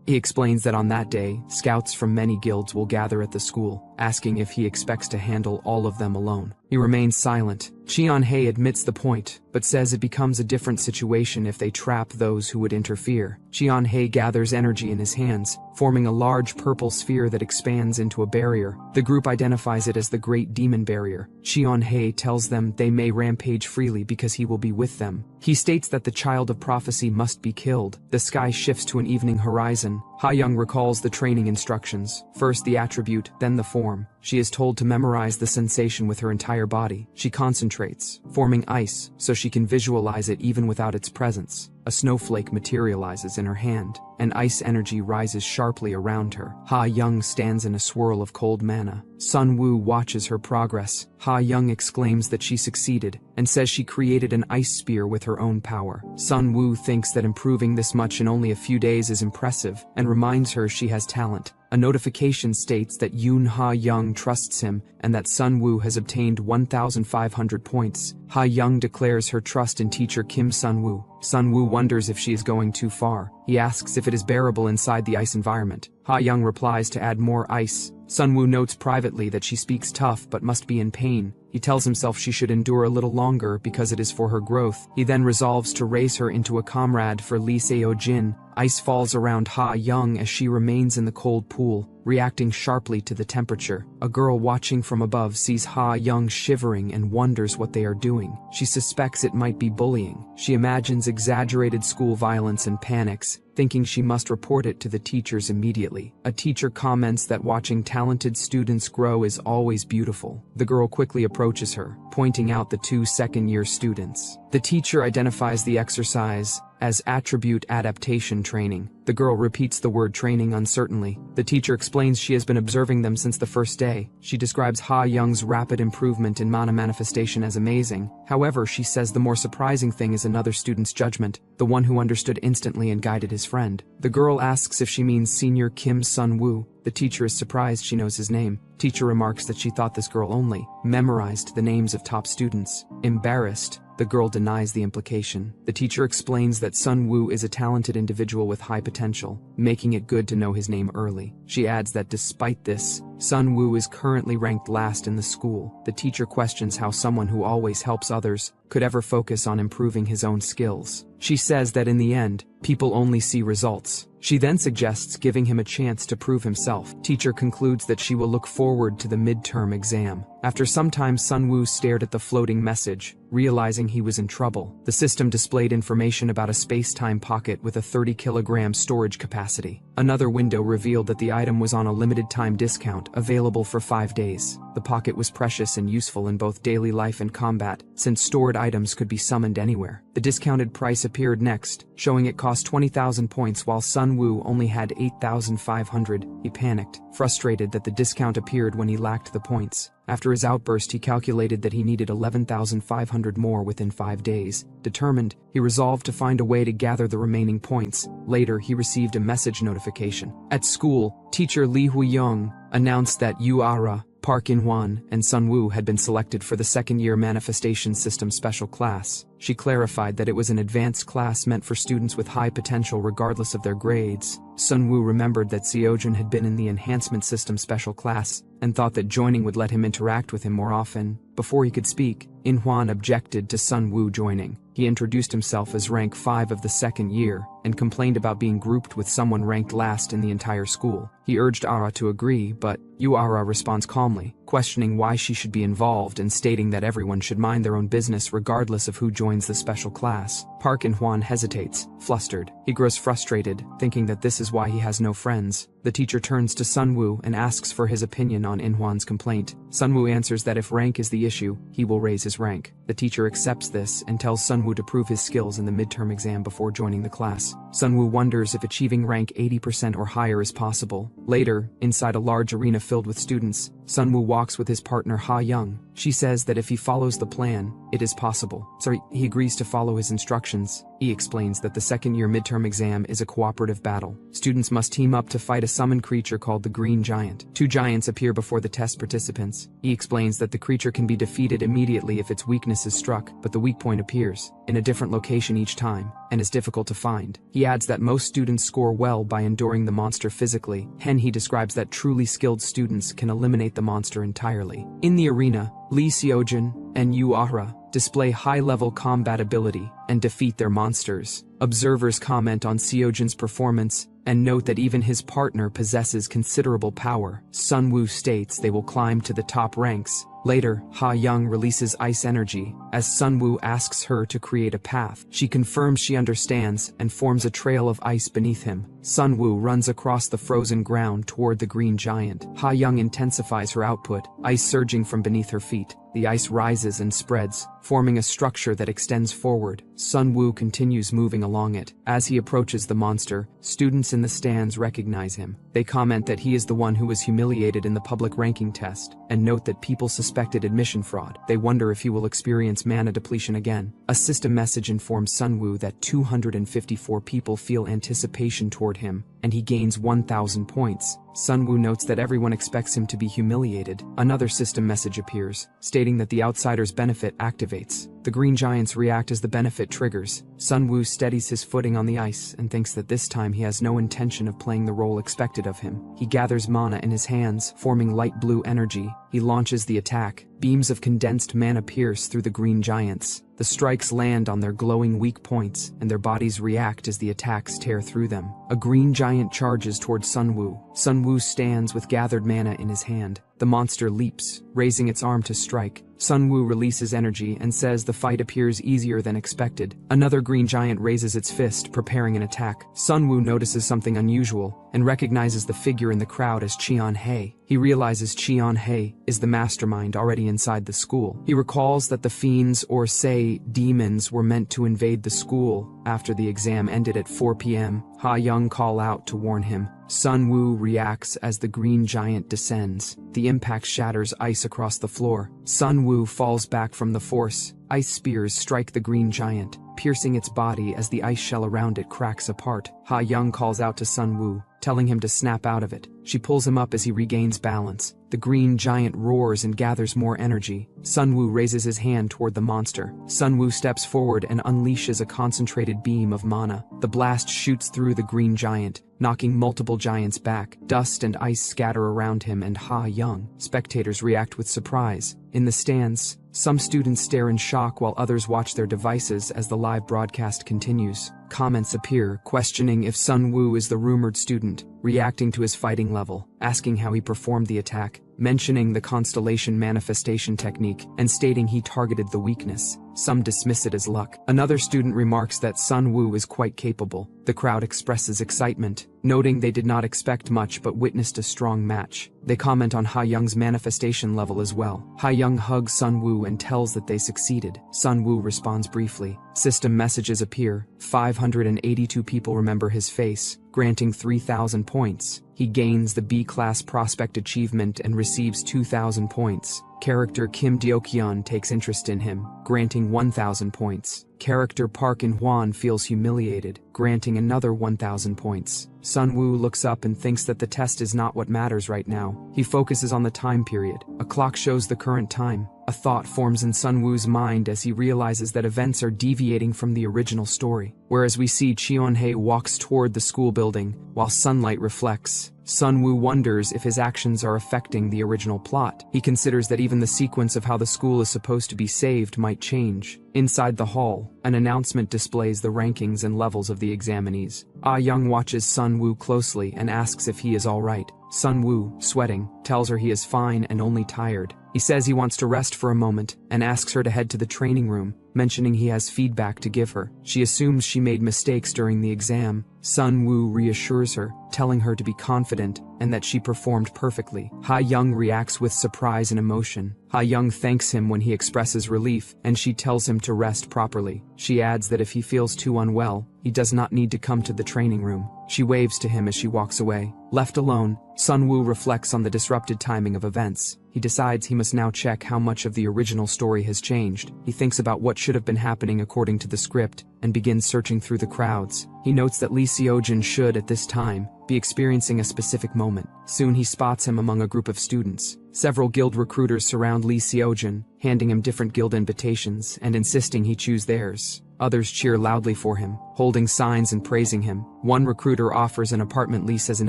S1: He explains that on that day, scouts from many guilds will gather at the school, asking if he expects to handle all of them alone. He remains silent. Cheonhae admits the point, but says it becomes a different situation if they trap those who would interfere. Cheonhae gathers energy in his hands, forming a large purple sphere that expands into a barrier. The group identifies it as the Great Demon Barrier. Cheonhae tells them they may rampage freely because he will be with them. He states that the child of prophecy must be killed. The sky shifts to an evening horizon. Ha Young recalls the training instructions. First the attribute, then the form. She is told to memorize the sensation with her entire body. She concentrates, forming ice, so she can visualize it even without its presence. A snowflake materializes in her hand, and ice energy rises sharply around her. Ha Young stands in a swirl of cold mana. Sunwoo watches her progress. Ha Young exclaims that she succeeded, and says she created an ice spear with her own power. Sunwoo thinks that improving this much in only a few days is impressive, and reminds her she has talent. A notification states that Yoon Ha-young trusts him and that Sun-woo has obtained 1,500 points. Ha-young declares her trust in teacher Kim Sun-woo. Sun-woo wonders if she is going too far. He asks if it is bearable inside the ice environment. Ha-young replies to add more ice. Sun-woo notes privately that she speaks tough but must be in pain. He tells himself she should endure a little longer because it is for her growth. He then resolves to raise her into a comrade for Lee Seo-jin. Ice falls around Ha-young as she remains in the cold pool, reacting sharply to the temperature. A girl watching from above sees Ha-young shivering and wonders what they are doing. She suspects it might be bullying. She imagines exaggerated school violence and panics, thinking she must report it to the teachers immediately. A teacher comments that watching talented students grow is always beautiful. The girl quickly approaches her, pointing out the two second-year students. The teacher identifies the exercise as attribute adaptation training. The girl repeats the word training uncertainly. The teacher explains she has been observing them since the first day. She describes Ha-young's rapid improvement in mana manifestation as amazing. However, she says the more surprising thing is another student's judgment, the one who understood instantly and guided his friend. The girl asks if she means senior Kim Sun-woo. The teacher is surprised she knows his name. Teacher remarks that she thought this girl only memorized the names of top students. Embarrassed, the girl denies the implication. The teacher explains that Sun-woo is a talented individual with high potential, making it good to know his name early. She adds that despite this, Sun-woo is currently ranked last in the school. The teacher questions how someone who always helps others could ever focus on improving his own skills. She says that in the end, people only see results. She then suggests giving him a chance to prove himself. Teacher concludes that she will look forward to the midterm exam. After some time, Sun-woo stared at the floating message, realizing he was in trouble. The system displayed information about a space-time pocket with a 30-kilogram storage capacity. Another window revealed that the item was on a limited-time discount, available for 5 days. The pocket was precious and useful in both daily life and combat, since stored items could be summoned anywhere. The discounted price appeared next, showing it cost 20,000 points while Sun-woo only had 8,500. He panicked, frustrated that the discount appeared when he lacked the points. After his outburst, he calculated that he needed 11,500 more within 5 days. Determined, he resolved to find a way to gather the remaining points. Later, he received a message notification. At school, teacher Lee Hu-young announced that Yu-ara, Park In-hwan, and Sun-woo had been selected for the second-year Manifestation System Special Class. She clarified that it was an advanced class meant for students with high potential regardless of their grades. Sun-woo remembered that Seojun had been in the Enhancement System Special Class and thought that joining would let him interact with him more often. Before he could speak, In-hwan objected to Sun-woo joining. He introduced himself as rank 5 of the second year and complained about being grouped with someone ranked last in the entire school. He urged Ara to agree, but Yu-ara responds calmly, questioning why she should be involved and stating that everyone should mind their own business regardless of who joins the special class. Park In-hwan hesitates, flustered. He grows frustrated, thinking that this is why he has no friends. The teacher turns to Sun-woo and asks for his opinion on In-hwan's complaint. Sun-woo answers that if rank is the issue, he will raise his rank. The teacher accepts this and tells Sun-woo to prove his skills in the midterm exam before joining the class. Sun-woo wonders if achieving rank 80% or higher is possible. Later, inside a large arena filled with students, Sun-woo walks with his partner Ha-young. She says that if he follows the plan, it is possible. He agrees to follow his instructions. He explains that the second-year midterm exam is a cooperative battle. Students must team up to fight a summoned creature called the Green Giant. 2 giants appear before the test participants. He explains that the creature can be defeated immediately if its weakness is struck, but the weak point appears in a different location each time and is difficult to find. He adds that most students score well by enduring the monster physically. He describes that truly skilled students can eliminate the monster entirely. In the arena, Lee Seojun and Yu-ara display high-level combat ability and defeat their monsters. Observers comment on Seojun's performance and note that even his partner possesses considerable power. Sun-woo states they will climb to the top ranks. Later, Ha-young releases ice energy as Sun-woo asks her to create a path. She confirms she understands and forms a trail of ice beneath him. Sun-woo runs across the frozen ground toward the Green Giant. Ha-young intensifies her output, ice surging from beneath her feet. The ice rises and spreads, forming a structure that extends forward. Sun-woo continues moving along it. As he approaches the monster, students in the stands recognize him. They comment that he is the one who was humiliated in the public ranking test, and note that people suspected admission fraud. They wonder if he will experience mana depletion again. A system message informs Sun-woo that 254 people feel anticipation toward him, and he gains 1,000 points. Sunwoo notes that everyone expects him to be humiliated. Another system message appears, stating that the outsider's benefit activates. The green giants react as the benefit triggers. Sunwoo steadies his footing on the ice and thinks that this time he has no intention of playing the role expected of him. He gathers mana in his hands, forming light blue energy. He launches the attack. Beams of condensed mana pierce through the green giants. The strikes land on their glowing weak points, and their bodies react as the attacks tear through them. A green giant charges towards Sunwoo. Sunwoo stands with gathered mana in his hand. The monster leaps, raising its arm to strike. Sunwoo releases energy and says the fight appears easier than expected. Another green giant raises its fist, preparing an attack. Sunwoo notices something unusual and recognizes the figure in the crowd as Cheon-hae. He realizes Cheon-hae is the mastermind already inside the school. He recalls that the fiends, or say demons, were meant to invade the school after the exam ended at 4 p.m. Ha-young call out to warn him. Sunwoo reacts as the green giant descends. The impact shatters ice across the floor. Sunwoo falls back from the force. Ice spears strike the green giant, piercing its body as the ice shell around it cracks apart. Ha-young calls out to Sunwoo, telling him to snap out of it. She pulls him up as he regains balance. The green giant roars and gathers more energy. Sunwoo raises his hand toward the monster. Sunwoo steps forward and unleashes a concentrated beam of mana. The blast shoots through the green giant, knocking multiple giants back. Dust and ice scatter around him and Ha-young. Spectators react with surprise. In the stands, some students stare in shock while others watch their devices as the live broadcast continues. Comments appear, questioning if Sunwoo is the rumored student, reacting to his fighting level, asking how he performed the attack, mentioning the constellation manifestation technique, and stating he targeted the weakness. Some dismiss it as luck. Another student remarks that Sunwoo is quite capable. The crowd expresses excitement, noting they did not expect much but witnessed a strong match. They comment on Ha-young's manifestation level as well. Ha-young hugs Sunwoo and tells that they succeeded. Sunwoo responds briefly. System messages appear. 582 people remember his face, granting 3,000 points. He gains the B-class prospect achievement and receives 2,000 points. Character Kim Deokyeon takes interest in him, granting 1,000 points. Character Park In-hwan feels humiliated, granting another 1,000 points. Sunwoo looks up and thinks that the test is not what matters right now. He focuses on the time period. A clock shows the current time. A thought forms in Sunwoo's mind as he realizes that events are deviating from the original story. Whereas we see Cheon-hae walks toward the school building, while sunlight reflects, Sunwoo wonders if his actions are affecting the original plot. He considers that even the sequence of how the school is supposed to be saved might change. Inside the hall, an announcement displays the rankings and levels of the examinees. Ah-young watches Sunwoo closely and asks if he is alright. Sunwoo, sweating, tells her he is fine and only tired. He says he wants to rest for a moment and asks her to head to the training room, mentioning he has feedback to give her. She assumes she made mistakes during the exam. Sunwoo reassures her, telling her to be confident and that she performed perfectly. Ha-young reacts with surprise and emotion. Ha-young thanks him when he expresses relief, and she tells him to rest properly. She adds that if he feels too unwell, he does not need to come to the training room. She waves to him as she walks away. Left alone, Sunwoo reflects on the disrupted timing of events. He decides he must now check how much of the original story has changed. He thinks about what should have been happening according to the script, and begins searching through the crowds. He notes that Lee Seojin should, at this time, be experiencing a specific moment. Soon he spots him among a group of students. Several guild recruiters surround Lee Seojin, handing him different guild invitations and insisting he choose theirs. Others cheer loudly for him, holding signs and praising him. One recruiter offers an apartment lease as an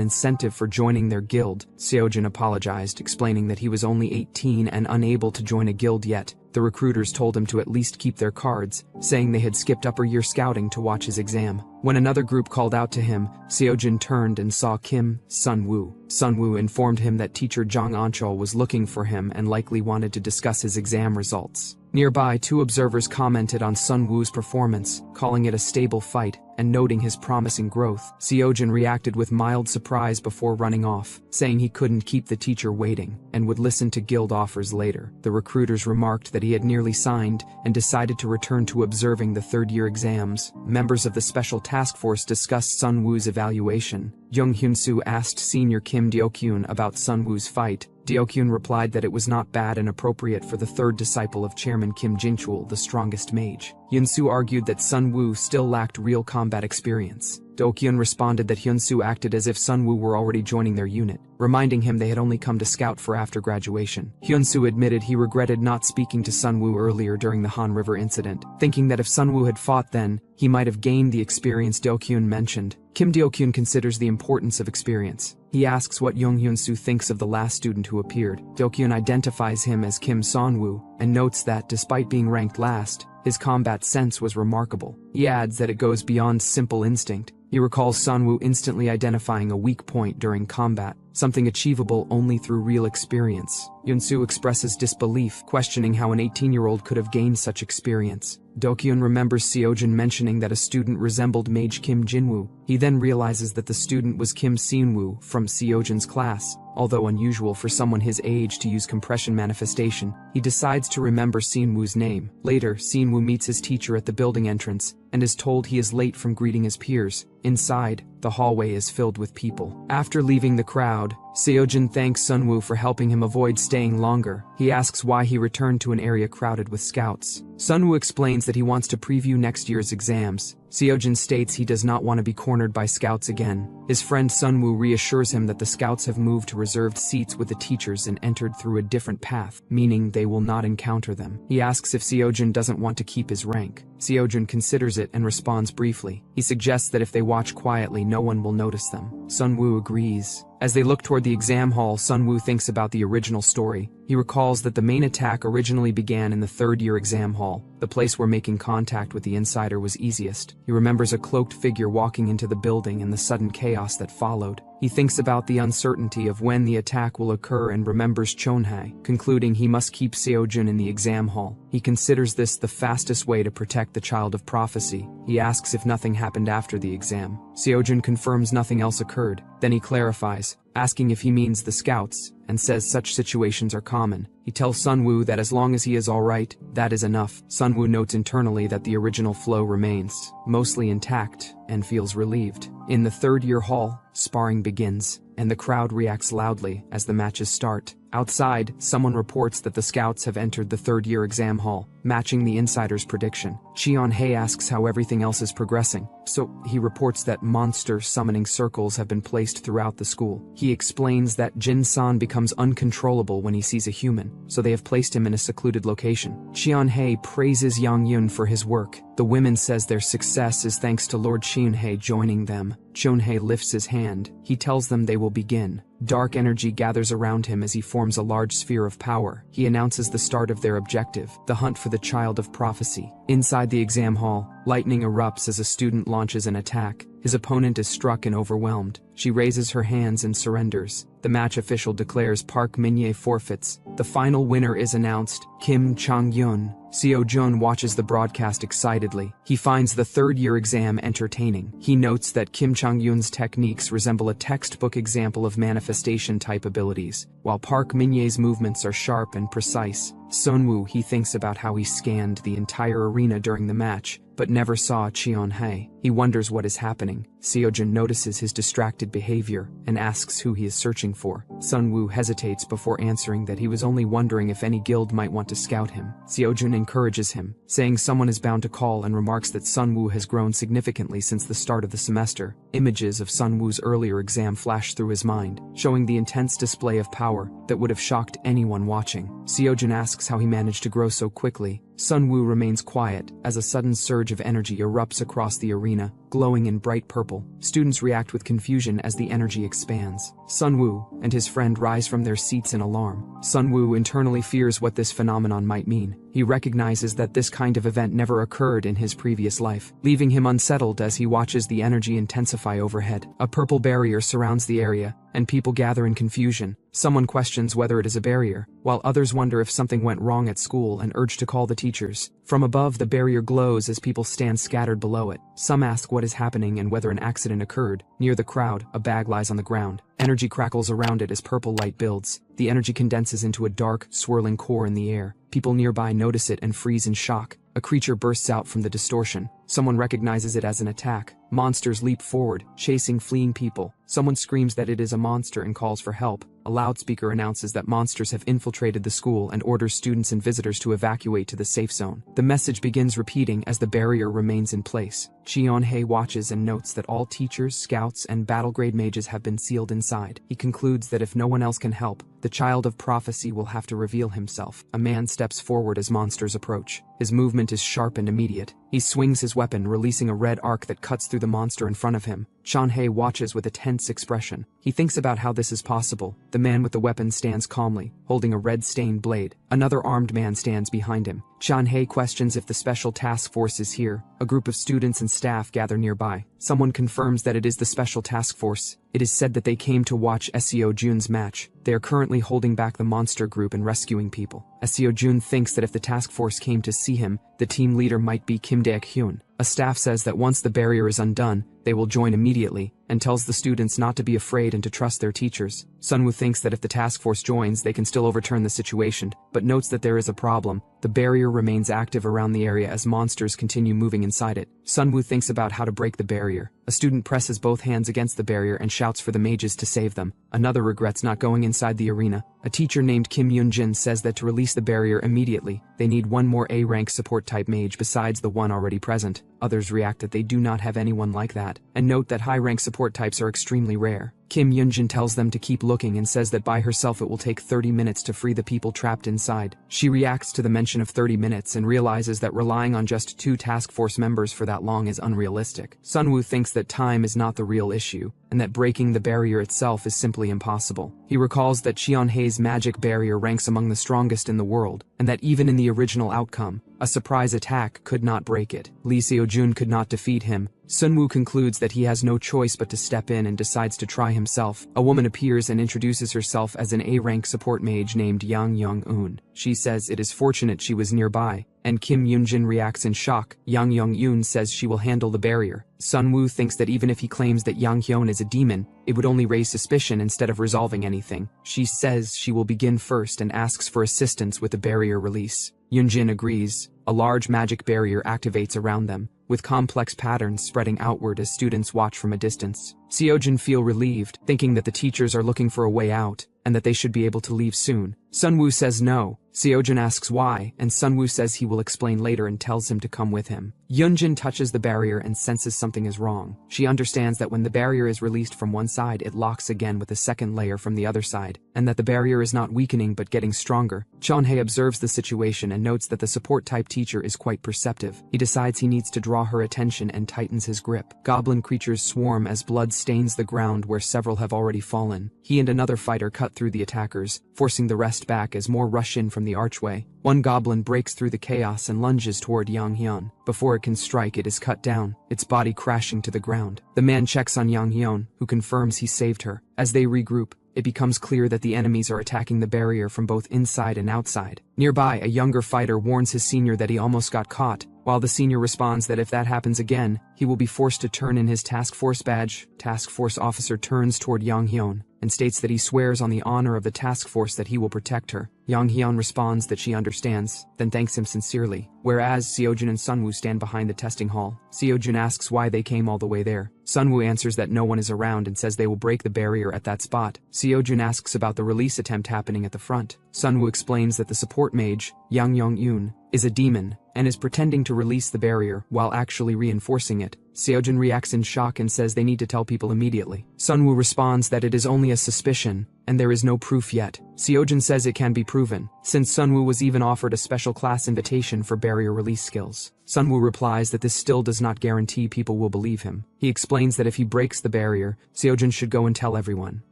S1: incentive for joining their guild. Seojin apologized, explaining that he was only 18 and unable to join a guild yet. The recruiters told him to at least keep their cards, saying they had skipped upper year scouting to watch his exam. When another group called out to him, Seojin turned and saw Kim Sunwoo. Sunwoo informed him that teacher Jang Anchol was looking for him and likely wanted to discuss his exam results. Nearby, two observers commented on Sunwoo's performance, calling it a stable fight, and noting his promising growth. Seojin reacted with mild surprise before running off, saying he couldn't keep the teacher waiting, and would listen to guild offers later. The recruiters remarked that he had nearly signed, and decided to return to observing the third-year exams. Members of the special task force discussed Sunwoo's evaluation. Jung Hyun-soo asked senior Kim Deokyeon about Sunwoo's fight. Deokyun replied that it was not bad and appropriate for the third disciple of Chairman Kim Jinchul, the strongest mage. Hyunsu argued that Sunwoo still lacked real combat experience. Deokyun responded that Hyunsu acted as if Sunwoo were already joining their unit, reminding him they had only come to scout for after graduation. Hyunsu admitted he regretted not speaking to Sunwoo earlier during the Han River incident, thinking that if Sunwoo had fought then, he might have gained the experience Deokyun mentioned. Kim Deokyun considers the importance of experience. He asks what Young Hyunsu thinks of the last student who appeared. Deokyun identifies him as Kim Sonwoo, and notes that, despite being ranked last, his combat sense was remarkable. He adds that it goes beyond simple instinct. He recalls Sonwoo instantly identifying a weak point during combat, something achievable only through real experience. Hyunsu expresses disbelief, questioning how an 18-year-old could have gained such experience. Deokyun remembers Seojin mentioning that a student resembled Mage Kim Jinwoo. He then realizes that the student was Kim Seonwoo from Seojin's class. Although unusual for someone his age to use compression manifestation, he decides to remember Seonwoo's name. Later, Seonwoo meets his teacher at the building entrance, and is told he is late from greeting his peers. Inside, the hallway is filled with people. After leaving the crowd, Seojin thanks Sunwoo for helping him avoid staying longer. He asks why he returned to an area crowded with scouts. Sunwoo explains that he wants to preview next year's exams. Seojin states he does not want to be cornered by scouts again. His friend Sunwoo reassures him that the scouts have moved to reserved seats with the teachers and entered through a different path, meaning they will not encounter them. He asks if Seojin doesn't want to keep his rank. Seojin considers it and responds briefly. He suggests that if they watch quietly, no one will notice them. Sunwoo agrees. As they look toward the exam hall, Sunwoo thinks about the original story. He recalls that the main attack originally began in the third-year exam hall, the place where making contact with the insider was easiest. He remembers a cloaked figure walking into the building and the sudden chaos that followed. He thinks about the uncertainty of when the attack will occur and remembers Chonhae, concluding he must keep Seojin in the exam hall. He considers this the fastest way to protect the child of prophecy. He asks if nothing happened after the exam. Seojin confirms nothing else occurred. Then he clarifies, asking if he means the scouts, and says such situations are common. He tells Sunwoo that as long as he is alright, that is enough. Sunwoo notes internally that the original flow remains, mostly intact, and feels relieved. In the third-year hall, sparring begins, and the crowd reacts loudly as the matches start. Outside, someone reports that the scouts have entered the third-year exam hall, matching the insider's prediction. Cheon-hae asks how everything else is progressing, so he reports that monster summoning circles have been placed throughout the school. He explains that Jin-san becomes uncontrollable when he sees a human, so they have placed him in a secluded location. Cheon-hae praises Yang-yun for his work. The women says their success is thanks to Lord Cheon-hae joining them. Cheon-hae lifts his hand. He tells them they will begin. Dark energy gathers around him as he forms a large sphere of power. He announces the start of their objective, the hunt for the child of prophecy. Inside the exam hall, lightning erupts as a student launches an attack. His opponent is struck and overwhelmed. She raises her hands and surrenders. The match official declares Park Min-ye forfeits. The final winner is announced, Kim Chang-yun. Seo-jun watches the broadcast excitedly. He finds the third-year exam entertaining. He notes that Kim Chang-yun's techniques resemble a textbook example of manifestation-type abilities, while Park Min-ye's movements are sharp and precise. Sunwoo, he thinks about how he scanned the entire arena during the match, but never saw Cheon-hae. He wonders what is happening. Seojin notices his distracted behavior and asks who he is searching for. Sunwoo hesitates before answering that he was only wondering if any guild might want to scout him. Seojin encourages him, saying someone is bound to call, and remarks that Sunwoo has grown significantly since the start of the semester. Images of Sunwoo's earlier exam flash through his mind, showing the intense display of power that would have shocked anyone watching. Seojin asks how he managed to grow so quickly. Sunwoo remains quiet as a sudden surge of energy erupts across the arena, glowing in bright purple. Students react with confusion as the energy expands. Sunwoo and his friend rise from their seats in alarm. Sunwoo internally fears what this phenomenon might mean. He recognizes that this kind of event never occurred in his previous life, leaving him unsettled as he watches the energy intensify overhead. A purple barrier surrounds the area, and people gather in confusion. Someone questions whether it is a barrier, while others wonder if something went wrong at school and urge to call the teachers. From above, the barrier glows as people stand scattered below it. Some ask what is happening and whether an accident occurred. Near the crowd, a bag lies on the ground. Energy crackles around it as purple light builds. The energy condenses into a dark, swirling core in the air. People nearby notice it and freeze in shock. A creature bursts out from the distortion, Someone recognizes it as an attack. Monsters leap forward, chasing fleeing people. Someone screams that it is a monster and calls for help. A loudspeaker announces that monsters have infiltrated the school and orders students and visitors to evacuate to the safe zone. The message begins repeating as the barrier remains in place. Cheon-hae watches and notes that all teachers, scouts, and battle-grade mages have been sealed inside. He concludes that if no one else can help, the child of prophecy will have to reveal himself. A man steps forward as monsters approach. His movement is sharp and immediate. He swings his weapon, releasing a red arc that cuts through the monster in front of him. Cheon-hae watches with a tense expression. He thinks about how this is possible. The man with the weapon stands calmly, holding a red-stained blade. Another armed man stands behind him. Cheon-hae questions if the special task force is here. A group of students and staff gather nearby. Someone confirms that it is the special task force. It is said that they came to watch Seo-jun's match. They are currently holding back the monster group and rescuing people. Seo-jun thinks that if the task force came to see him, the team leader might be Kim Dae-hyun. A staff says that once the barrier is undone, they will join immediately, and tells the students not to be afraid and to trust their teachers. Sunwoo thinks that if the task force joins, they can still overturn the situation, but notes that there is a problem. The barrier remains active around the area as monsters continue moving inside it. Sunwoo thinks about how to break the barrier. A student presses both hands against the barrier and shouts for the mages to save them. Another regrets not going inside the arena. A teacher named Kim Yoon-jin says that to release the barrier immediately, they need one more A-rank support-type mage besides the one already present. Others react that they do not have anyone like that, and note that high-rank support types are extremely rare. Kim Yoon-jin tells them to keep looking and says that by herself it will take 30 minutes to free the people trapped inside. She reacts to the mention of 30 minutes and realizes that relying on just 2 task force members for that long is unrealistic. Sunwoo thinks that time is not the real issue, and that breaking the barrier itself is simply impossible. He recalls that Cheon-hae's magic barrier ranks among the strongest in the world, and that even in the original outcome, a surprise attack could not break it. Lee Seo-jun could not defeat him. Sunwoo concludes that he has no choice but to step in and decides to try himself. A woman appears and introduces herself as an A-rank support mage named Yang Young-eun. She says it is fortunate she was nearby, and Kim Yoon-jin reacts in shock. Yang Young-eun says she will handle the barrier. Sunwoo thinks that even if he claims that Yang Hyun is a demon, it would only raise suspicion instead of resolving anything. She says she will begin first and asks for assistance with the barrier release. Yoon-jin agrees. A large magic barrier activates around them, with complex patterns spreading outward as students watch from a distance. Seo-jun feel relieved, thinking that the teachers are looking for a way out, and that they should be able to leave soon. Sunwoo says no. Seo-jun asks why, and Sunwoo says he will explain later and tells him to come with him. Yoon-jin touches the barrier and senses something is wrong. She understands that when the barrier is released from one side, it locks again with a second layer from the other side, and that the barrier is not weakening but getting stronger. Cheon-hae observes the situation and notes that the support-type teacher is quite perceptive. He decides he needs to draw her attention and tightens his grip. Goblin creatures swarm as blood stains the ground where several have already fallen. He and another fighter cut through the attackers, forcing the rest back as more rush in from the archway. One goblin breaks through the chaos and lunges toward Yang Hyun. Before it can strike, it is cut down, its body crashing to the ground. The man checks on Yang Hyun, who confirms he saved her. As they regroup, it becomes clear that the enemies are attacking the barrier from both inside and outside. Nearby, a younger fighter warns his senior that he almost got caught, while the senior responds that if that happens again, he will be forced to turn in his task force badge. Task force officer turns toward Yang Hyun and states that he swears on the honor of the task force that he will protect her. Yang Hyun responds that she understands, then thanks him sincerely. Whereas Seo-jun and Sunwoo stand behind the testing hall. Seo-jun asks why they came all the way there. Sunwoo answers that no one is around and says they will break the barrier at that spot. Seo-jun asks about the release attempt happening at the front. Sunwoo explains that the support mage, Yang Young-eun, is a demon and is pretending to release the barrier while actually reinforcing it. Seo-jun reacts in shock and says they need to tell people immediately. Sunwoo responds that it is only a suspicion, and there is no proof yet. Seo-jun says it can be proven, since Sunwoo was even offered a special class invitation for barrier release skills. Sunwoo replies that this still does not guarantee people will believe him. He explains that if he breaks the barrier, Seo-jun should go and tell everyone.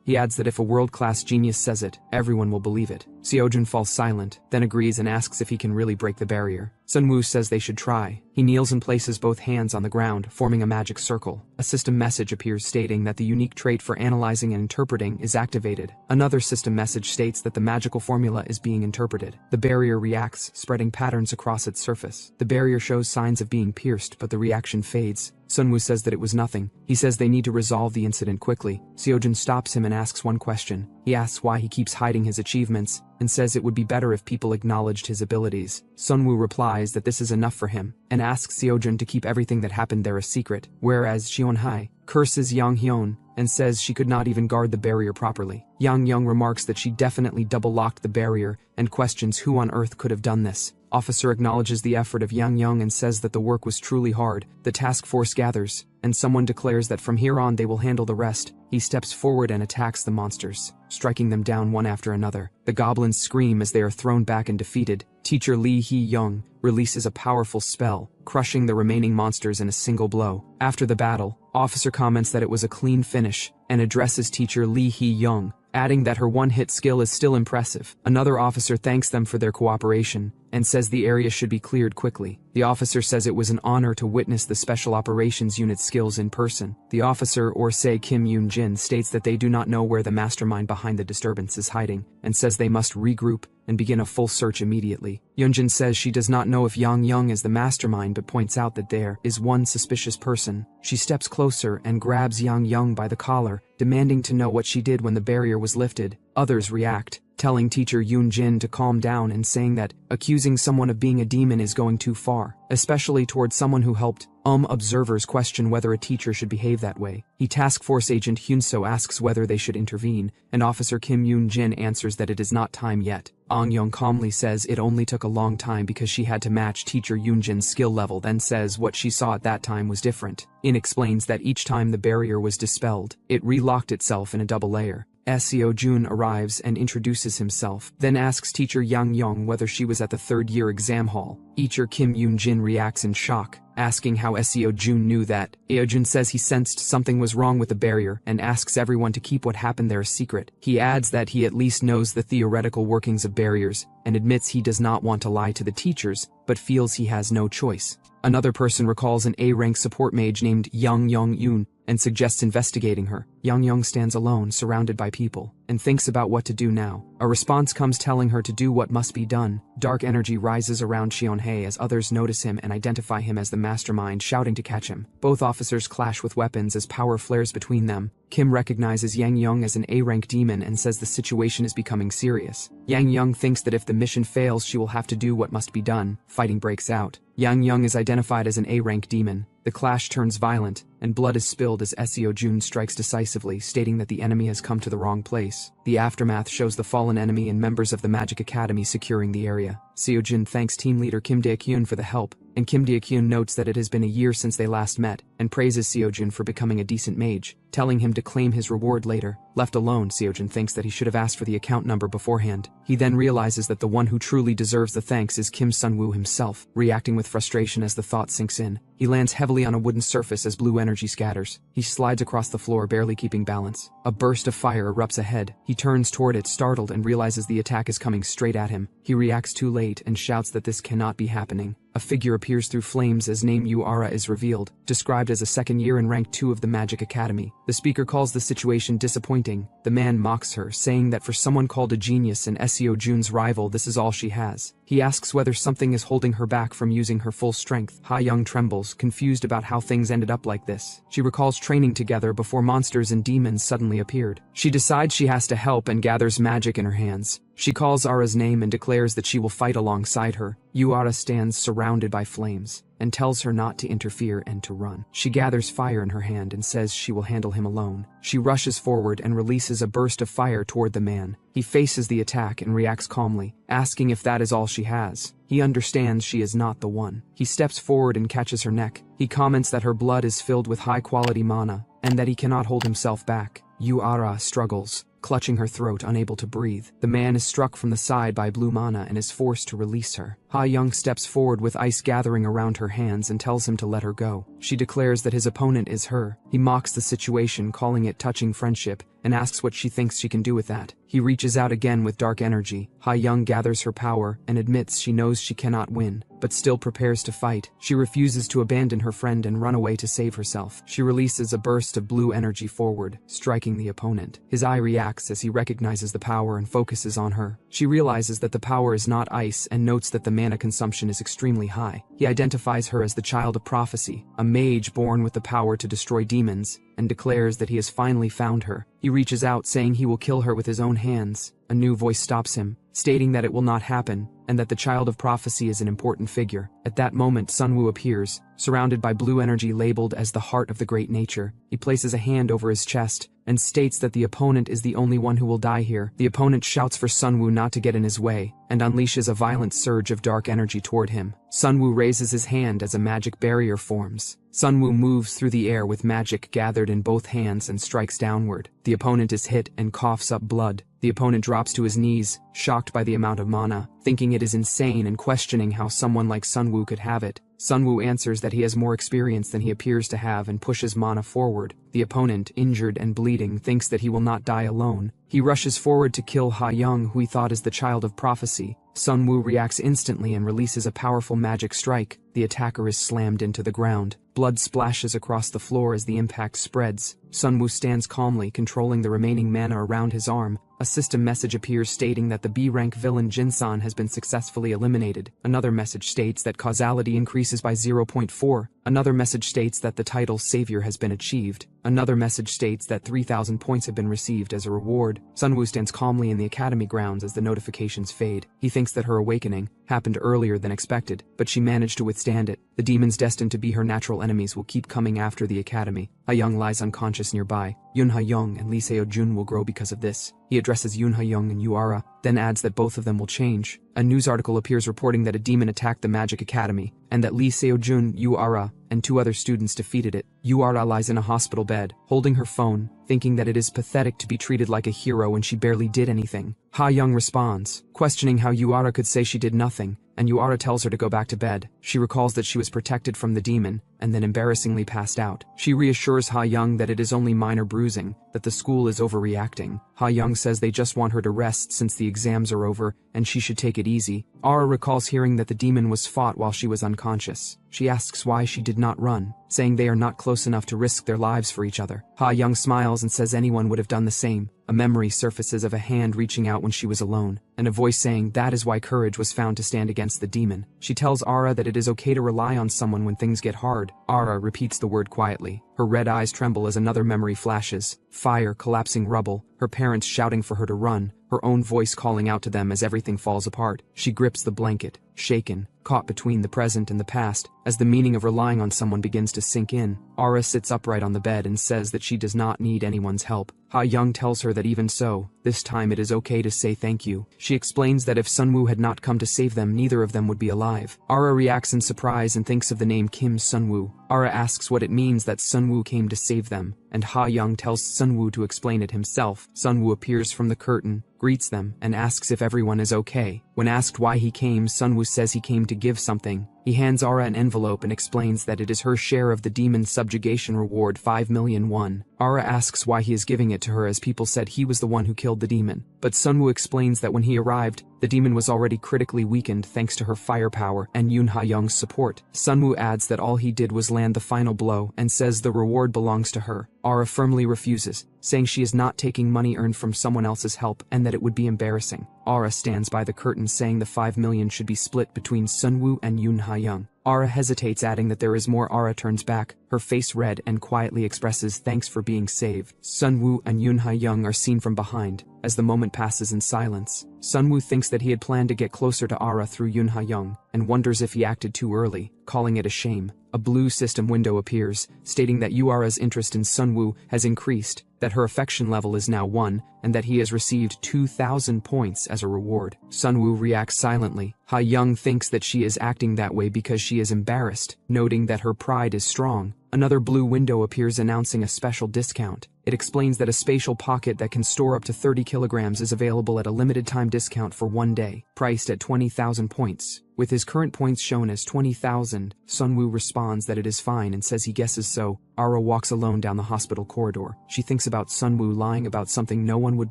S1: He adds that if a world-class genius says it, everyone will believe it. Seo-jun falls silent, then agrees and asks if he can really break the barrier. Sunwoo says they should try. He kneels and places both hands on the ground, forming a magic circle. A system message appears stating that the unique trait for analyzing and interpreting is activated. Another system message states that the magical formula is being interpreted. The barrier reacts, spreading patterns across its surface. The barrier shows signs of being pierced, but the reaction fades. Sunwoo says that it was nothing. He says they need to resolve the incident quickly. Seojun stops him and asks one question. He asks why he keeps hiding his achievements, and says it would be better if people acknowledged his abilities. Sunwoo replies that this is enough for him, and asks Seojun to keep everything that happened there a secret, whereas Jeonhae curses Yang Hyun and says she could not even guard the barrier properly. Yang Young remarks that she definitely double-locked the barrier and questions who on earth could have done this. Officer acknowledges the effort of Yang Young and says that the work was truly hard. The task force gathers, and someone declares that from here on they will handle the rest. He steps forward and attacks the monsters, striking them down one after another. The goblins scream as they are thrown back and defeated. Teacher Lee Hee-young releases a powerful spell, crushing the remaining monsters in a single blow. After the battle, Officer comments that it was a clean finish, and addresses Teacher Lee Hee-young, adding that her one-hit skill is still impressive. Another officer thanks them for their cooperation, and says the area should be cleared quickly. The officer says it was an honor to witness the Special Operations Unit's skills in person. The officer, or say Kim Yoon-jin, states that they do not know where the mastermind behind the disturbance is hiding, and says they must regroup and begin a full search immediately. Yoonjin says she does not know if Yang Young is the mastermind, but points out that there is one suspicious person. She steps closer and grabs Yang Young by the collar, demanding to know what she did when the barrier was lifted. Others react, telling Teacher Yoon-jin to calm down and saying that accusing someone of being a demon is going too far, especially towards someone who helped. Observers question whether a teacher should behave that way. Task Force Agent Hyunso asks whether they should intervene, and Officer Kim Yoon-jin answers that it is not time yet. Young calmly says it only took a long time because she had to match Teacher Yoon-jin's skill level, then says what she saw at that time was different. Explains that each time the barrier was dispelled, it relocked itself in a double layer. Seojun arrives and introduces himself, then asks Teacher Yang Young whether she was at the third-year exam hall. Teacher Kim Yoon-jin reacts in shock, asking how Seojun knew that. Seojun says he sensed something was wrong with the barrier and asks everyone to keep what happened there a secret. He adds that he at least knows the theoretical workings of barriers and admits he does not want to lie to the teachers, but feels he has no choice. Another person recalls an A-rank support mage named Yang Yong-yoon and suggests investigating her. Yang Young stands alone, surrounded by people, and thinks about what to do now. A response comes telling her to do what must be done. Dark energy rises around Jeonhae as others notice him and identify him as the mastermind, shouting to catch him. Both officers clash with weapons as power flares between them. Kim recognizes Yang Young as an A-rank demon and says the situation is becoming serious. Yang Young thinks that if the mission fails, she will have to do what must be done. Fighting breaks out. Yang Young is identified as an A-rank demon. The clash turns violent, and blood is spilled as Seojun strikes decisively, stating that the enemy has come to the wrong place. The aftermath shows the fallen enemy and members of the Magic Academy securing the area. Seojun thanks team leader Kim Dae-kyun for the help, and Kim Dae-kyun notes that it has been a year since they last met, and praises Seojun for becoming a decent mage, telling him to claim his reward later. Left alone, Seojun thinks that he should have asked for the account number beforehand. He then realizes that the one who truly deserves the thanks is Kim Sunwoo himself, reacting with frustration as the thought sinks in. He lands heavily on a wooden surface as blue energy scatters. He slides across the floor, barely keeping balance. A burst of fire erupts ahead. He turns toward it, startled, and realizes the attack is coming straight at him. He reacts too late and shouts that this cannot be happening. A figure appears through flames as name Yuara is revealed, described as a second year in rank 2 of the Magic Academy. The speaker calls the situation disappointing. The man mocks her, saying that for someone called a genius and Seojun's rival, this is all she has. He asks whether something is holding her back from using her full strength. Ha Young trembles, confused about how things ended up like this. She recalls training together before monsters and demons suddenly appeared. She decides she has to help and gathers magic in her hands. She calls Ara's name and declares that she will fight alongside her. Yuara stands surrounded by flames and tells her not to interfere and to run. She gathers fire in her hand and says she will handle him alone. She rushes forward and releases a burst of fire toward the man. He faces the attack and reacts calmly, asking if that is all she has. He understands she is not the one. He steps forward and catches her neck. He comments that her blood is filled with high-quality mana and that he cannot hold himself back. Yuara struggles, clutching her throat, unable to breathe. The man is struck from the side by blue mana and is forced to release her. Ha Young steps forward with ice gathering around her hands and tells him to let her go. She declares that his opponent is her. He mocks the situation, calling it touching friendship, and asks what she thinks she can do with that. He reaches out again with dark energy. Ha-young gathers her power and admits she knows she cannot win, but still prepares to fight. She refuses to abandon her friend and run away to save herself. She releases a burst of blue energy forward, striking the opponent. His eye reacts as he recognizes the power and focuses on her. She realizes that the power is not ice and notes that the mana consumption is extremely high. He identifies her as the child of prophecy, a mage born with the power to destroy demons, and declares that he has finally found her. He reaches out saying he will kill her with his own hands. A new voice stops him, stating that it will not happen, and that the child of prophecy is an important figure. At that moment, Sunwoo appears, surrounded by blue energy labeled as the heart of the great nature. He places a hand over his chest, and states that the opponent is the only one who will die here. The opponent shouts for Sunwoo not to get in his way, and unleashes a violent surge of dark energy toward him. Sunwoo raises his hand as a magic barrier forms. Sunwoo moves through the air with magic gathered in both hands and strikes downward. The opponent is hit and coughs up blood. The opponent drops to his knees, shocked by the amount of mana, thinking it is insane and questioning how someone like Sunwoo could have it. Sunwoo answers that he has more experience than he appears to have and pushes mana forward. The opponent, injured and bleeding, thinks that he will not die alone. He rushes forward to kill Ha-young, who he thought is the child of prophecy. Sunwoo reacts instantly and releases a powerful magic strike. The attacker is slammed into the ground. Blood splashes across the floor as the impact spreads. Sunwoo stands calmly, controlling the remaining mana around his arm. A system message appears stating that the B-rank villain Jinsan has been successfully eliminated. Another message states that causality increases by 0.4. Another message states that the title Savior has been achieved. Another message states that 3,000 points have been received as a reward. Sunwoo stands calmly in the academy grounds as the notifications fade. He thinks that her awakening happened earlier than expected, but she managed to withstand it. The demons destined to be her natural enemies will keep coming after the academy. Ha-young lies unconscious nearby. Yoon Ha-young and Lee Seo-jun will grow because of this. He addresses Yoon Ha-young and Yuara, then adds that both of them will change. A news article appears reporting that a demon attacked the Magic Academy, and that Lee Seo-jun, Yuara, and 2 other students defeated it. Yuara lies in a hospital bed, holding her phone, thinking that it is pathetic to be treated like a hero when she barely did anything. Ha-young responds, questioning how Yuara could say she did nothing, and Yuara tells her to go back to bed. She recalls that she was protected from the demon, and then embarrassingly passed out. She reassures Ha-young that it is only minor bruising, that the school is overreacting. Ha-young says they just want her to rest since the exams are over, and she should take it easy. Ara recalls hearing that the demon was fought while she was unconscious. She asks why she did not run, saying they are not close enough to risk their lives for each other. Ha-young smiles and says anyone would have done the same. A memory surfaces of a hand reaching out when she was alone, and a voice saying that is why courage was found to stand against the demon. She tells Ara that it is okay to rely on someone when things get hard. Ara repeats the word quietly. Her red eyes tremble as another memory flashes. Fire, collapsing rubble, her parents shouting for her to run, her own voice calling out to them as everything falls apart. She grips the blanket, shaken, caught between the present and the past, as the meaning of relying on someone begins to sink in. Ara sits upright on the bed and says that she does not need anyone's help. Ha-young tells her that even so, this time it is okay to say thank you. She explains that if Sunwoo had not come to save them, neither of them would be alive. Ara reacts in surprise and thinks of the name Kim Sunwoo. Ara asks what it means that Sunwoo came to save them, and Ha-young tells Sunwoo to explain it himself. Sunwoo appears from the curtain, greets them, and asks if everyone is okay. When asked why he came, Sunwoo says he came to give something. He hands Ara an envelope and explains that it is her share of the demon's subjugation reward, 5 million won. Ara asks why he is giving it to her as people said he was the one who killed the demon. But Sunwoo explains that when he arrived, the demon was already critically weakened thanks to her firepower and Yoon Ha-young's support. Sunwoo adds that all he did was land the final blow and says the reward belongs to her. Ara firmly refuses, saying she is not taking money earned from someone else's help and that it would be embarrassing. Ara stands by the curtain saying the 5 million should be split between Sunwoo and Yoon Ha-young. Ara hesitates, adding that there is more. Ara turns back, her face red, and quietly expresses thanks for being saved. Sunwoo and Yoon Ha-young are seen from behind, as the moment passes in silence. Sunwoo thinks that he had planned to get closer to Ara through Yoon Ha-young, and wonders if he acted too early, calling it a shame. A blue system window appears, stating that Yuara's interest in Sunwoo has increased, that her affection level is now 1, and that he has received 2,000 points as a reward. Sunwoo reacts silently. Ha-young thinks that she is acting that way because she is embarrassed, noting that her pride is strong. Another blue window appears announcing a special discount. It It explains that a spatial pocket that can store up to 30 kilograms is available at a limited time discount for 1 day, priced at 20,000 points. With his current points shown as 20,000, Sunwoo responds that it is fine and says he guesses so. Ara walks alone down the hospital corridor. She thinks about Sunwoo lying about something no one would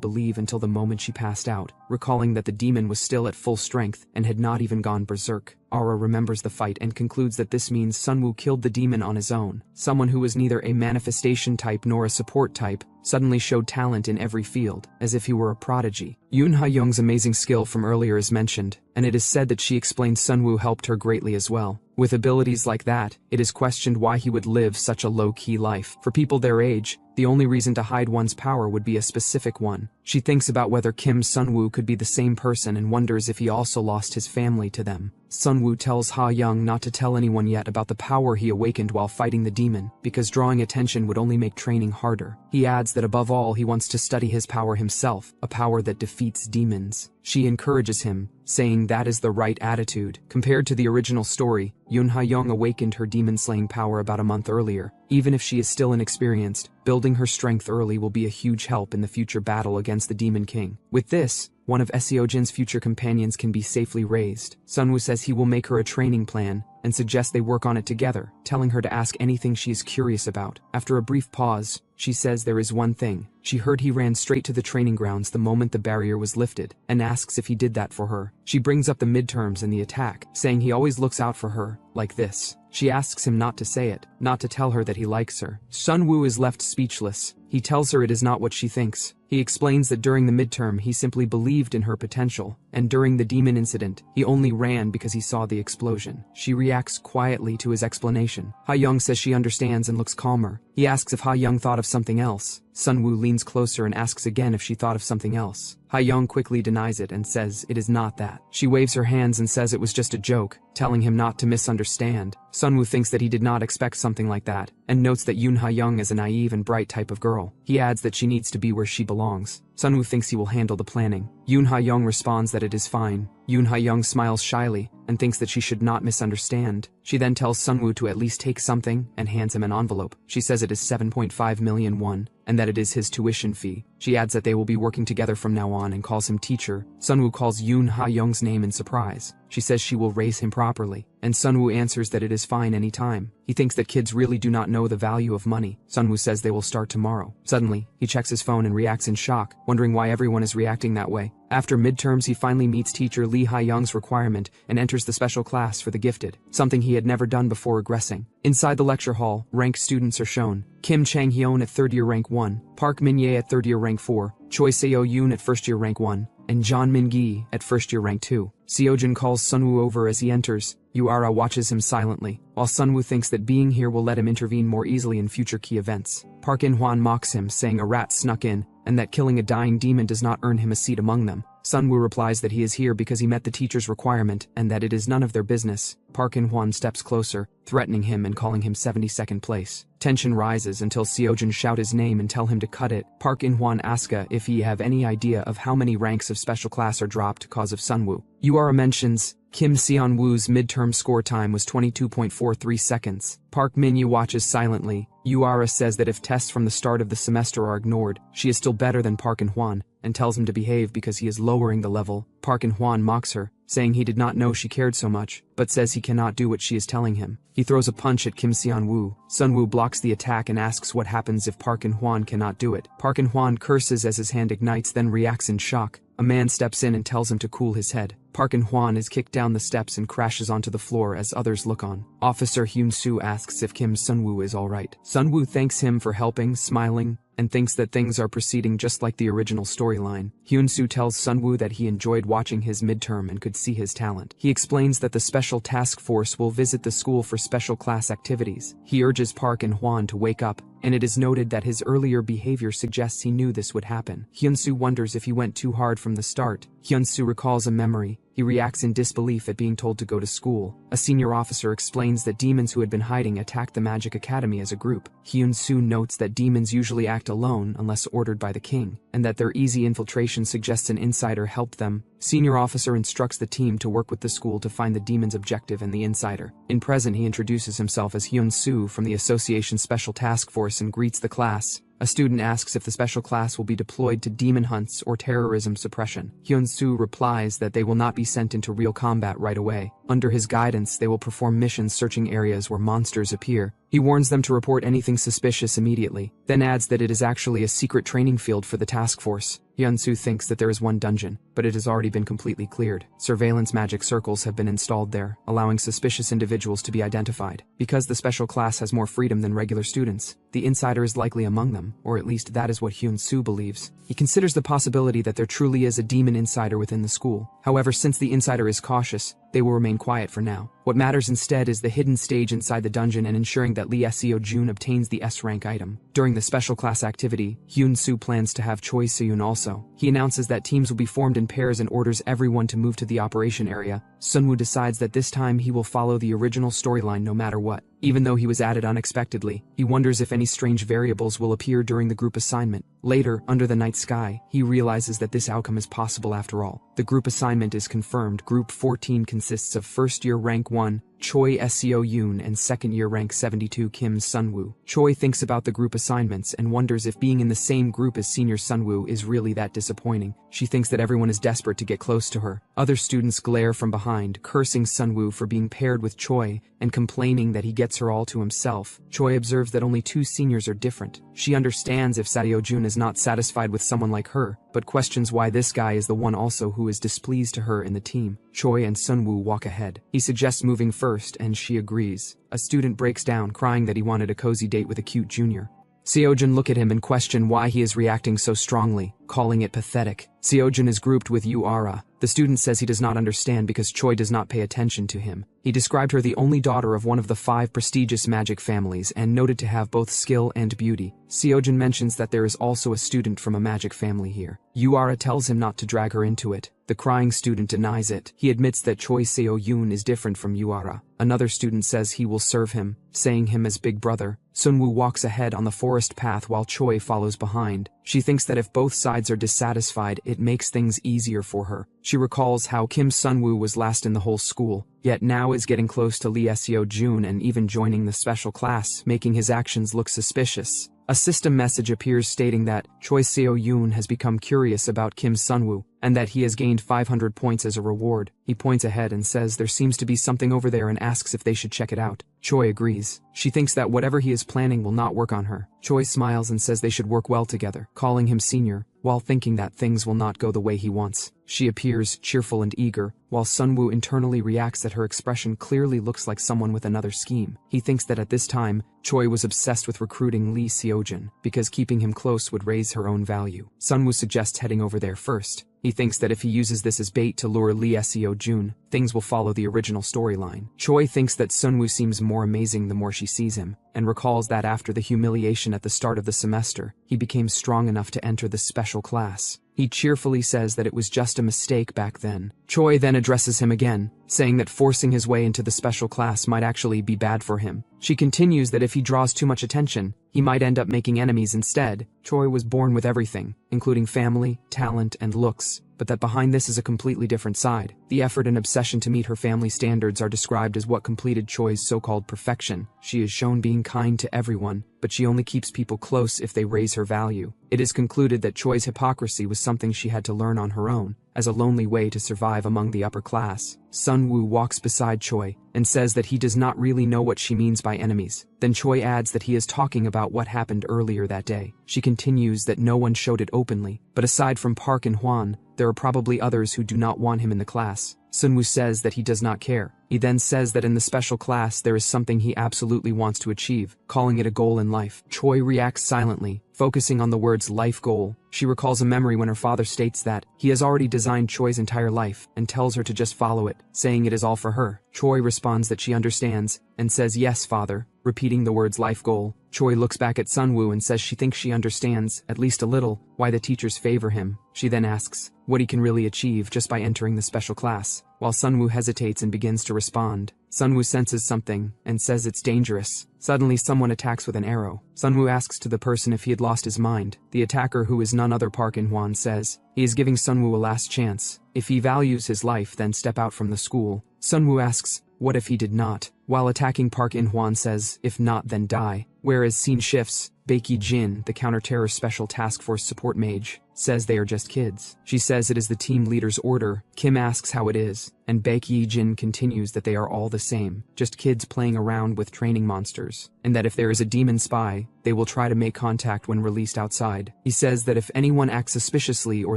S1: believe until the moment she passed out, recalling that the demon was still at full strength and had not even gone berserk. Ara remembers the fight and concludes that this means Sunwoo killed the demon on his own. Someone who was neither a manifestation type nor a support type suddenly showed talent in every field, as if he were a prodigy. Yoon Ha-young's amazing skill from earlier is mentioned, and it is said that she explained Sunwoo helped her greatly as well. With abilities like that, it is questioned why he would live such a low-key life. For people their age, the only reason to hide one's power would be a specific one. She thinks about whether Kim Sunwoo could be the same person and wonders if he also lost his family to them. Sunwoo tells Ha-young not to tell anyone yet about the power he awakened while fighting the demon, because drawing attention would only make training harder. He adds that above all he wants to study his power himself, a power that defeats demons. She encourages him, saying that is the right attitude. Compared to the original story, Yoon Ha-young awakened her demon-slaying power about a month earlier. Even if she is still inexperienced, building her strength early will be a huge help in the future battle against the Demon King. With this, one of Seojin's future companions can be safely raised. Sunwoo says he will make her a training plan, and suggests they work on it together, telling her to ask anything she is curious about. After a brief pause, she says there is one thing. She heard he ran straight to the training grounds the moment the barrier was lifted, and asks if he did that for her. She brings up the midterms and the attack, saying he always looks out for her, like this. She asks him not to say it, not to tell her that he likes her. Sunwoo is left speechless. He tells her it is not what she thinks. He explains that during the midterm he simply believed in her potential, and during the demon incident, he only ran because he saw the explosion. She reacts quietly to his explanation. Ha-young says she understands and looks calmer. He asks if Ha-young thought of something else. Sunwoo leans closer and asks again if she thought of something else. Ha-young quickly denies it and says it is not that. She waves her hands and says it was just a joke, telling him not to misunderstand. Sunwoo thinks that he did not expect something like that, and notes that Yoon Ha-young is a naive and bright type of girl. He adds that she needs to be where she belongs. Sunwoo thinks he will handle the planning. Yoon Ha-young responds that it is fine. Yoon Ha-young smiles shyly, and thinks that she should not misunderstand. She then tells Sunwoo to at least take something, and hands him an envelope. She says it is 7.5 million won, and that it is his tuition fee. She adds that they will be working together from now on and calls him teacher. Sunwoo calls Yoon Ha-young's name in surprise. She says she will raise him properly, and Sunwoo answers that it is fine any time. He thinks that kids really do not know the value of money. Sunwoo says they will start tomorrow. Suddenly, he checks his phone and reacts in shock, wondering why everyone is reacting that way. After midterms, he finally meets teacher Lee Ha-young's requirement and enters the special class for the gifted, something he had never done before regressing. Inside the lecture hall, ranked students are shown. Kim Chang-hyun at 3rd year rank 1, Park Min-ye at 3rd year rank 4, Choi Seo-yoon at 1st year rank 1, and John Min-gi at 1st year rank 2. Seojin calls Sunwoo over as he enters. Yuara watches him silently, while Sunwoo thinks that being here will let him intervene more easily in future key events. Park In-hwan mocks him, saying a rat snuck in, and that killing a dying demon does not earn him a seat among them. Sunwoo replies that he is here because he met the teacher's requirement, and that it is none of their business. Park In-hwan steps closer, threatening him and calling him 72nd place. Tension rises until Seojin shout his name and tell him to cut it. Park In-hwan asks if he have any idea of how many ranks of special class are dropped cause of Sunwoo. Yuara mentions Kim Seon-woo's midterm score time was 22.43 seconds. Park Min-ye watches silently. Yuara says that if tests from the start of the semester are ignored, she is still better than Park In-hwan, and tells him to behave because he is lowering the level. Park In-hwan mocks her, saying he did not know she cared so much, but says he cannot do what she is telling him. He throws a punch at Kim Seon-woo. Sunwoo blocks the attack and asks what happens if Park In-hwan cannot do it. Park In-hwan curses as his hand ignites, then reacts in shock. A man steps in and tells him to cool his head. Park In-hwan is kicked down the steps and crashes onto the floor as others look on. Officer Hyun-soo asks if Kim Sunwoo is alright. Sunwoo thanks him for helping, smiling, and thinks that things are proceeding just like the original storyline. Hyun-soo tells Sunwoo that he enjoyed watching his midterm and could see his talent. He explains that the special task force will visit the school for special class activities. He urges Park In-hwan to wake up, and it is noted that his earlier behavior suggests he knew this would happen. Hyun-soo wonders if he went too hard from the start. Hyun-soo recalls a memory. He reacts in disbelief at being told to go to school. A senior officer explains that demons who had been hiding attacked the Magic Academy as a group. Hyun-soo notes that demons usually act alone unless ordered by the king, and that their easy infiltration suggests an insider helped them. Senior officer instructs the team to work with the school to find the demon's objective and the insider. In present, he introduces himself as Hyun-soo from the Association Special Task Force and greets the class. A student asks if the special class will be deployed to demon hunts or terrorism suppression. Hyun-soo replies that they will not be sent into real combat right away. Under his guidance, they will perform missions searching areas where monsters appear. He warns them to report anything suspicious immediately, then adds that it is actually a secret training field for the task force. Hyun-soo thinks that there is one dungeon, but it has already been completely cleared. Surveillance magic circles have been installed there, allowing suspicious individuals to be identified. Because the special class has more freedom than regular students, the insider is likely among them, or at least that is what Hyun-soo believes. He considers the possibility that there truly is a demon insider within the school. However, since the insider is cautious, they will remain quiet for now. What matters instead is the hidden stage inside the dungeon and ensuring that Lee Seo-jun obtains the S-rank item. During the special class activity, Hyun-soo plans to have Choi Se-yoon also. He announces that teams will be formed in pairs and orders everyone to move to the operation area. Sunwoo decides that this time he will follow the original storyline no matter what. Even though he was added unexpectedly, he wonders if any strange variables will appear during the group assignment. Later, under the night sky, he realizes that this outcome is possible after all. The group assignment is confirmed. Group 14 consists of first-year rank 1, Choi Seo-yoon, and second-year rank 72 Kim Sunwoo. Choi thinks about the group assignments and wonders if being in the same group as senior Sunwoo is really that disappointing. She thinks that everyone is desperate to get close to her. Other students glare from behind, cursing Sunwoo for being paired with Choi and complaining that he gets her all to himself. Choi observes that only 2 seniors are different. She understands if Seo-jun is not satisfied with someone like her, but questions why this guy is the one also who is displeased to her in the team. Choi and Sunwoo walk ahead. He suggests moving first, and she agrees. A student breaks down, crying that he wanted a cozy date with a cute junior. Seo-jun look at him and question why he is reacting so strongly, calling it pathetic. Seo-jun is grouped with Yuara. The student says he does not understand because Choi does not pay attention to him. He described her the only daughter of one of the 5 prestigious magic families and noted to have both skill and beauty. Seo-jun mentions that there is also a student from a magic family here. Yuara tells him not to drag her into it. The crying student denies it. He admits that Choi Seo-yoon is different from Yuara. Another student says he will serve him, saying him as big brother. Sunwoo walks ahead on the forest path while Choi follows behind. She thinks that if both sides are dissatisfied, it makes things easier for her. She recalls how Kim Sunwoo was last in the whole school, yet now is getting close to Lee Seo-jun and even joining the special class, making his actions look suspicious. A system message appears stating that Choi Seo-yoon has become curious about Kim Sunwoo, and that he has gained 500 points as a reward. He points ahead and says there seems to be something over there and asks if they should check it out. Choi agrees. She thinks that whatever he is planning will not work on her. Choi smiles and says they should work well together, calling him senior, while thinking that things will not go the way he wants. She appears cheerful and eager, while Sunwoo internally reacts that her expression clearly looks like someone with another scheme. He thinks that at this time, Choi was obsessed with recruiting Lee Seo-jun, because keeping him close would raise her own value. Sunwoo suggests heading over there first. He thinks that if he uses this as bait to lure Lee Seo-jun, things will follow the original storyline. Choi thinks that Sunwoo seems more amazing the more she sees him, and recalls that after the humiliation at the start of the semester, he became strong enough to enter the special class. He cheerfully says that it was just a mistake back then. Choi then addresses him again, saying that forcing his way into the special class might actually be bad for him. She continues that if he draws too much attention, he might end up making enemies instead. Choi was born with everything, including family, talent, and looks, but that behind this is a completely different side. The effort and obsession to meet her family standards are described as what completed Choi's so-called perfection. She is shown being kind to everyone, but she only keeps people close if they raise her value. It is concluded that Choi's hypocrisy was something she had to learn on her own, as a lonely way to survive among the upper class. Sunwoo walks beside Choi and says that he does not really know what she means by enemies. Then Choi adds that he is talking about what happened earlier that day. She continues that no one showed it openly, but aside from Park and Hwan, there are probably others who do not want him in the class. Sunwoo says that he does not care. He then says that in the special class there is something he absolutely wants to achieve, calling it a goal in life. Choi reacts silently, focusing on the words life goal. She recalls a memory when her father states that he has already designed Choi's entire life and tells her to just follow it, saying it is all for her. Choi responds that she understands and says yes, father, repeating the words life goal. Choi looks back at Sunwoo and says she thinks she understands, at least a little, why the teachers favor him. She then asks what he can really achieve just by entering the special class. While Sunwoo hesitates and begins to respond, Sunwoo senses something and says it's dangerous. Suddenly someone attacks with an arrow. Sunwoo asks to the person if he had lost his mind. The attacker, who is none other Park In-hwan, says he is giving Sunwoo a last chance. If he values his life, then step out from the school. Sunwoo asks what if he did not, while attacking Park In-hwan says if not then die. Whereas scene shifts, Baekhyun Jin, the counter-terror special task force support mage, says they are just kids. She says it is the team leader's order. Kim asks how it is, and Baekhyun Jin continues that they are all the same, just kids playing around with training monsters, and that if there is a demon spy, they will try to make contact when released outside. He says that if anyone acts suspiciously or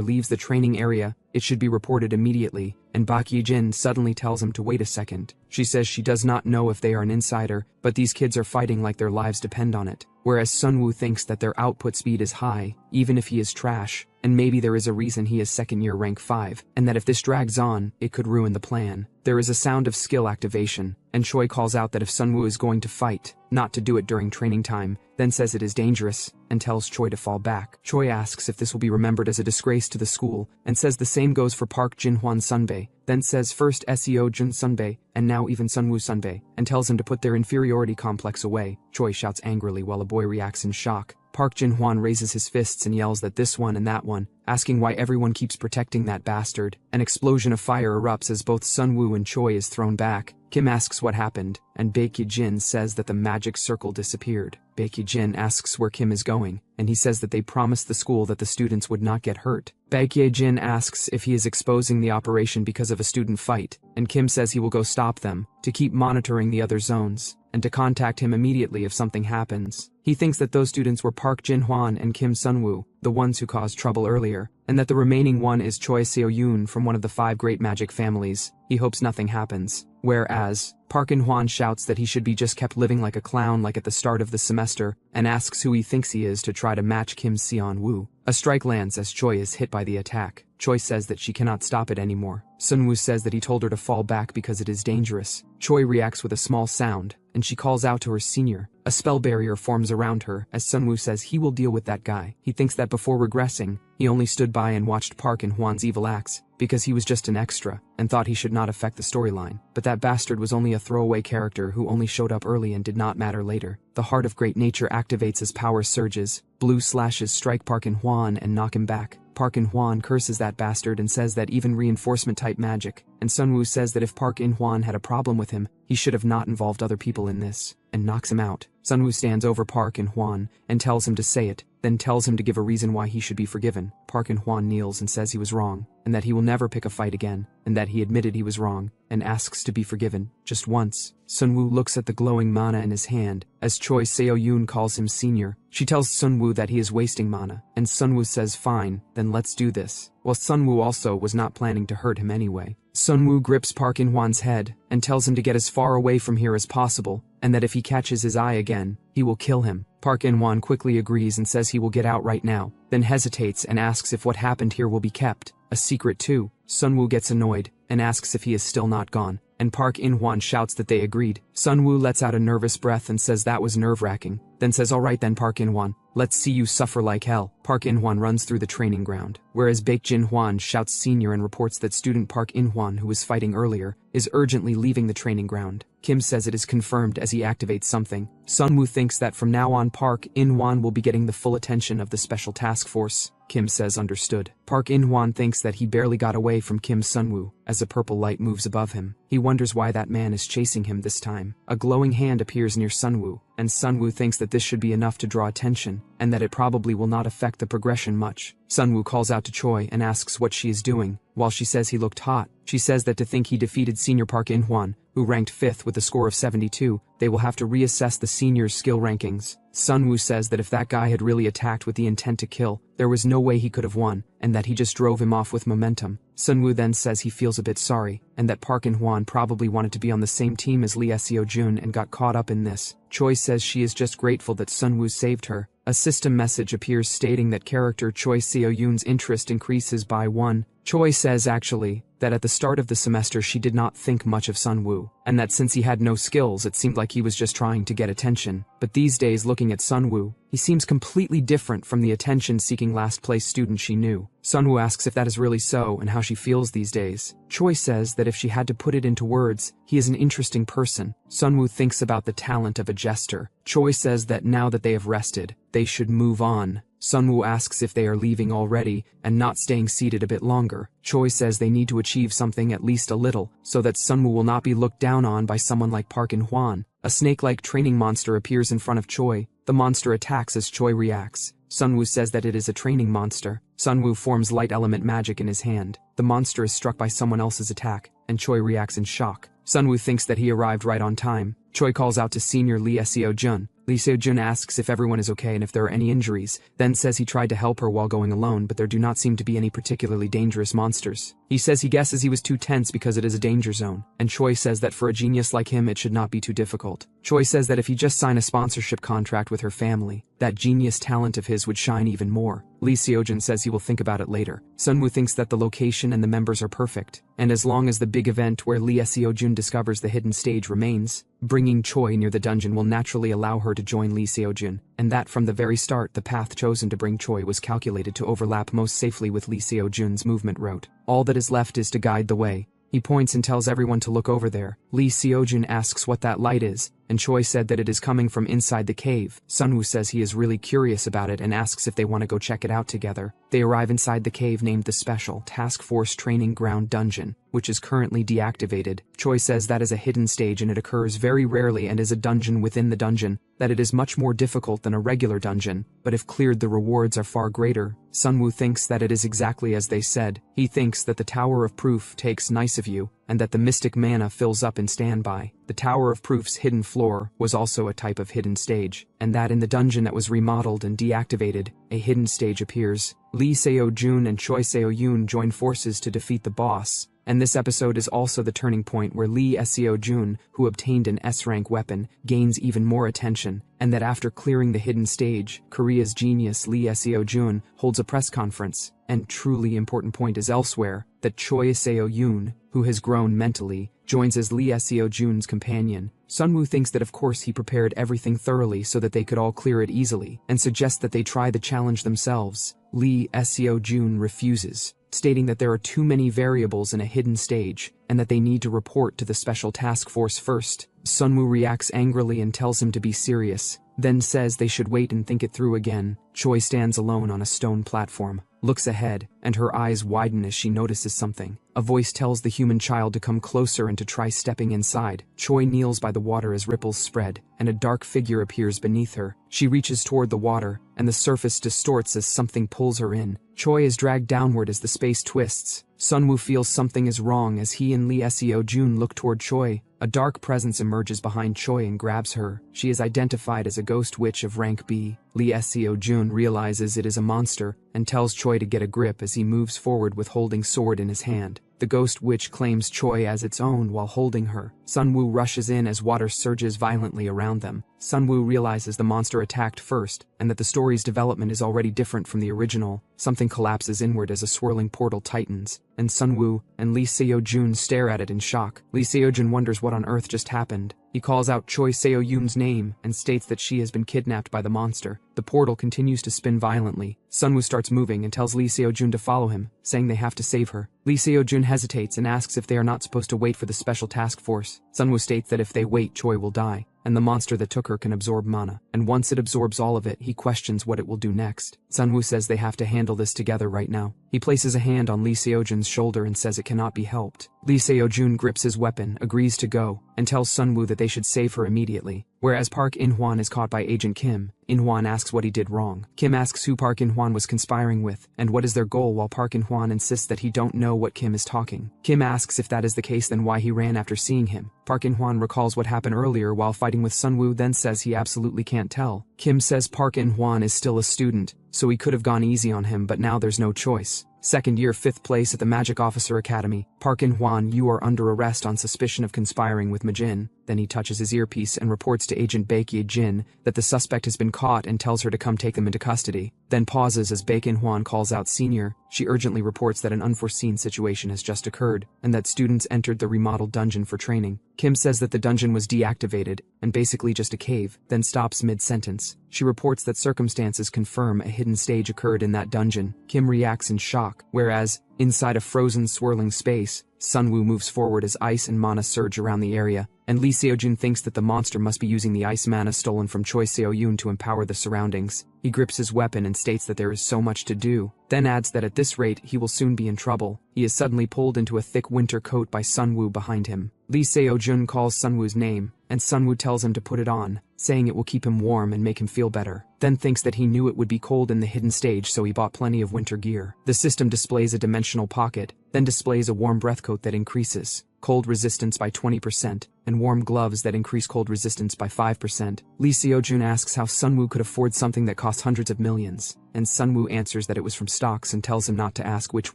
S1: leaves the training area, it should be reported immediately, and Baekhyun Jin suddenly tells him to wait a second. She says she does not know if they are an insider, but these kids are fighting like their lives depend on it. Whereas Sunwoo thinks that their output speed is high, even if he is trash, and maybe there is a reason he is second-year rank 5, and that if this drags on, it could ruin the plan. There is a sound of skill activation, and Choi calls out that if Sunwoo is going to fight, not to do it during training time, then says it is dangerous, and tells Choi to fall back. Choi asks if this will be remembered as a disgrace to the school, and says the same goes for Park Jin-hwan Sunbae, then says first SEO Jun Sunbae, and now even Sunwoo Sunbae, and tells him to put their inferiority complex away. Choi shouts angrily while a boy reacts in shock. Park Jin-hwan raises his fists and yells that this one and that one, asking why everyone keeps protecting that bastard. An explosion of fire erupts as both Sunwoo and Choi is thrown back. Kim asks what happened, and Baekhyun Jin says that the magic circle disappeared. Baekhyun Jin asks where Kim is going, and he says that they promised the school that the students would not get hurt. Baekhyun Jin asks if he is exposing the operation because of a student fight, and Kim says he will go stop them, to keep monitoring the other zones, and to contact him immediately if something happens. He thinks that those students were Park Jin-hwan and Kim Sunwoo, the ones who caused trouble earlier, and that the remaining one is Choi Seo-yoon from one of the 5 great magic families. He hopes nothing happens. Whereas, Park In-hwan shouts that he should be just kept living like a clown like at the start of the semester, and asks who he thinks he is to try to match Kim Seon-woo. A strike lands as Choi is hit by the attack. Choi says that she cannot stop it anymore. Sunwoo says that he told her to fall back because it is dangerous. Choi reacts with a small sound, and she calls out to her senior. A spell barrier forms around her as Sunwoo says he will deal with that guy. He thinks that before regressing, he only stood by and watched Park In-hwan's evil acts, because he was just an extra, and thought he should not affect the storyline. But that bastard was only a throwaway character who only showed up early and did not matter later. The heart of great nature activates as power surges. Blue slashes strike Park In-hwan and knock him back. Park In-hwan curses that bastard and says that even reinforcement-type magic, and Sunwoo says that if Park In-hwan had a problem with him, he should have not involved other people in this, and knocks him out. Sunwoo stands over Park In-hwan and tells him to say it, then tells him to give a reason why he should be forgiven. Park In-hwan kneels and says he was wrong, and that he will never pick a fight again, and that he admitted he was wrong, and asks to be forgiven, just once. Sunwoo looks at the glowing mana in his hand, as Choi Seo-yoon calls him senior. She tells Sunwoo that he is wasting mana, and Sunwoo says fine, then let's do this. While Sunwoo also was not planning to hurt him anyway. Sunwoo grips Park In-hwan's head, and tells him to get as far away from here as possible, and that if he catches his eye again, he will kill him. Park In-hwan quickly agrees and says he will get out right now, then hesitates and asks if what happened here will be kept a secret too. Sunwoo gets annoyed, and asks if he is still not gone, and Park In-hwan shouts that they agreed. Sunwoo lets out a nervous breath and says that was nerve-wracking, then says alright then Park In-hwan, let's see you suffer like hell. Park In-hwan runs through the training ground, whereas Baek Jin-hwan shouts senior and reports that student Park In-hwan who was fighting earlier, is urgently leaving the training ground. Kim says it is confirmed as he activates something. Sunwoo thinks that from now on Park In-hwan will be getting the full attention of the special task force. Kim says understood. Park In-hwan thinks that he barely got away from Kim Sunwoo, as a purple light moves above him. He wonders why that man is chasing him this time. A glowing hand appears near Sunwoo, and Sunwoo thinks that this should be enough to draw attention, and that it probably will not affect the progression much. Sunwoo calls out to Choi and asks what she is doing. While she says he looked hot, she says that to think he defeated senior Park In-hwan, who ranked 5th with a score of 72, they will have to reassess the seniors' skill rankings. Sunwoo says that if that guy had really attacked with the intent to kill, there was no way he could have won, and that he just drove him off with momentum. Sunwoo then says he feels a bit sorry, and that Park In-hwan probably wanted to be on the same team as Lee Seo-jun and got caught up in this. Choi says she is just grateful that Sunwoo saved her. A system message appears stating that character Choi Seo-yoon's interest increases by 1. Choi says actually, that at the start of the semester she did not think much of Sunwoo, and that since he had no skills it seemed like he was just trying to get attention. But these days looking at Sunwoo, he seems completely different from the attention-seeking last-place student she knew. Sunwoo asks if that is really so and how she feels these days. Choi says that if she had to put it into words, he is an interesting person. Sunwoo thinks about the talent of a jester. Choi says that now that they have rested, they should move on. Sunwoo asks if they are leaving already and not staying seated a bit longer. Choi says they need to achieve something at least a little, so that Sunwoo will not be looked down on by someone like Park In-hwan. A snake-like training monster appears in front of Choi. The monster attacks as Choi reacts. Sunwoo says that it is a training monster. Sunwoo forms light element magic in his hand. The monster is struck by someone else's attack, and Choi reacts in shock. Sunwoo thinks that he arrived right on time. Choi calls out to senior Lee Seo-jun. Lee Seo-jun asks if everyone is okay and if there are any injuries, then says he tried to help her while going alone, but there do not seem to be any particularly dangerous monsters. He says he guesses he was too tense because it is a danger zone, and Choi says that for a genius like him it should not be too difficult. Choi says that if he just signed a sponsorship contract with her family, that genius talent of his would shine even more. Lee Seo-jun says he will think about it later. Sunwoo thinks that the location and the members are perfect, and as long as the big event where Lee Seo-jun discovers the hidden stage remains, bringing Choi near the dungeon will naturally allow her to join Lee Seo-jun, and that from the very start the path chosen to bring Choi was calculated to overlap most safely with Lee Seo-jun's movement route. All that is left is to guide the way. He points and tells everyone to look over there. Lee Seo-jun asks what that light is, and Choi said that it is coming from inside the cave. Sunwoo says he is really curious about it and asks if they want to go check it out together. They arrive inside the cave named the Special Task Force Training Ground Dungeon, which is currently deactivated. Choi says that is a hidden stage and it occurs very rarely and is a dungeon within the dungeon, that it is much more difficult than a regular dungeon, but if cleared the rewards are far greater. Sunwoo thinks that it is exactly as they said. He thinks that the Tower of Proof takes nice of you, and that the mystic mana fills up in standby. The Tower of Proof's hidden floor was also a type of hidden stage, and that in the dungeon that was remodeled and deactivated, a hidden stage appears. Lee Seo-jun and Choi Seo-yoon join forces to defeat the boss, and this episode is also the turning point where Lee Seo-jun, who obtained an S-rank weapon, gains even more attention, and that after clearing the hidden stage, Korea's genius Lee Seo-jun holds a press conference. And truly important point is elsewhere, that Choi Seo-yoon, who has grown mentally, joins as Lee Seo-jun's companion. Sunwoo thinks that of course he prepared everything thoroughly so that they could all clear it easily, and suggests that they try the challenge themselves. Lee Seo-jun refuses, stating that there are too many variables in a hidden stage, and that they need to report to the special task force first. Sunwoo reacts angrily and tells him to be serious, then says they should wait and think it through again. Choi stands alone on a stone platform, looks ahead, and her eyes widen as she notices something. A voice tells the human child to come closer and to try stepping inside. Choi kneels by the water as ripples spread, and a dark figure appears beneath her. She reaches toward the water, and the surface distorts as something pulls her in. Choi is dragged downward as the space twists. Sunwoo feels something is wrong as he and Lee Seo-jun look toward Choi. A dark presence emerges behind Choi and grabs her. She is identified as a ghost witch of rank B. Lee Seo-jun realizes it is a monster and tells Choi to get a grip as he moves forward with holding sword in his hand. The ghost witch claims Choi as its own while holding her. Sunwoo rushes in as water surges violently around them. Sunwoo realizes the monster attacked first, and that the story's development is already different from the original. Something collapses inward as a swirling portal tightens, and Sunwoo and Lee Seo-jun stare at it in shock. Lee Seo-jun wonders what on earth just happened. He calls out Choi Seo-yoon's name and states that she has been kidnapped by the monster. The portal continues to spin violently. Sunwoo starts moving and tells Lee Seo-jun to follow him, saying they have to save her. Lee Seo-jun hesitates and asks if they are not supposed to wait for the special task force. Sunwoo states that if they wait, Choi will die, and the monster that took her can absorb mana, and once it absorbs all of it, he questions what it will do next. Sunwoo says they have to handle this together right now. He places a hand on Lee Seo-jun's shoulder and says it cannot be helped. Lee Seo-jun grips his weapon, agrees to go, and tells Sunwoo that they should save her immediately. Whereas Park In-hwan is caught by Agent Kim, In-hwan asks what he did wrong. Kim asks who Park In-hwan was conspiring with, and what is their goal, while Park In-hwan insists that he don't know what Kim is talking. Kim asks if that is the case, then why he ran after seeing him. Park In-hwan recalls what happened earlier while fighting with Sunwoo, then says he absolutely can't tell. Kim says Park In-hwan is still a student, so he could have gone easy on him, but now there's no choice. Second year, 5th place at the Magic Officer Academy. Park In-hwan, you are under arrest on suspicion of conspiring with Majin. Then he touches his earpiece and reports to Agent Baekye Jin that the suspect has been caught and tells her to come take them into custody. Then pauses as Baek In-hwan calls out Senior. She urgently reports that an unforeseen situation has just occurred, and that students entered the remodeled dungeon for training. Kim says that the dungeon was deactivated, and basically just a cave, then stops mid-sentence. She reports that circumstances confirm a hidden stage occurred in that dungeon. Kim reacts in shock, whereas, inside a frozen swirling space, Sunwoo moves forward as ice and mana surge around the area, and Lee Seojun thinks that the monster must be using the ice mana stolen from Choi Seoyun to empower the surroundings. He grips his weapon and states that there is so much to do, then adds that at this rate he will soon be in trouble. He is suddenly pulled into a thick winter coat by Sunwoo behind him. Lee Seojun calls Sunwoo's name, and Sunwoo tells him to put it on, saying it will keep him warm and make him feel better. Then thinks that he knew it would be cold in the hidden stage, so he bought plenty of winter gear. The system displays a dimensional pocket, then displays a warm breath coat that increases cold resistance by 20%, and warm gloves that increase cold resistance by 5%. Lee Seojun asks how Sunwoo could afford something that costs hundreds of millions, and Sunwoo answers that it was from stocks and tells him not to ask which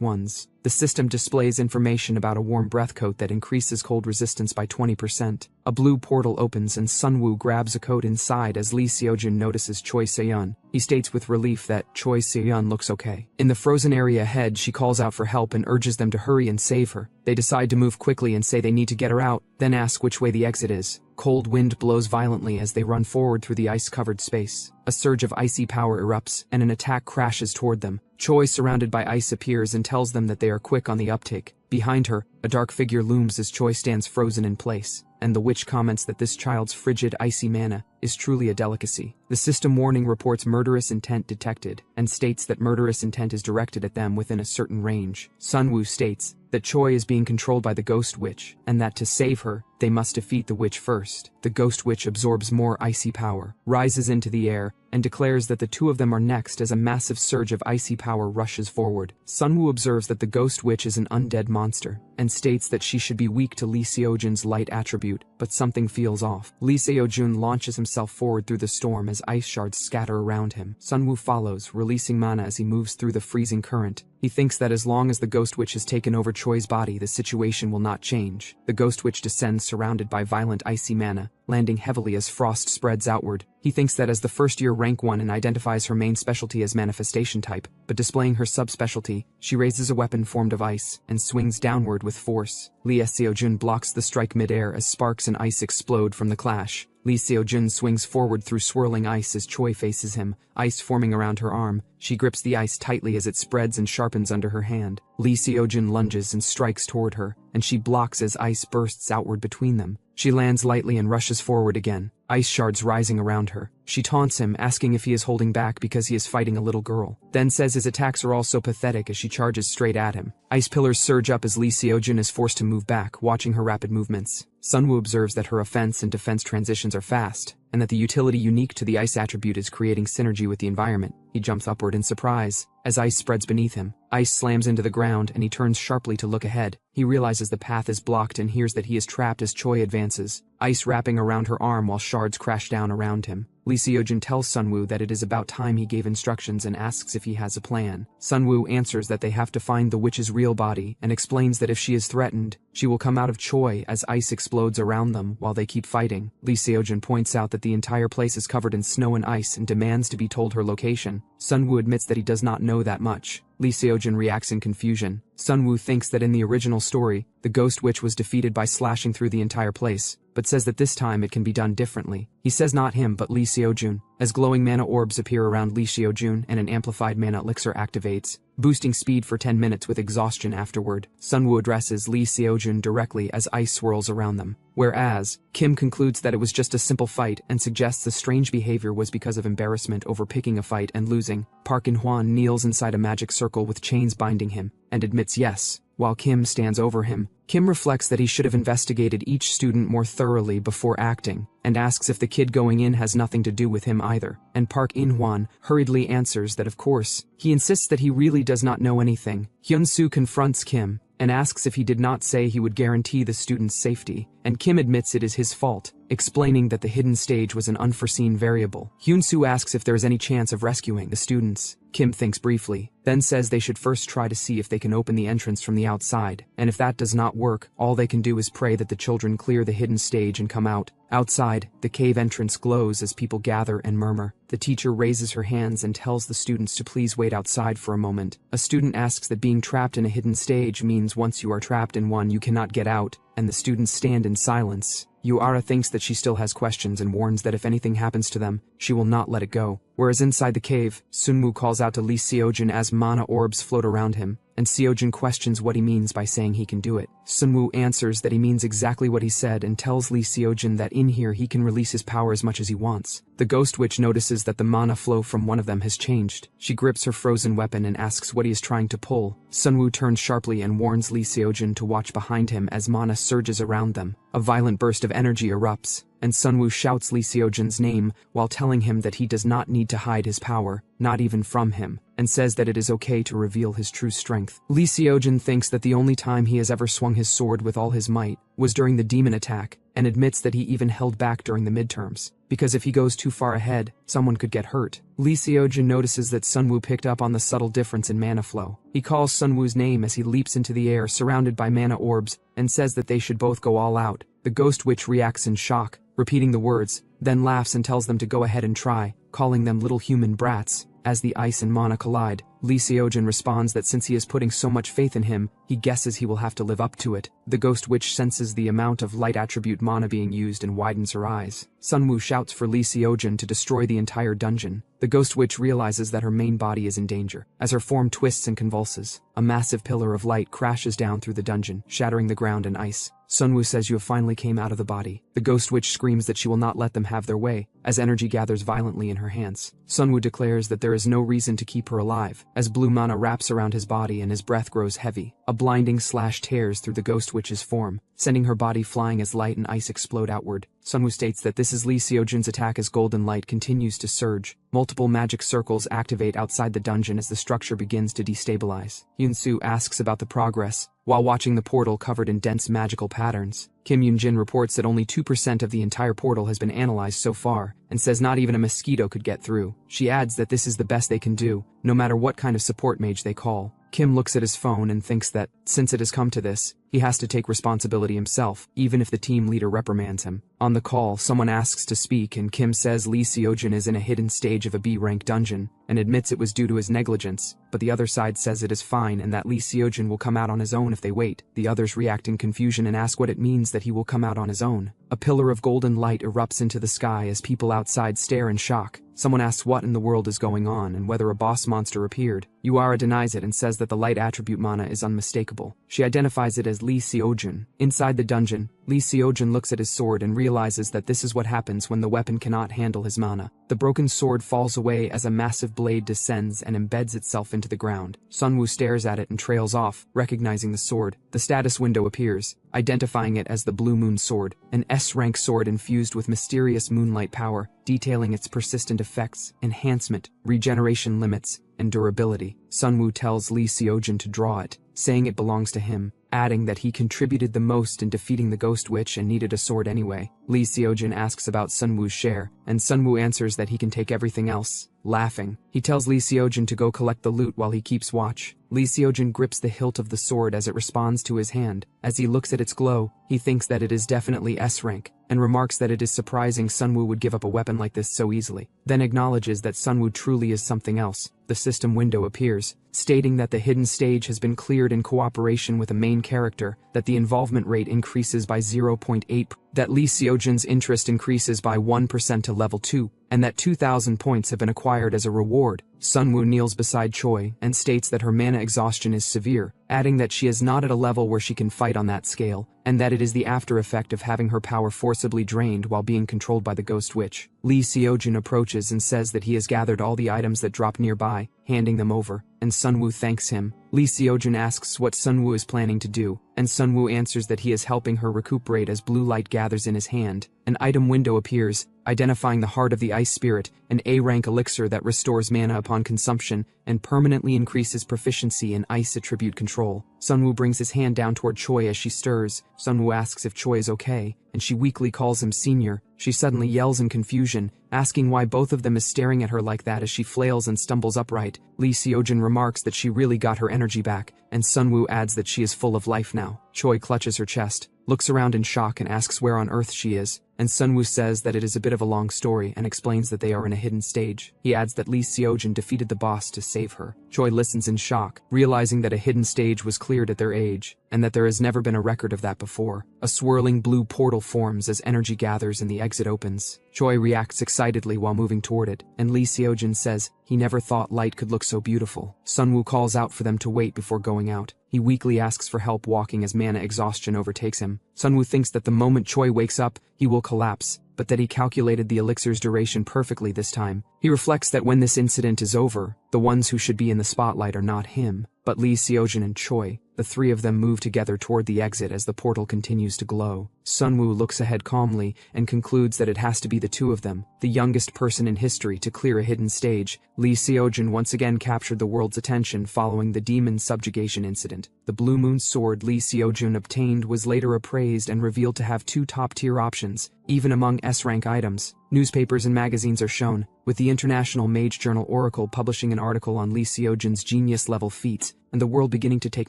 S1: ones. The system displays information about a warm breath coat that increases cold resistance by 20%. A blue portal opens and Sunwoo grabs a coat inside as Lee Seojun notices Choi Seoyun. He states with relief that Choi Seoyun looks okay. In the frozen area ahead, she calls out for help and urges them to hurry and save her. They decide to move quickly and say they need to get her out, then ask which way the exit is. Cold wind blows violently as they run forward through the ice-covered space. A surge of icy power erupts, and an attack crashes toward them. Choi, surrounded by ice, appears and tells them that they are quick on the uptake. Behind her, a dark figure looms as Choi stands frozen in place, and the witch comments that this child's frigid, icy mana is truly a delicacy. The system warning reports murderous intent detected, and states that murderous intent is directed at them within a certain range. Sunwoo states that Choi is being controlled by the Ghost Witch, and that to save her, they must defeat the witch first. The Ghost Witch absorbs more icy power, rises into the air, and declares that the two of them are next as a massive surge of icy power rushes forward. Sunwoo observes that the Ghost Witch is an undead monster, and states that she should be weak to Lee Seojun's light attribute, but something feels off. Lee Seojun launches himself forward through the storm as ice shards scatter around him. Sunwoo follows, releasing mana as he moves through the freezing current. He thinks that as long as the Ghost Witch has taken over Choi's body, the situation will not change. The Ghost Witch descends surrounded by violent icy mana, landing heavily as frost spreads outward. He thinks that as the first-year rank 1 and identifies her main specialty as manifestation type, but displaying her subspecialty, she raises a weapon formed of ice and swings downward with force. Lee Seojun blocks the strike mid-air as sparks and ice explode from the clash. Lee Seojun swings forward through swirling ice as Choi faces him, ice forming around her arm. She grips the ice tightly as it spreads and sharpens under her hand. Lee Seojun lunges and strikes toward her, and she blocks as ice bursts outward between them. She lands lightly and rushes forward again, ice shards rising around her. She taunts him, asking if he is holding back because he is fighting a little girl, then says his attacks are all so pathetic as she charges straight at him. Ice pillars surge up as Lee Seojun is forced to move back, watching her rapid movements. Sunwoo observes that her offense and defense transitions are fast, and that the utility unique to the ice attribute is creating synergy with the environment. He jumps upward in surprise, as ice spreads beneath him. Ice slams into the ground and he turns sharply to look ahead. He realizes the path is blocked and hears that he is trapped as Choi advances, ice wrapping around her arm while shards crash down around him. Lee Seojun tells Sunwoo that it is about time he gave instructions and asks if he has a plan. Sunwoo answers that they have to find the witch's real body and explains that if she is threatened, she will come out of Choi as ice explodes around them while they keep fighting. Lee Seojun points out that the entire place is covered in snow and ice and demands to be told her location. Sunwoo admits that he does not know that much. Lee Seojun reacts in confusion. Sunwoo thinks that in the original story, the Ghost Witch was defeated by slashing through the entire place, but says that this time it can be done differently. He says not him but Lee Seojun, as glowing mana orbs appear around Lee Seojun and an amplified mana elixir activates, boosting speed for 10 minutes with exhaustion afterward. Sunwoo addresses Lee Seojun directly as ice swirls around them, whereas Kim concludes that it was just a simple fight and suggests the strange behavior was because of embarrassment over picking a fight and losing. Park In-hwan kneels inside a magic circle with chains binding him, and admits yes, while Kim stands over him. Kim reflects that he should have investigated each student more thoroughly before acting, and asks if the kid going in has nothing to do with him either, and Park In-hwan hurriedly answers that of course. He insists that he really does not know anything. Hyun-soo confronts Kim, and asks if he did not say he would guarantee the student's safety, and Kim admits it is his fault, explaining that the hidden stage was an unforeseen variable. Hyun-soo asks if there is any chance of rescuing the students. Kim thinks briefly, then says they should first try to see if they can open the entrance from the outside, and if that does not work, all they can do is pray that the children clear the hidden stage and come out. Outside, the cave entrance glows as people gather and murmur. The teacher raises her hands and tells the students to please wait outside for a moment. A student asks that being trapped in a hidden stage means once you are trapped in one you cannot get out, and the students stand in silence. Yuara thinks that she still has questions and warns that if anything happens to them, she will not let it go. Whereas inside the cave, Sunwoo calls out to Lee Seojun as mana orbs float around him, and Seojin questions what he means by saying he can do it. Sunwoo answers that he means exactly what he said and tells Lee Seojin that in here he can release his power as much as he wants. The Ghost Witch notices that the mana flow from one of them has changed. She grips her frozen weapon and asks what he is trying to pull. Sunwoo turns sharply and warns Lee Seojin to watch behind him as mana surges around them. A violent burst of energy erupts, and Sunwoo shouts Lee Seojin's name while telling him that he does not need to hide his power, not even from him, and says that it is okay to reveal his true strength. Lee Seojin thinks that the only time he has ever swung his sword with all his might was during the demon attack, and admits that he even held back during the midterms, because if he goes too far ahead, someone could get hurt. Lee Seojin notices that Sunwoo picked up on the subtle difference in mana flow. He calls Sunwoo's name as he leaps into the air surrounded by mana orbs, and says that they should both go all out. The Ghost Witch reacts in shock, repeating the words, then laughs and tells them to go ahead and try, calling them little human brats. As the ice and mana collide, Lee Seojin responds that since he is putting so much faith in him, he guesses he will have to live up to it. The Ghost Witch senses the amount of light attribute mana being used and widens her eyes. Sunwoo shouts for Lee Seojin to destroy the entire dungeon. The Ghost Witch realizes that her main body is in danger. As her form twists and convulses, a massive pillar of light crashes down through the dungeon, shattering the ground and ice. Sunwoo says you have finally came out of the body. The Ghost Witch screams that she will not let them have their way, as energy gathers violently in her hands. Sunwoo declares that there is no reason to keep her alive, as blue mana wraps around his body and his breath grows heavy. A blinding slash tears through the Ghost Witch's form, sending her body flying as light and ice explode outward. Sunwoo states that this is Lee Seojin's attack as golden light continues to surge. Multiple magic circles activate outside the dungeon as the structure begins to destabilize. Yoon-soo asks about the progress, while watching the portal covered in dense magical patterns. Kim Yoon-jin reports that only 2% of the entire portal has been analyzed so far, and says not even a mosquito could get through. She adds that this is the best they can do, no matter what kind of support mage they call. Kim looks at his phone and thinks that, since it has come to this, he has to take responsibility himself, even if the team leader reprimands him. On the call, someone asks to speak and Kim says Lee Seojin is in a hidden stage of a B-rank dungeon, and admits it was due to his negligence, but the other side says it is fine and that Lee Seojin will come out on his own if they wait. The others react in confusion and ask what it means that he will come out on his own. A pillar of golden light erupts into the sky as people outside stare in shock. Someone asks what in the world is going on and whether a boss monster appeared. Yuara denies it and says that the light attribute mana is unmistakable. She identifies it as Lee Seojin. Inside the dungeon, Lee Seojin looks at his sword and realizes that this is what happens when the weapon cannot handle his mana. The broken sword falls away as a massive blade descends and embeds itself into the ground. Sunwoo stares at it and trails off, recognizing the sword. The status window appears, identifying it as the Blue Moon Sword, an S-rank sword infused with mysterious moonlight power, detailing its persistent effects, enhancement, regeneration limits, and durability. Sunwoo tells Lee Seojin to draw it, saying it belongs to him, adding that he contributed the most in defeating the Ghost Witch and needed a sword anyway. Lee Seojin asks about Sunwoo's share, and Sunwoo answers that he can take everything else. Laughing, he tells Lee Seojin to go collect the loot while he keeps watch. Lee Seojin grips the hilt of the sword as it responds to his hand. As he looks at its glow, he thinks that it is definitely S-rank, and remarks that it is surprising Sunwoo would give up a weapon like this so easily, then acknowledges that Sunwoo truly is something else. The system window appears, stating that the hidden stage has been cleared in cooperation with a main character, that the involvement rate increases by 0.8, that Lee Seojin's interest increases by 1% to level 2, and that 2,000 points have been acquired as a reward. Sunwoo kneels beside Choi and states that her mana exhaustion is severe, adding that she is not at a level where she can fight on that scale, and that it is the after effect of having her power forcibly drained while being controlled by the Ghost Witch. Lee Seojin approaches and says that he has gathered all the items that drop nearby, handing them over, and Sunwoo thanks him. Lee Seojin asks what Sunwoo is planning to do, and Sunwoo answers that he is helping her recuperate as blue light gathers in his hand. An item window appears, identifying the Heart of the Ice Spirit, an A-rank elixir that restores mana upon consumption and permanently increases proficiency in ice attribute control. Sunwoo brings his hand down toward Choi as she stirs. Sunwoo asks if Choi is okay, and she weakly calls him senior. She suddenly yells in confusion, asking why both of them is staring at her like that as she flails and stumbles upright. Lee Seojin remarks that she really got her energy back, and Sunwoo adds that she is full of life now. Choi clutches her chest, looks around in shock and asks where on earth she is, and Sunwoo says that it is a bit of a long story and explains that they are in a hidden stage. He adds that Lee Seojin defeated the boss to save her. Choi listens in shock, realizing that a hidden stage was cleared at their age, and that there has never been a record of that before. A swirling blue portal forms as energy gathers and the exit opens. Choi reacts excitedly while moving toward it, and Lee Seojin says he never thought light could look so beautiful. Sunwoo calls out for them to wait before going out. He weakly asks for help walking as mana exhaustion overtakes him. Sunwoo thinks that the moment Choi wakes up, he will collapse, but that he calculated the elixir's duration perfectly this time. He reflects that when this incident is over, the ones who should be in the spotlight are not him, but Lee Seojin and Choi. The three of them move together toward the exit as the portal continues to glow. Sunwoo looks ahead calmly and concludes that it has to be the two of them, the youngest person in history to clear a hidden stage. Lee Seojin once again captured the world's attention following the demon subjugation incident. The Blue Moon sword Lee Seojin obtained was later appraised and revealed to have two top-tier options, even among S-rank items. Newspapers and magazines are shown, with the international mage journal Oracle publishing an article on Lee Seojin's genius-level feats, and the world beginning to take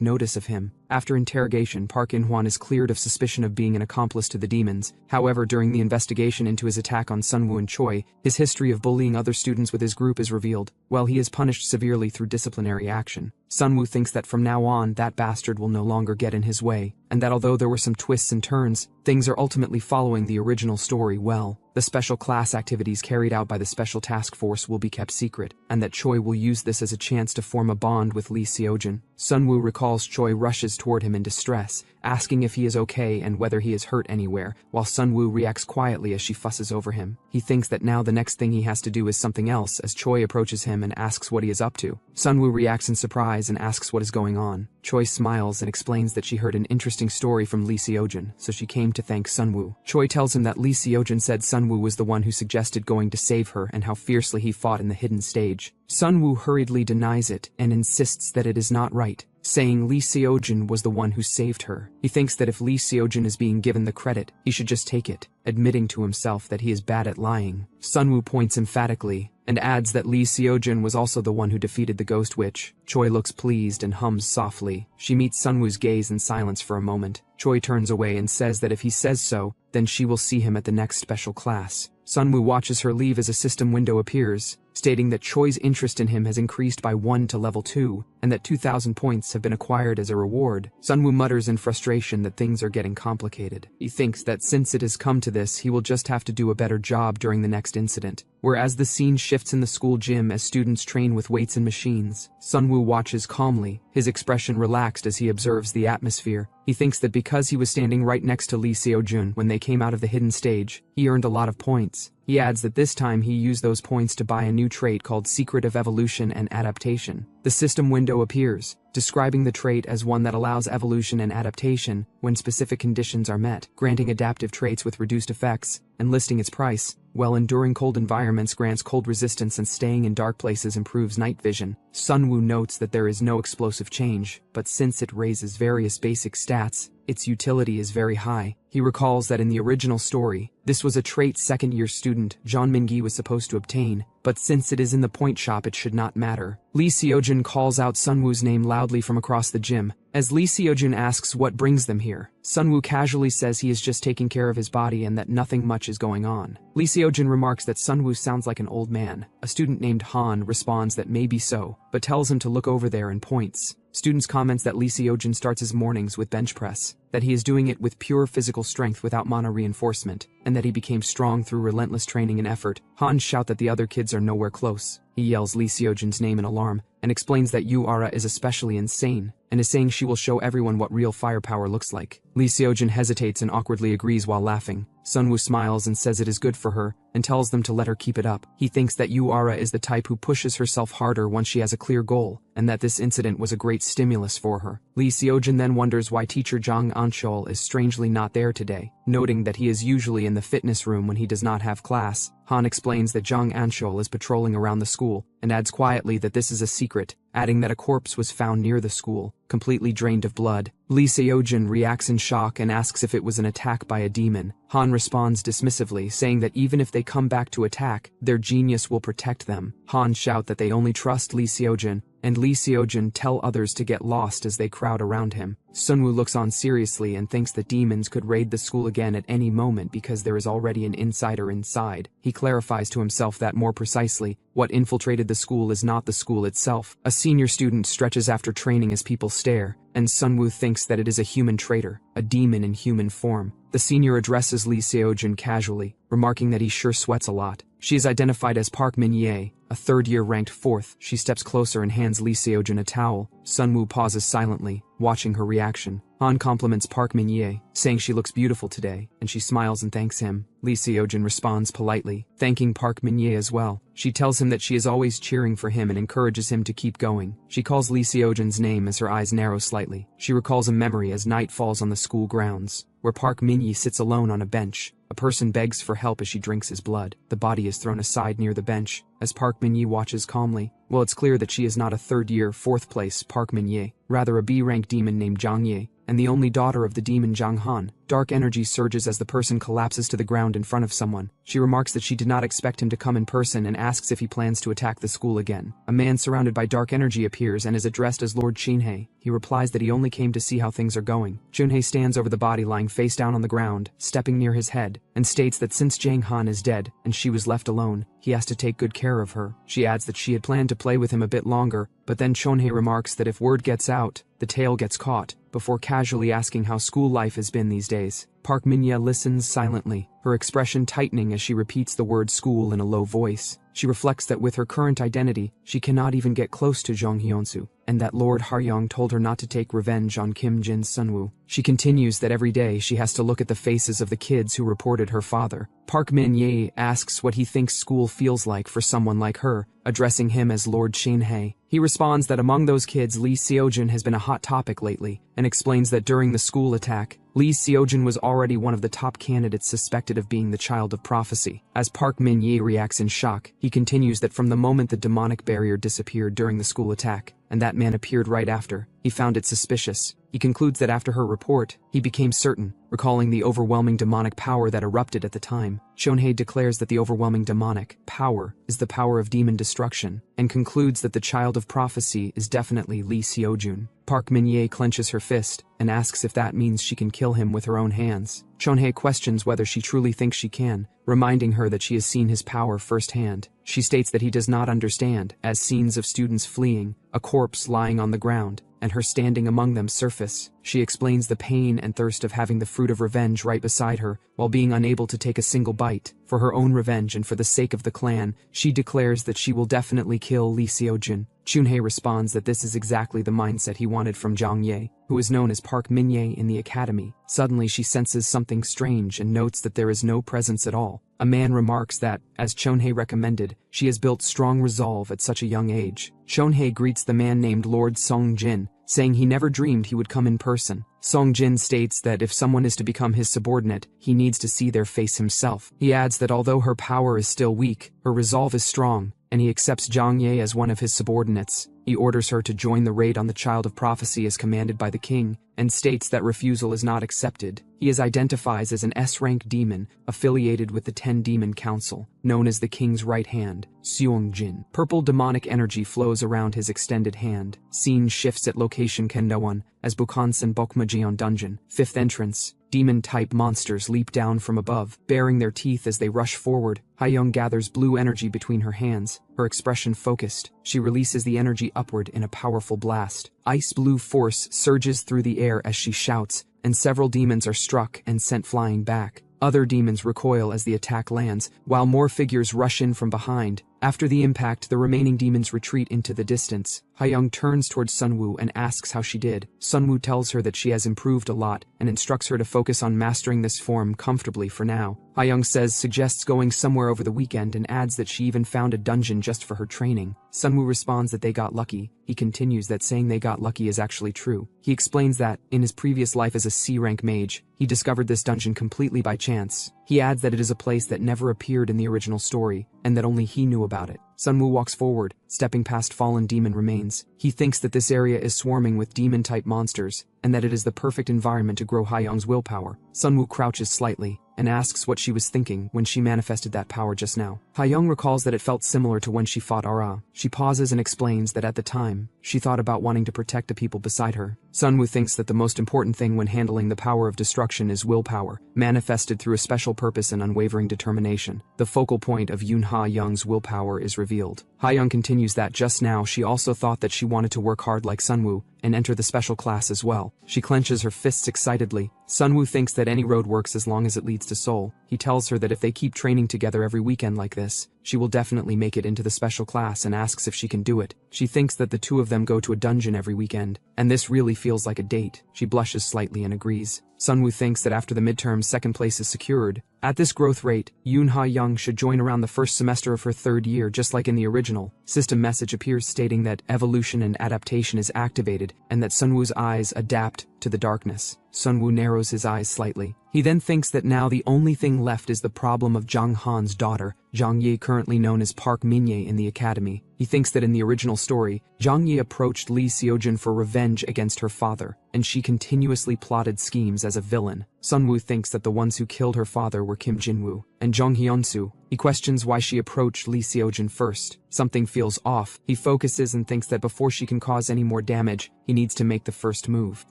S1: notice of him. After interrogation, Park In-hwan is cleared of suspicion of being an accomplice to the demons. However, during the investigation into his attack on Sunwoo and Choi, his history of bullying other students with his group is revealed, while he is punished severely through disciplinary action. Sunwoo thinks that from now on, that bastard will no longer get in his way, and that although there were some twists and turns, things are ultimately following the original story well. The special class activities carried out by the Special Task Force will be kept secret, and that Choi will use this as a chance to form a bond with Lee Seojin. Sunwoo recalls Choi rushes toward him in distress, asking if he is okay and whether he is hurt anywhere, while Sunwoo reacts quietly as she fusses over him. He thinks that now the next thing he has to do is something else as Choi approaches him and asks what he is up to. Sunwoo reacts in surprise and asks what is going on. Choi smiles and explains that she heard an interesting story from Lee Seojin, so she came to thank Sunwoo. Choi tells him that Lee Seojin said Sunwoo was the one who suggested going to save her and how fiercely he fought in the hidden stage. Sunwoo hurriedly denies it and insists that it is not right, saying Lee Seojin was the one who saved her. He thinks that if Lee Seojin is being given the credit, he should just take it, admitting to himself that he is bad at lying. Sunwoo points emphatically, and adds that Lee Seojin was also the one who defeated the Ghost Witch. Choi looks pleased and hums softly. She meets Sunwoo's gaze in silence for a moment. Choi turns away and says that if he says so, then she will see him at the next special class. Sunwoo watches her leave as a system window appears, stating that Choi's interest in him has increased by 1 to level 2, and that 2,000 points have been acquired as a reward. Sunwoo mutters in frustration that things are getting complicated. He thinks that since it has come to this, he will just have to do a better job during the next incident. Whereas the scene shifts in the school gym as students train with weights and machines, Sunwoo watches calmly, his expression relaxed as he observes the atmosphere. He thinks that because he was standing right next to Lee Seojin when they came out of the hidden stage, he earned a lot of points. He adds that this time he used those points to buy a new trait called Secret of Evolution and Adaptation. The system window appears, describing the trait as one that allows evolution and adaptation when specific conditions are met, granting adaptive traits with reduced effects, and listing its price. While enduring cold environments grants cold resistance and staying in dark places improves night vision. Sunwoo notes that there is no explosive change, but since it raises various basic stats, its utility is very high. He recalls that in the original story, this was a trait second-year student Jeon Min-gi was supposed to obtain, but since it is in the point shop it should not matter. Lee Seojin calls out Sunwoo's name loudly from across the gym. As Lee Seojin asks what brings them here, Sunwoo casually says he is just taking care of his body and that nothing much is going on. Lee Seojin remarks that Sunwoo sounds like an old man. A student named Han responds that maybe so, but tells him to look over there and points. Students comments that Lee Seojin starts his mornings with bench press, that he is doing it with pure physical strength without mana reinforcement, and that he became strong through relentless training and effort. Han shout that the other kids are nowhere close. He yells Lee Seojin's name in alarm, and explains that Yu-Ara is especially insane, and is saying she will show everyone what real firepower looks like. Lee Seojin hesitates and awkwardly agrees while laughing. Sunwoo smiles and says it is good for her, and tells them to let her keep it up. He thinks that Yu-Ara is the type who pushes herself harder once she has a clear goal, and that this incident was a great stimulus for her. Lee Seojin then wonders why teacher Jang Anchol is strangely not there today, noting that he is usually in the fitness room when he does not have class. Han explains that Jang Anchol is patrolling around the school, and adds quietly that this is a secret, adding that a corpse was found near the school, completely drained of blood. Lee Seojin reacts in shock and asks if it was an attack by a demon. Han responds dismissively, saying that even if they come back to attack, their genius will protect them. Han shout that they only trust Lee Seojin, and Lee Seojin tell others to get lost as they crowd around him. Sunwoo looks on seriously and thinks that demons could raid the school again at any moment because there is already an insider inside. He clarifies to himself that more precisely, what infiltrated the school is not the school itself. A senior student stretches after training as people stare, and Sunwoo thinks that it is a human traitor, a demon in human form. The senior addresses Lee Seojin casually, remarking that he sure sweats a lot. She is identified as Park Min-ye, a third-year ranked 4th. She steps closer and hands Lee Seojin a towel. Sunwoo pauses silently, watching her reaction. Han compliments Park Min-ye, saying she looks beautiful today, and she smiles and thanks him. Lee Seojin responds politely, thanking Park Min-ye as well. She tells him that she is always cheering for him and encourages him to keep going. She calls Lee Seojin's name as her eyes narrow slightly. She recalls a memory as night falls on the school grounds, where Park Min-ye sits alone on a bench. A person begs for help as she drinks his blood. The body is thrown aside near the bench, as Park Min-ye watches calmly. Well, it's clear that she is not a third-year, 4th place Park Min-ye, rather a B-rank demon named Zhang Ye, and the only daughter of the demon Zhang Han. Dark energy surges as the person collapses to the ground in front of someone. She remarks that she did not expect him to come in person and asks if he plans to attack the school again. A man surrounded by dark energy appears and is addressed as Lord Shinhei. He replies that he only came to see how things are going. Junhei stands over the body lying face down on the ground, stepping near his head, and states that since Jang Han is dead and she was left alone, he has to take good care of her. She adds that she had planned to play with him a bit longer, but then Chonhei remarks that if word gets out, the tale gets caught, before casually asking how school life has been these days. Park Min-ye listens silently, her expression tightening as she repeats the word school in a low voice. She reflects that with her current identity, she cannot even get close to Jong Hyunsu, and that Lord Haryong told her not to take revenge on Kim Jin's Sunwoo. She continues that every day she has to look at the faces of the kids who reported her father. Park Min-ye asks what he thinks school feels like for someone like her, addressing him as Lord Shinhei. He responds that among those kids, Lee Seojin has been a hot topic lately, and explains that during the school attack, Lee Seojin was already one of the top candidates suspected of being the child of prophecy. As Park Min-ye reacts in shock, he continues that from the moment the demonic barrier disappeared during the school attack, and that man appeared right after, he found it suspicious. He concludes that after her report, he became certain, recalling the overwhelming demonic power that erupted at the time. Chonhei declares that the overwhelming demonic power is the power of demon destruction, and concludes that the child of prophecy is definitely Lee Seojun. Park Min-ye clenches her fist and asks if that means she can kill him with her own hands. Chonhei questions whether she truly thinks she can, reminding her that she has seen his power firsthand. She states that he does not understand, as scenes of students fleeing, a corpse lying on the ground, and her standing among them surface. She explains the pain and thirst of having the fruit of revenge right beside her, while being unable to take a single bite. For her own revenge and for the sake of the clan, she declares that she will definitely kill Lee Seojin. Chunhei responds that this is exactly the mindset he wanted from Zhang Ye, who is known as Park Min-ye in the academy. Suddenly she senses something strange and notes that there is no presence at all. A man remarks that, as Chonhei recommended, she has built strong resolve at such a young age. Chonhei greets the man named Lord Song Jin, saying he never dreamed he would come in person. Song Jin states that if someone is to become his subordinate, he needs to see their face himself. He adds that although her power is still weak, her resolve is strong, and he accepts Zhang Ye as one of his subordinates. He orders her to join the raid on the Child of Prophecy as commanded by the king, and states that refusal is not accepted. He is identified as an S-rank demon affiliated with the 10 Demon Council, known as the King's Right Hand, Seong Jin. Purple demonic energy flows around his extended hand. Scene shifts at location Kendoan as Bukansan Bokmajion Dungeon. 5th entrance. Demon-type monsters leap down from above, baring their teeth as they rush forward. Hayoung gathers blue energy between her hands, her expression focused. She releases the energy upward in a powerful blast. Ice-blue force surges through the air as she shouts, and several demons are struck and sent flying back. Other demons recoil as the attack lands, while more figures rush in from behind. After the impact, the remaining demons retreat into the distance. Hayoung turns towards Sunwoo and asks how she did. Sunwoo tells her that she has improved a lot and instructs her to focus on mastering this form comfortably for now. Hayoung suggests going somewhere over the weekend and adds that she even found a dungeon just for her training. Sunwoo responds that they got lucky. He continues that saying they got lucky is actually true. He explains that, in his previous life as a C-rank mage, he discovered this dungeon completely by chance. He adds that it is a place that never appeared in the original story, and that only he knew about it. Sunwoo walks forward, stepping past fallen demon remains. He thinks that this area is swarming with demon-type monsters, and that it is the perfect environment to grow Hayoung's willpower. Sunwoo crouches slightly, and asks what she was thinking when she manifested that power just now. Hayoung recalls that it felt similar to when she fought Ara. She pauses and explains that at the time, she thought about wanting to protect the people beside her. Sunwoo thinks that the most important thing when handling the power of destruction is willpower, manifested through a special purpose and unwavering determination. The focal point of Yoon Ha-young's willpower is revealed. Hayoung continues that just now she also thought that she wanted to work hard like Sunwoo and enter the special class as well. She clenches her fists excitedly. Sunwoo thinks that any road works as long as it leads to Seoul. He tells her that if they keep training together every weekend like this, she will definitely make it into the special class and asks if she can do it. She thinks that the two of them go to a dungeon every weekend, and this really feels like a date. She blushes slightly and agrees. Sunwoo thinks that after the midterms, second place is secured. At this growth rate, Yoon Ha-young should join around the first semester of her third year, just like in the original. System message appears stating that evolution and adaptation is activated and that Sunwoo's eyes adapt to the darkness. Sunwoo narrows his eyes slightly. He then thinks that now the only thing left is the problem of Jang Han's daughter, Jang Yi, currently known as Park Min-ye in the academy. He thinks that in the original story, Jang Yi approached Lee Seojin for revenge against her father, and she continuously plotted schemes as a villain. Sunwoo thinks that the ones who killed her father were Kim Jinwoo and Jung Hyun-soo. He questions why she approached Lee Seojin first. Something feels off. He focuses and thinks that before she can cause any more damage, he needs to make the first move.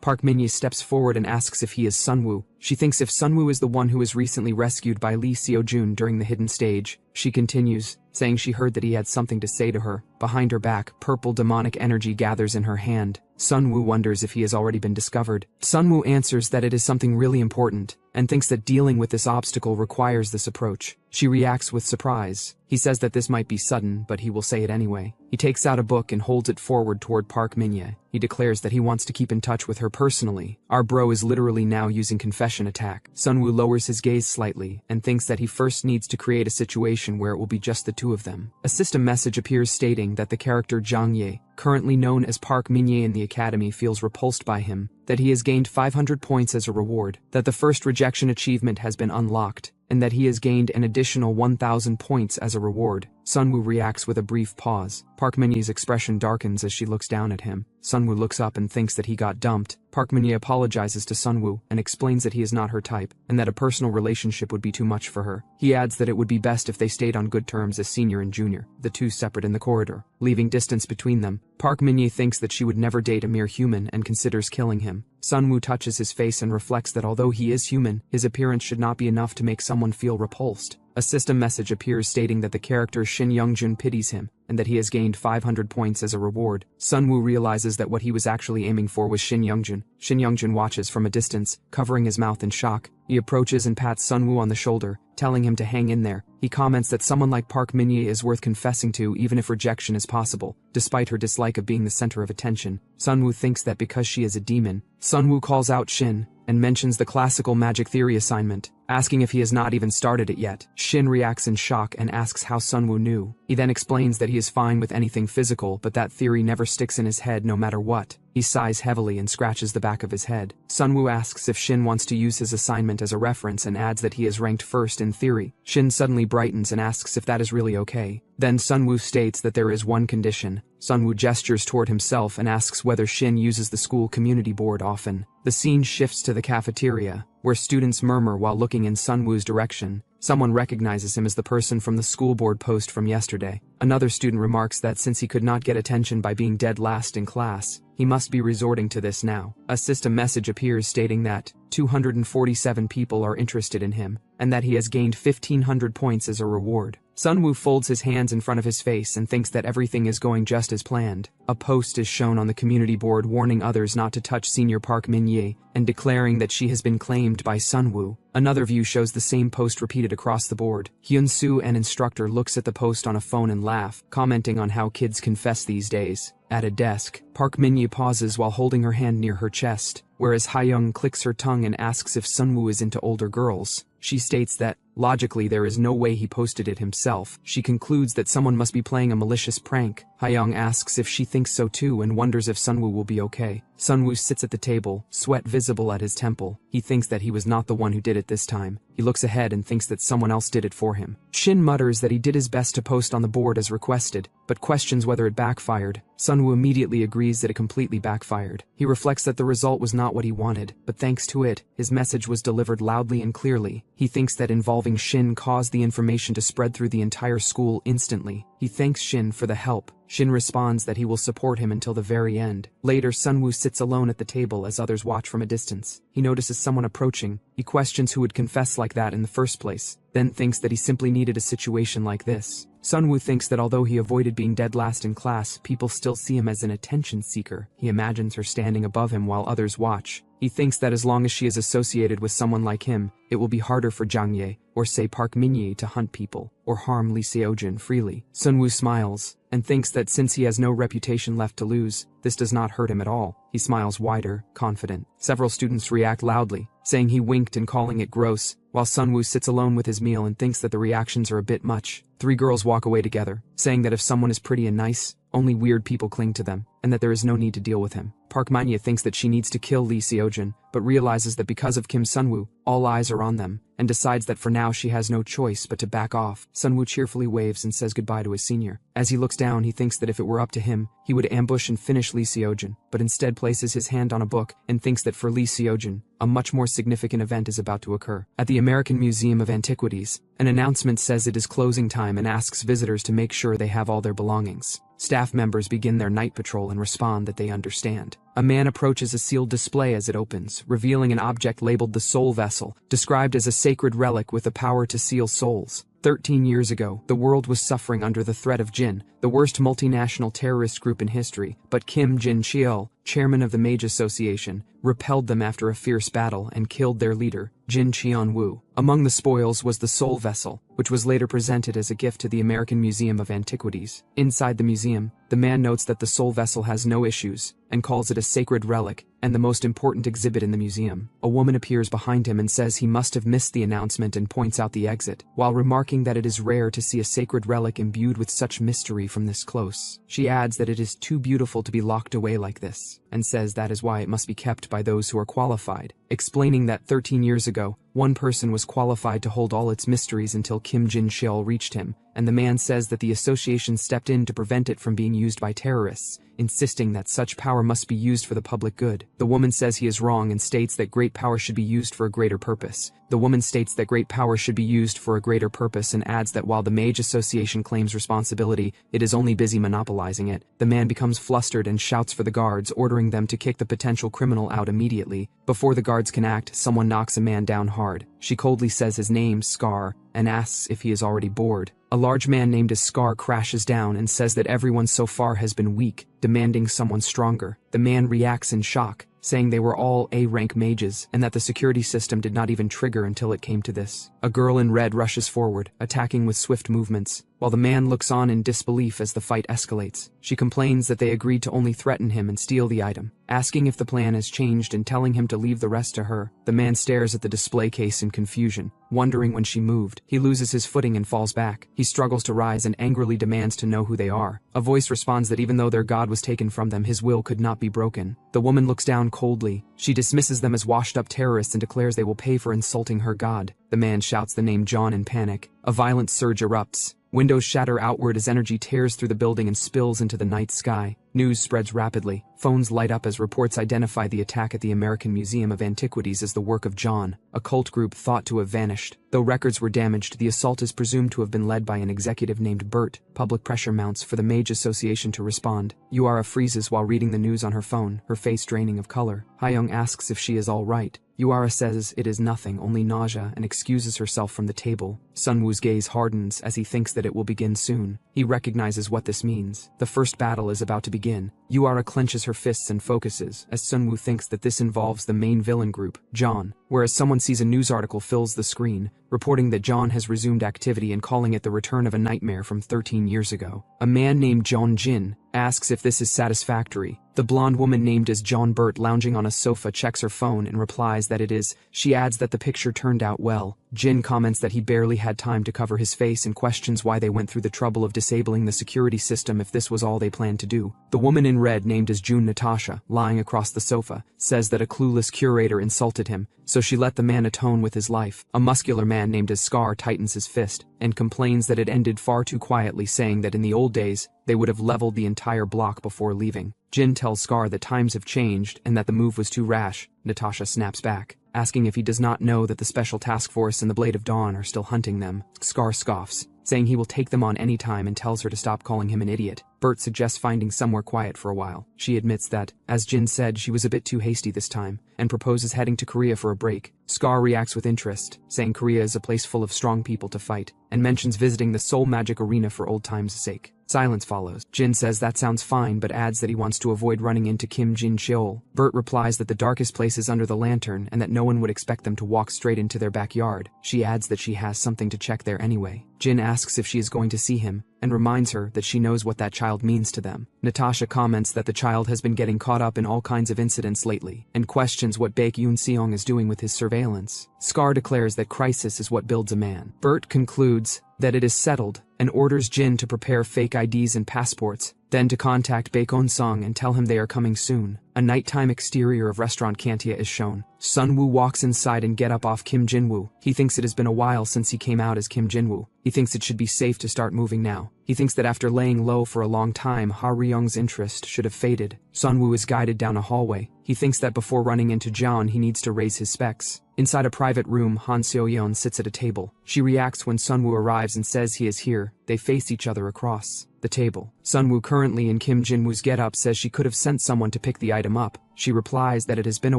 S1: Park Min-ye steps forward and asks if he is Sunwoo. She thinks if Sunwoo is the one who was recently rescued by Lee Seojun during the hidden stage. She continues, saying she heard that he had something to say to her. Behind her back, purple demonic energy gathers in her hand. Sunwoo wonders if he has already been discovered. Sunwoo answers that it is something really important, and thinks that dealing with this obstacle requires this approach. She reacts with surprise. He says that this might be sudden, but he will say it anyway. He takes out a book and holds it forward toward Park Min-ye. He declares that he wants to keep in touch with her personally. Our bro is literally now using confession attack. Sunwoo lowers his gaze slightly and thinks that he first needs to create a situation where it will be just the two of them. A system message appears stating that the character Jang Ye, currently known as Park Min-ye in the academy, feels repulsed by him, that he has gained 500 points as a reward, that the first rejection achievement has been unlocked, and that he has gained an additional 1,000 points as a reward. Sunwoo reacts with a brief pause. Park Min-ye's expression darkens as she looks down at him. Sunwoo looks up and thinks that he got dumped. Park Min-ye apologizes to Sunwoo and explains that he is not her type, and that a personal relationship would be too much for her. He adds that it would be best if they stayed on good terms as senior and junior, the two separate in the corridor. Leaving distance between them, Park Min-ye thinks that she would never date a mere human and considers killing him. Sunwoo touches his face and reflects that although he is human, his appearance should not be enough to make someone feel repulsed. A system message appears stating that the character Shin Youngjun pities him, and that he has gained 500 points as a reward. Sunwoo realizes that what he was actually aiming for was Shin Youngjun. Shin Youngjun watches from a distance, covering his mouth in shock. He approaches and pats Sunwoo on the shoulder, telling him to hang in there. He comments that someone like Park Min-ye is worth confessing to even if rejection is possible, despite her dislike of being the center of attention. Sunwoo thinks that because she is a demon, Sunwoo calls out Shin, and mentions the classical magic theory assignment, asking if he has not even started it yet. Shin reacts in shock and asks how Sunwoo knew. He then explains that he is fine with anything physical, but that theory never sticks in his head no matter what. He sighs heavily and scratches the back of his head. Sunwoo asks if Shin wants to use his assignment as a reference and adds that he is ranked first in theory. Shin suddenly brightens and asks if that is really okay. Then Sunwoo states that there is one condition. Sunwoo gestures toward himself and asks whether Shin uses the school community board often. The scene shifts to the cafeteria, where students murmur while looking in Sunwoo's direction. Someone recognizes him as the person from the school board post from yesterday. Another student remarks that since he could not get attention by being dead last in class, he must be resorting to this now. A system message appears stating that 247 people are interested in him, and that he has gained 1,500 points as a reward. Sunwoo folds his hands in front of his face and thinks that everything is going just as planned. A post is shown on the community board warning others not to touch senior Park Min-ye and declaring that she has been claimed by Sunwoo. Another view shows the same post repeated across the board. Hyun-soo, an instructor, looks at the post on a phone and laugh, commenting on how kids confess these days. At a desk, Park Min-ye pauses while holding her hand near her chest, whereas Hayoung clicks her tongue and asks if Sunwoo is into older girls. She states that Logically, there is no way he posted it himself. She concludes that someone must be playing a malicious prank. Hayoung asks if she thinks so too and wonders if Sunwoo will be okay. Sunwoo sits at the table, sweat visible at his temple. He thinks that he was not the one who did it this time. He looks ahead and thinks that someone else did it for him. Shin mutters that he did his best to post on the board as requested, but questions whether it backfired. Sunwoo immediately agrees that it completely backfired. He reflects that the result was not what he wanted, but thanks to it, his message was delivered loudly and clearly. He thinks that involving Shin caused the information to spread through the entire school instantly. He thanks Shin for the help. Shin responds that he will support him until the very end. Later, Sunwoo sits alone at the table as others watch from a distance. He notices someone approaching. He questions who would confess like that in the first place, then thinks that he simply needed a situation like this. Sunwoo thinks that although he avoided being dead last in class, people still see him as an attention seeker. He imagines her standing above him while others watch. He thinks that as long as she is associated with someone like him, it will be harder for Jang Ye, or say Park Min-ye, to hunt people, or harm Lee Seojin freely. Sunwoo smiles, and thinks that since he has no reputation left to lose, this does not hurt him at all. He smiles wider, confident. Several students react loudly, saying he winked and calling it gross, while Sunwoo sits alone with his meal and thinks that the reactions are a bit much. 3 girls walk away together, saying that if someone is pretty and nice, only weird people cling to them, and that there is no need to deal with him. Park Min-ye thinks that she needs to kill Lee Seojin, but realizes that because of Kim Sunwoo, all eyes are on them, and decides that for now she has no choice but to back off. Sunwoo cheerfully waves and says goodbye to his senior. As he looks down, he thinks that if it were up to him, he would ambush and finish Lee Seojin, but instead places his hand on a book and thinks that for Lee Seojin, a much more significant event is about to occur. At the American Museum of Antiquities, an announcement says it is closing time and asks visitors to make sure they have all their belongings. Staff members begin their night patrol and respond that they understand. A man approaches a sealed display as it opens, revealing an object labeled the Soul Vessel, described as a sacred relic with the power to seal souls. 13 years ago, the world was suffering under the threat of Jin, the worst multinational terrorist group in history, but Kim Jin-cheol, chairman of the Mage Association, repelled them after a fierce battle and killed their leader, Jin Cheon-woo. Among the spoils was the Soul Vessel, which was later presented as a gift to the American Museum of Antiquities. Inside the museum, the man notes that the Soul Vessel has no issues, and calls it a sacred relic, and the most important exhibit in the museum. A woman appears behind him and says he must have missed the announcement and points out the exit, while remarking that it is rare to see a sacred relic imbued with such mystery from this close. She adds that it is too beautiful to be locked away like this, and says that is why it must be kept by those who are qualified, explaining that 13 years ago, one person was qualified to hold all its mysteries until Kim Jin-cheol reached him, and the man says that the association stepped in to prevent it from being used by terrorists, insisting that such power must be used for the public good. The woman says he is wrong and states that great power should be used for a greater purpose. The woman states that great power should be used for a greater purpose and adds that while the Mage Association claims responsibility, it is only busy monopolizing it. The man becomes flustered and shouts for the guards, ordering them to kick the potential criminal out immediately. Before the guards can act, someone knocks a man down hard. She coldly says his name, Scar, and asks if he is already bored. A large man named as Scar crashes down and says that everyone so far has been weak, demanding someone stronger. The man reacts in shock, saying they were all A-rank mages and that the security system did not even trigger until it came to this. A girl in red rushes forward, attacking with swift movements, while the man looks on in disbelief as the fight escalates. She complains that they agreed to only threaten him and steal the item, asking if the plan has changed and telling him to leave the rest to her. The man stares at the display case in confusion, wondering when she moved. He loses his footing and falls back. He struggles to rise and angrily demands to know who they are. A voice responds that even though their god was taken from them, his will could not be broken. The woman looks down coldly. She dismisses them as washed-up terrorists and declares they will pay for insulting her god. The man shouts the name John in panic. A violent surge erupts. Windows shatter outward as energy tears through the building and spills into the night sky. News spreads rapidly. Phones light up as reports identify the attack at the American Museum of Antiquities as the work of John, a cult group thought to have vanished. Though records were damaged, the assault is presumed to have been led by an executive named Bert. Public pressure mounts for the Mage Association to respond. Yura freezes while reading the news on her phone, her face draining of color. Hayoung asks if she is all right. Yura says it is nothing, only nausea, and excuses herself from the table. Sunwoo's gaze hardens as he thinks that it will begin soon. He recognizes what this means. The first battle is about to begin. Yura clenches her fists and focuses, as Sunwoo thinks that this involves the main villain group, John. whereas someone sees a news article fills the screen, reporting that John has resumed activity and calling it the return of a nightmare from 13 years ago. A man named John Jin asks if this is satisfactory. The blonde woman named as John Burt lounging on a sofa checks her phone and replies that it is. She adds that the picture turned out well. Jin comments that he barely had time to cover his face and questions why they went through the trouble of disabling the security system if this was all they planned to do. The woman in red named as June Natasha, lying across the sofa, says that a clueless curator insulted him, so she let the man atone with his life. A muscular man named as Scar tightens his fist and complains that it ended far too quietly, saying that in the old days, they would have leveled the entire block before leaving. Jin tells Scar that times have changed and that the move was too rash. Natasha snaps back, asking if he does not know that the Special Task Force and the Blade of Dawn are still hunting them. Scar scoffs, saying he will take them on any time, and tells her to stop calling him an idiot. Bert suggests finding somewhere quiet for a while. She admits that, as Jin said, she was a bit too hasty this time, and proposes heading to Korea for a break. Scar reacts with interest, saying Korea is a place full of strong people to fight, and mentions visiting the Soul Magic Arena for old times' sake. Silence follows. Jin says that sounds fine, but adds that he wants to avoid running into Kim Jin Cheol. Bert replies that the darkest place is under the lantern and that no one would expect them to walk straight into their backyard. She adds that she has something to check there anyway. Jin asks if she is going to see him, and reminds her that she knows what that child means to them. Natasha comments that the child has been getting caught up in all kinds of incidents lately, and questions what Baek Yoon Seong is doing with his surveillance. Scar declares that crisis is what builds a man. Bert concludes that it is settled, and orders Jin to prepare fake IDs and passports, then to contact Baekon Sung and tell him they are coming soon. A nighttime exterior of restaurant Kantia is shown. Sunwoo walks inside and get up off Kim Jinwoo. He thinks it has been a while since he came out as Kim Jinwoo. He thinks it should be safe to start moving now. He thinks that after laying low for a long time, Ha Ryung's interest should have faded. Sunwoo is guided down a hallway. He thinks that before running into John he needs to raise his specs. Inside a private room, Han Seo-yeon sits at a table. She reacts when Sunwoo arrives and says he is here. They face each other across the table. Sunwoo, currently in Kim Jinwoo's getup, says she could have sent someone to pick the item up. She replies that it has been a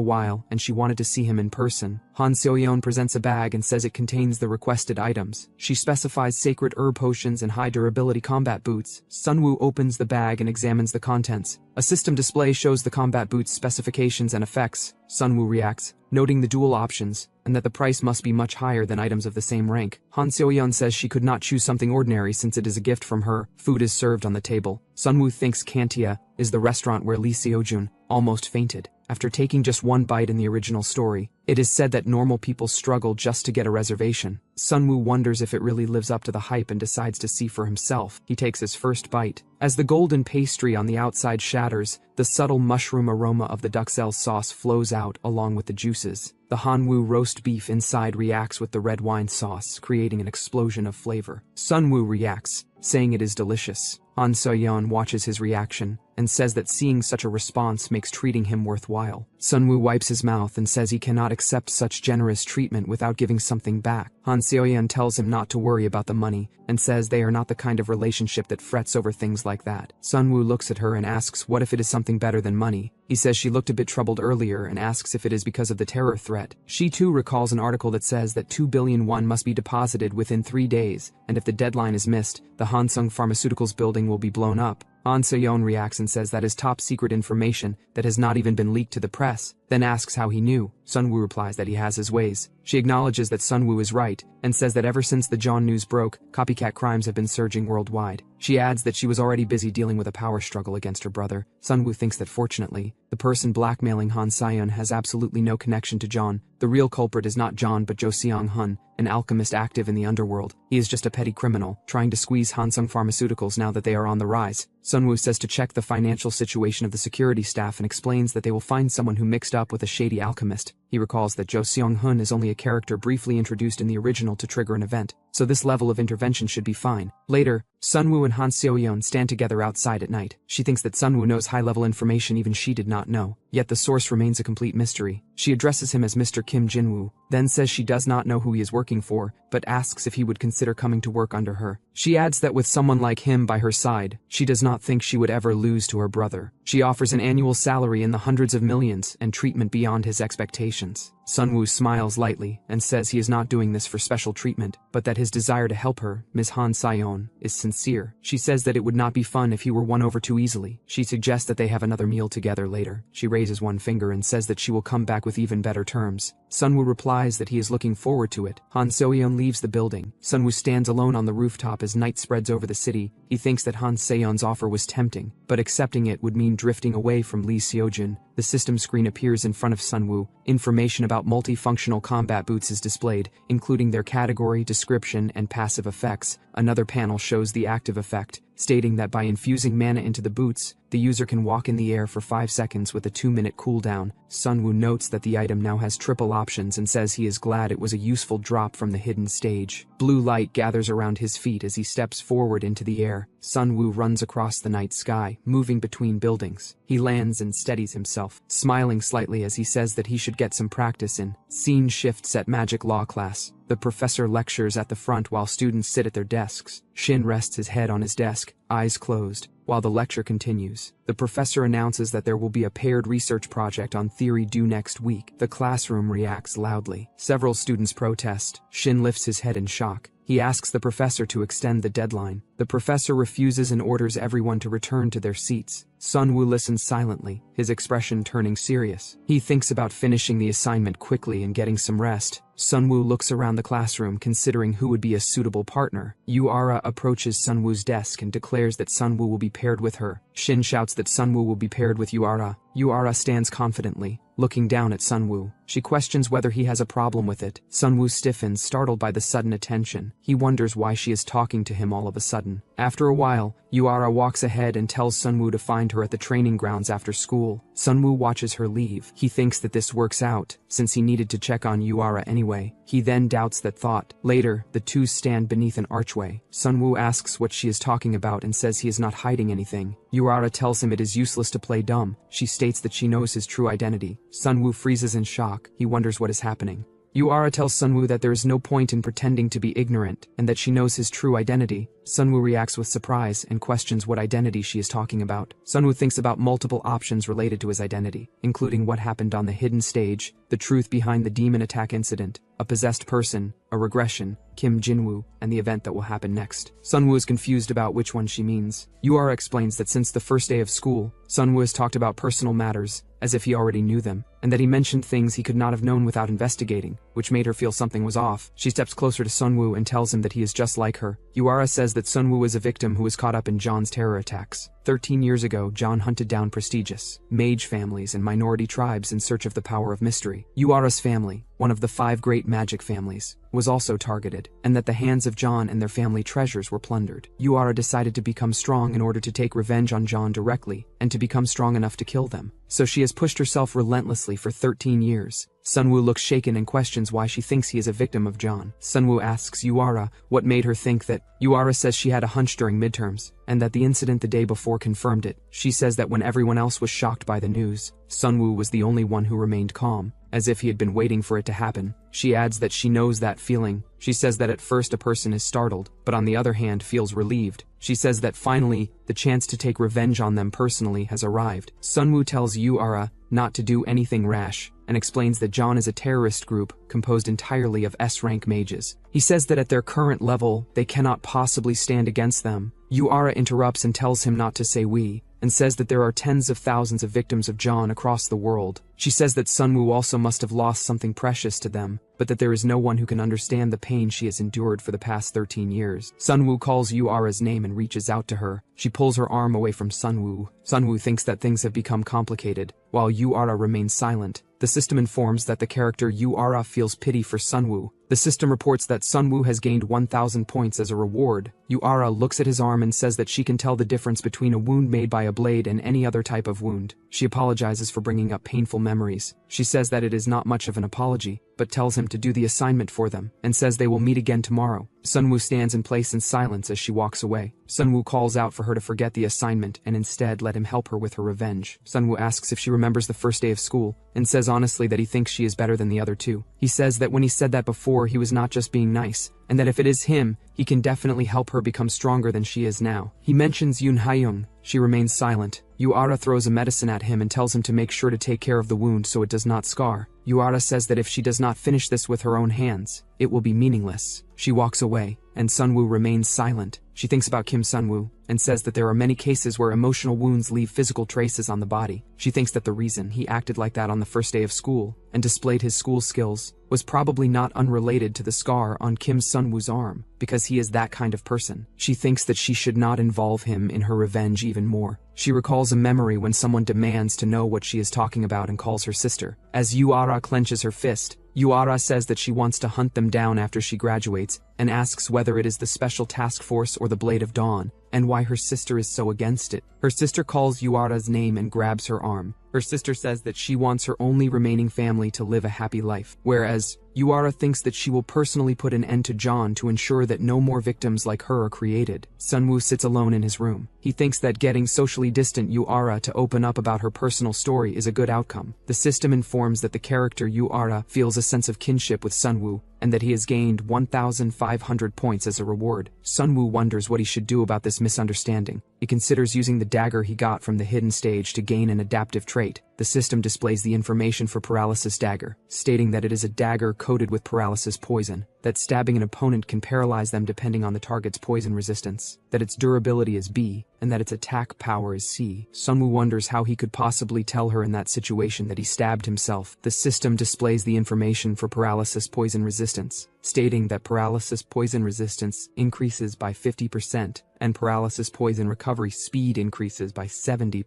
S1: while and she wanted to see him in person. Han Seo-yeon presents a bag and says it contains the requested items. She specifies sacred herb potions and high durability combat boots. Sunwoo opens the bag and examines the contents. A system display shows the combat boots' specifications and effects. Sunwoo reacts, noting the dual options, and that the price must be much higher than items of the same rank. Han Seo-yeon says she could not choose something ordinary since it is a gift from her. Food is served on the table. Sunwoo thinks Kantia is the restaurant where Lee Seo-jun almost fainted after taking just one bite in the original story. It is said that normal people struggle just to get a reservation. Sunwoo wonders if it really lives up to the hype and decides to see for himself. He takes his first bite. As the golden pastry on the outside shatters, the subtle mushroom aroma of the duxelle sauce flows out along with the juices. The Hanwoo roast beef inside reacts with the red wine sauce, creating an explosion of flavor. Sunwoo reacts, saying it is delicious. Han Seo-yeon watches his reaction and says that seeing such a response makes treating him worthwhile. Sunwoo wipes his mouth and says he cannot accept such generous treatment without giving something back. Han Seo-yeon tells him not to worry about the money and says they are not the kind of relationship that frets over things like that. Sunwoo looks at her and asks what if it is something better than money. He says she looked a bit troubled earlier and asks if it is because of the terror threat. She too recalls an article that says that 2 billion won must be deposited within 3 days, and if the deadline is missed, the Hansung Pharmaceuticals building will be blown up. Han Seo-yeon reacts and says that is top secret information that has not even been leaked to the press, then asks how he knew. Sunwoo replies that he has his ways. She acknowledges that Sunwoo is right, and says that ever since the John news broke, copycat crimes have been surging worldwide. She adds that she was already busy dealing with a power struggle against her brother. Sunwoo thinks that fortunately, the person blackmailing Han Seo-yeon has absolutely no connection to John. The real culprit is not John but Jo Seong-hun, an alchemist active in the underworld. He is just a petty criminal, trying to squeeze Hansung Pharmaceuticals now that they are on the rise. Sunwoo says to check the financial situation of the security staff and explains that they will find someone who mixed up with a shady alchemist. He recalls that Jo Seong-hun is only a character briefly introduced in the original to trigger an event, so this level of intervention should be fine. Later, Sunwoo and Han Seo-yeon stand together outside at night. She thinks that Sunwoo knows high-level information even she did not know, yet the source remains a complete mystery. She addresses him as Mr. Kim Jinwoo, then says she does not know who he is working for, but asks if he would consider coming to work under her. She adds that with someone like him by her side, she does not think she would ever lose to her brother. She offers an annual salary in the hundreds of millions and treatment beyond his expectations. Sunwoo smiles lightly and says he is not doing this for special treatment, but that his desire to help her, Ms. Han Seo-yeon, is sincere. She says that it would not be fun if he were won over too easily. She suggests that they have another meal together later. She raises one finger and says that she will come back with even better terms. Sunwoo replies that he is looking forward to it. Han Seoyeon leaves the building. Sunwoo stands alone on the rooftop as night spreads over the city. He thinks that Han Seoyeon's offer was tempting, but accepting it would mean drifting away from Lee Seojun. The system screen appears in front of Sunwoo. Information about multifunctional combat boots is displayed, including their category, description, and passive effects. Another panel shows the active effect, stating that by infusing mana into the boots, the user can walk in the air for 5 seconds with a 2-minute cooldown. Sunwoo notes that the item now has triple options and says he is glad it was a useful drop from the hidden stage. Blue light gathers around his feet as he steps forward into the air. Sunwoo runs across the night sky, moving between buildings. He lands and steadies himself, smiling slightly as he says that he should get some practice in. Scene shifts at Magic Law class. The professor lectures at the front while students sit at their desks. Shin rests his head on his desk, eyes closed, while the lecture continues. The professor announces that there will be a paired research project on theory due next week. The classroom reacts loudly. Several students protest. Shin lifts his head in shock. He asks the professor to extend the deadline. The professor refuses and orders everyone to return to their seats. Sunwoo listens silently, his expression turning serious. He thinks about finishing the assignment quickly and getting some rest. Sunwoo looks around the classroom considering who would be a suitable partner. Yuara approaches Sunwoo's desk and declares that Sunwoo will be paired with her. Shin shouts that Sunwoo will be paired with Yuara. Yuara stands confidently, looking down at Sunwoo. She questions whether he has a problem with it. Sunwoo stiffens, startled by the sudden attention. He wonders why she is talking to him all of a sudden. After a while, Yuara walks ahead and tells Sunwoo to find her at the training grounds after school. Sunwoo watches her leave. He thinks that this works out, since he needed to check on Yuara anyway. He then doubts that thought. Later, the two stand beneath an archway. Sunwoo asks what she is talking about and says he is not hiding anything. Yuara tells him it is useless to play dumb. She states that she knows his true identity. Sunwoo freezes in shock. He wonders what is happening. Yuara tells Sunwoo that there is no point in pretending to be ignorant, and that she knows his true identity. Sunwoo reacts with surprise and questions what identity she is talking about. Sunwoo thinks about multiple options related to his identity, including what happened on the hidden stage, the truth behind the demon attack incident, a possessed person, a regression, Kim Jinwoo, and the event that will happen next. Sunwoo is confused about which one she means. Yuara explains that since the first day of school, Sunwoo has talked about personal matters, as if he already knew them, and that he mentioned things he could not have known without investigating, which made her feel something was off. She steps closer to Sunwoo and tells him that he is just like her. Yuara says that Sunwoo is a victim who was caught up in John's terror attacks. 13 years ago, John hunted down prestigious mage families and minority tribes in search of the power of mystery. Yuara's family, one of the 5 great magic families, was also targeted, and that the hands of John and their family treasures were plundered. Yuara decided to become strong in order to take revenge on John directly, and to become strong enough to kill them. So she has pushed herself relentlessly for 13 years. Sunwoo looks shaken and questions why she thinks he is a victim of John. Sunwoo asks Yuara what made her think that. Yuara says she had a hunch during midterms, and that the incident the day before confirmed it. She says that when everyone else was shocked by the news, Sunwoo was the only one who remained calm, as if he had been waiting for it to happen. She adds that she knows that feeling. She says that at first a person is startled, but on the other hand feels relieved. She says that finally, the chance to take revenge on them personally has arrived. Sunwoo tells Yuara not to do anything rash, and explains that John is a terrorist group composed entirely of S-rank mages. He says that at their current level, they cannot possibly stand against them. Yuara interrupts and tells him not to say we, and says that there are tens of thousands of victims of John across the world. She says that Sunwoo also must have lost something precious to them, but that there is no one who can understand the pain she has endured for the past 13 years. Sunwoo calls Yuara's name and reaches out to her. She pulls her arm away from Sunwoo. Sunwoo thinks that things have become complicated, while Yuara remains silent. The system informs that the character Yuara feels pity for Sunwoo. The system reports that Sunwoo has gained 1,000 points as a reward. Yuara looks at his arm and says that she can tell the difference between a wound made by a blade and any other type of wound. She apologizes for bringing up painful memories. She says that it is not much of an apology, but tells him to do the assignment for them, and says they will meet again tomorrow. Sunwoo stands in place in silence as she walks away. Sunwoo calls out for her to forget the assignment and instead let him help her with her revenge. Sunwoo asks if she remembers the first day of school, and says honestly that he thinks she is better than the other two. He says that when he said that before, he was not just being nice, and that if it is him, he can definitely help her become stronger than she is now. He mentions Yoon Hayoung. She remains silent. Yuara throws a medicine at him and tells him to make sure to take care of the wound so it does not scar. Yuara says that if she does not finish this with her own hands, it will be meaningless. She walks away, and Sunwoo remains silent. She thinks about Kim Sunwoo, and says that there are many cases where emotional wounds leave physical traces on the body. She thinks that the reason he acted like that on the first day of school, and displayed his school skills, was probably not unrelated to the scar on Kim Sunwoo's arm, because he is that kind of person. She thinks that she should not involve him in her revenge even more. She recalls a memory when someone demands to know what she is talking about and calls her sister. As Yuara clenches her fist, Yuara says that she wants to hunt them down after she graduates, and asks whether it is the Special Task Force or the Blade of Dawn, and why her sister is so against it. Her sister calls Yuara's name and grabs her arm. Her sister says that she wants her only remaining family to live a happy life, whereas Yuara thinks that she will personally put an end to John to ensure that no more victims like her are created. Sunwoo sits alone in his room. He thinks that getting socially distant Yuara to open up about her personal story is a good outcome. The system informs that the character Yuara feels a sense of kinship with Sunwoo, and that he has gained 1,500 points as a reward. Sunwoo wonders what he should do about this misunderstanding. He considers using the dagger he got from the hidden stage to gain an adaptive trait. The system displays the information for Paralysis Dagger, stating that it is a dagger coated with paralysis poison, that stabbing an opponent can paralyze them depending on the target's poison resistance, that its durability is B, and that its attack power is C. Sunwoo wonders how he could possibly tell her in that situation that he stabbed himself. The system displays the information for paralysis poison resistance, stating that paralysis poison resistance increases by 50%, and paralysis poison recovery speed increases by 70%.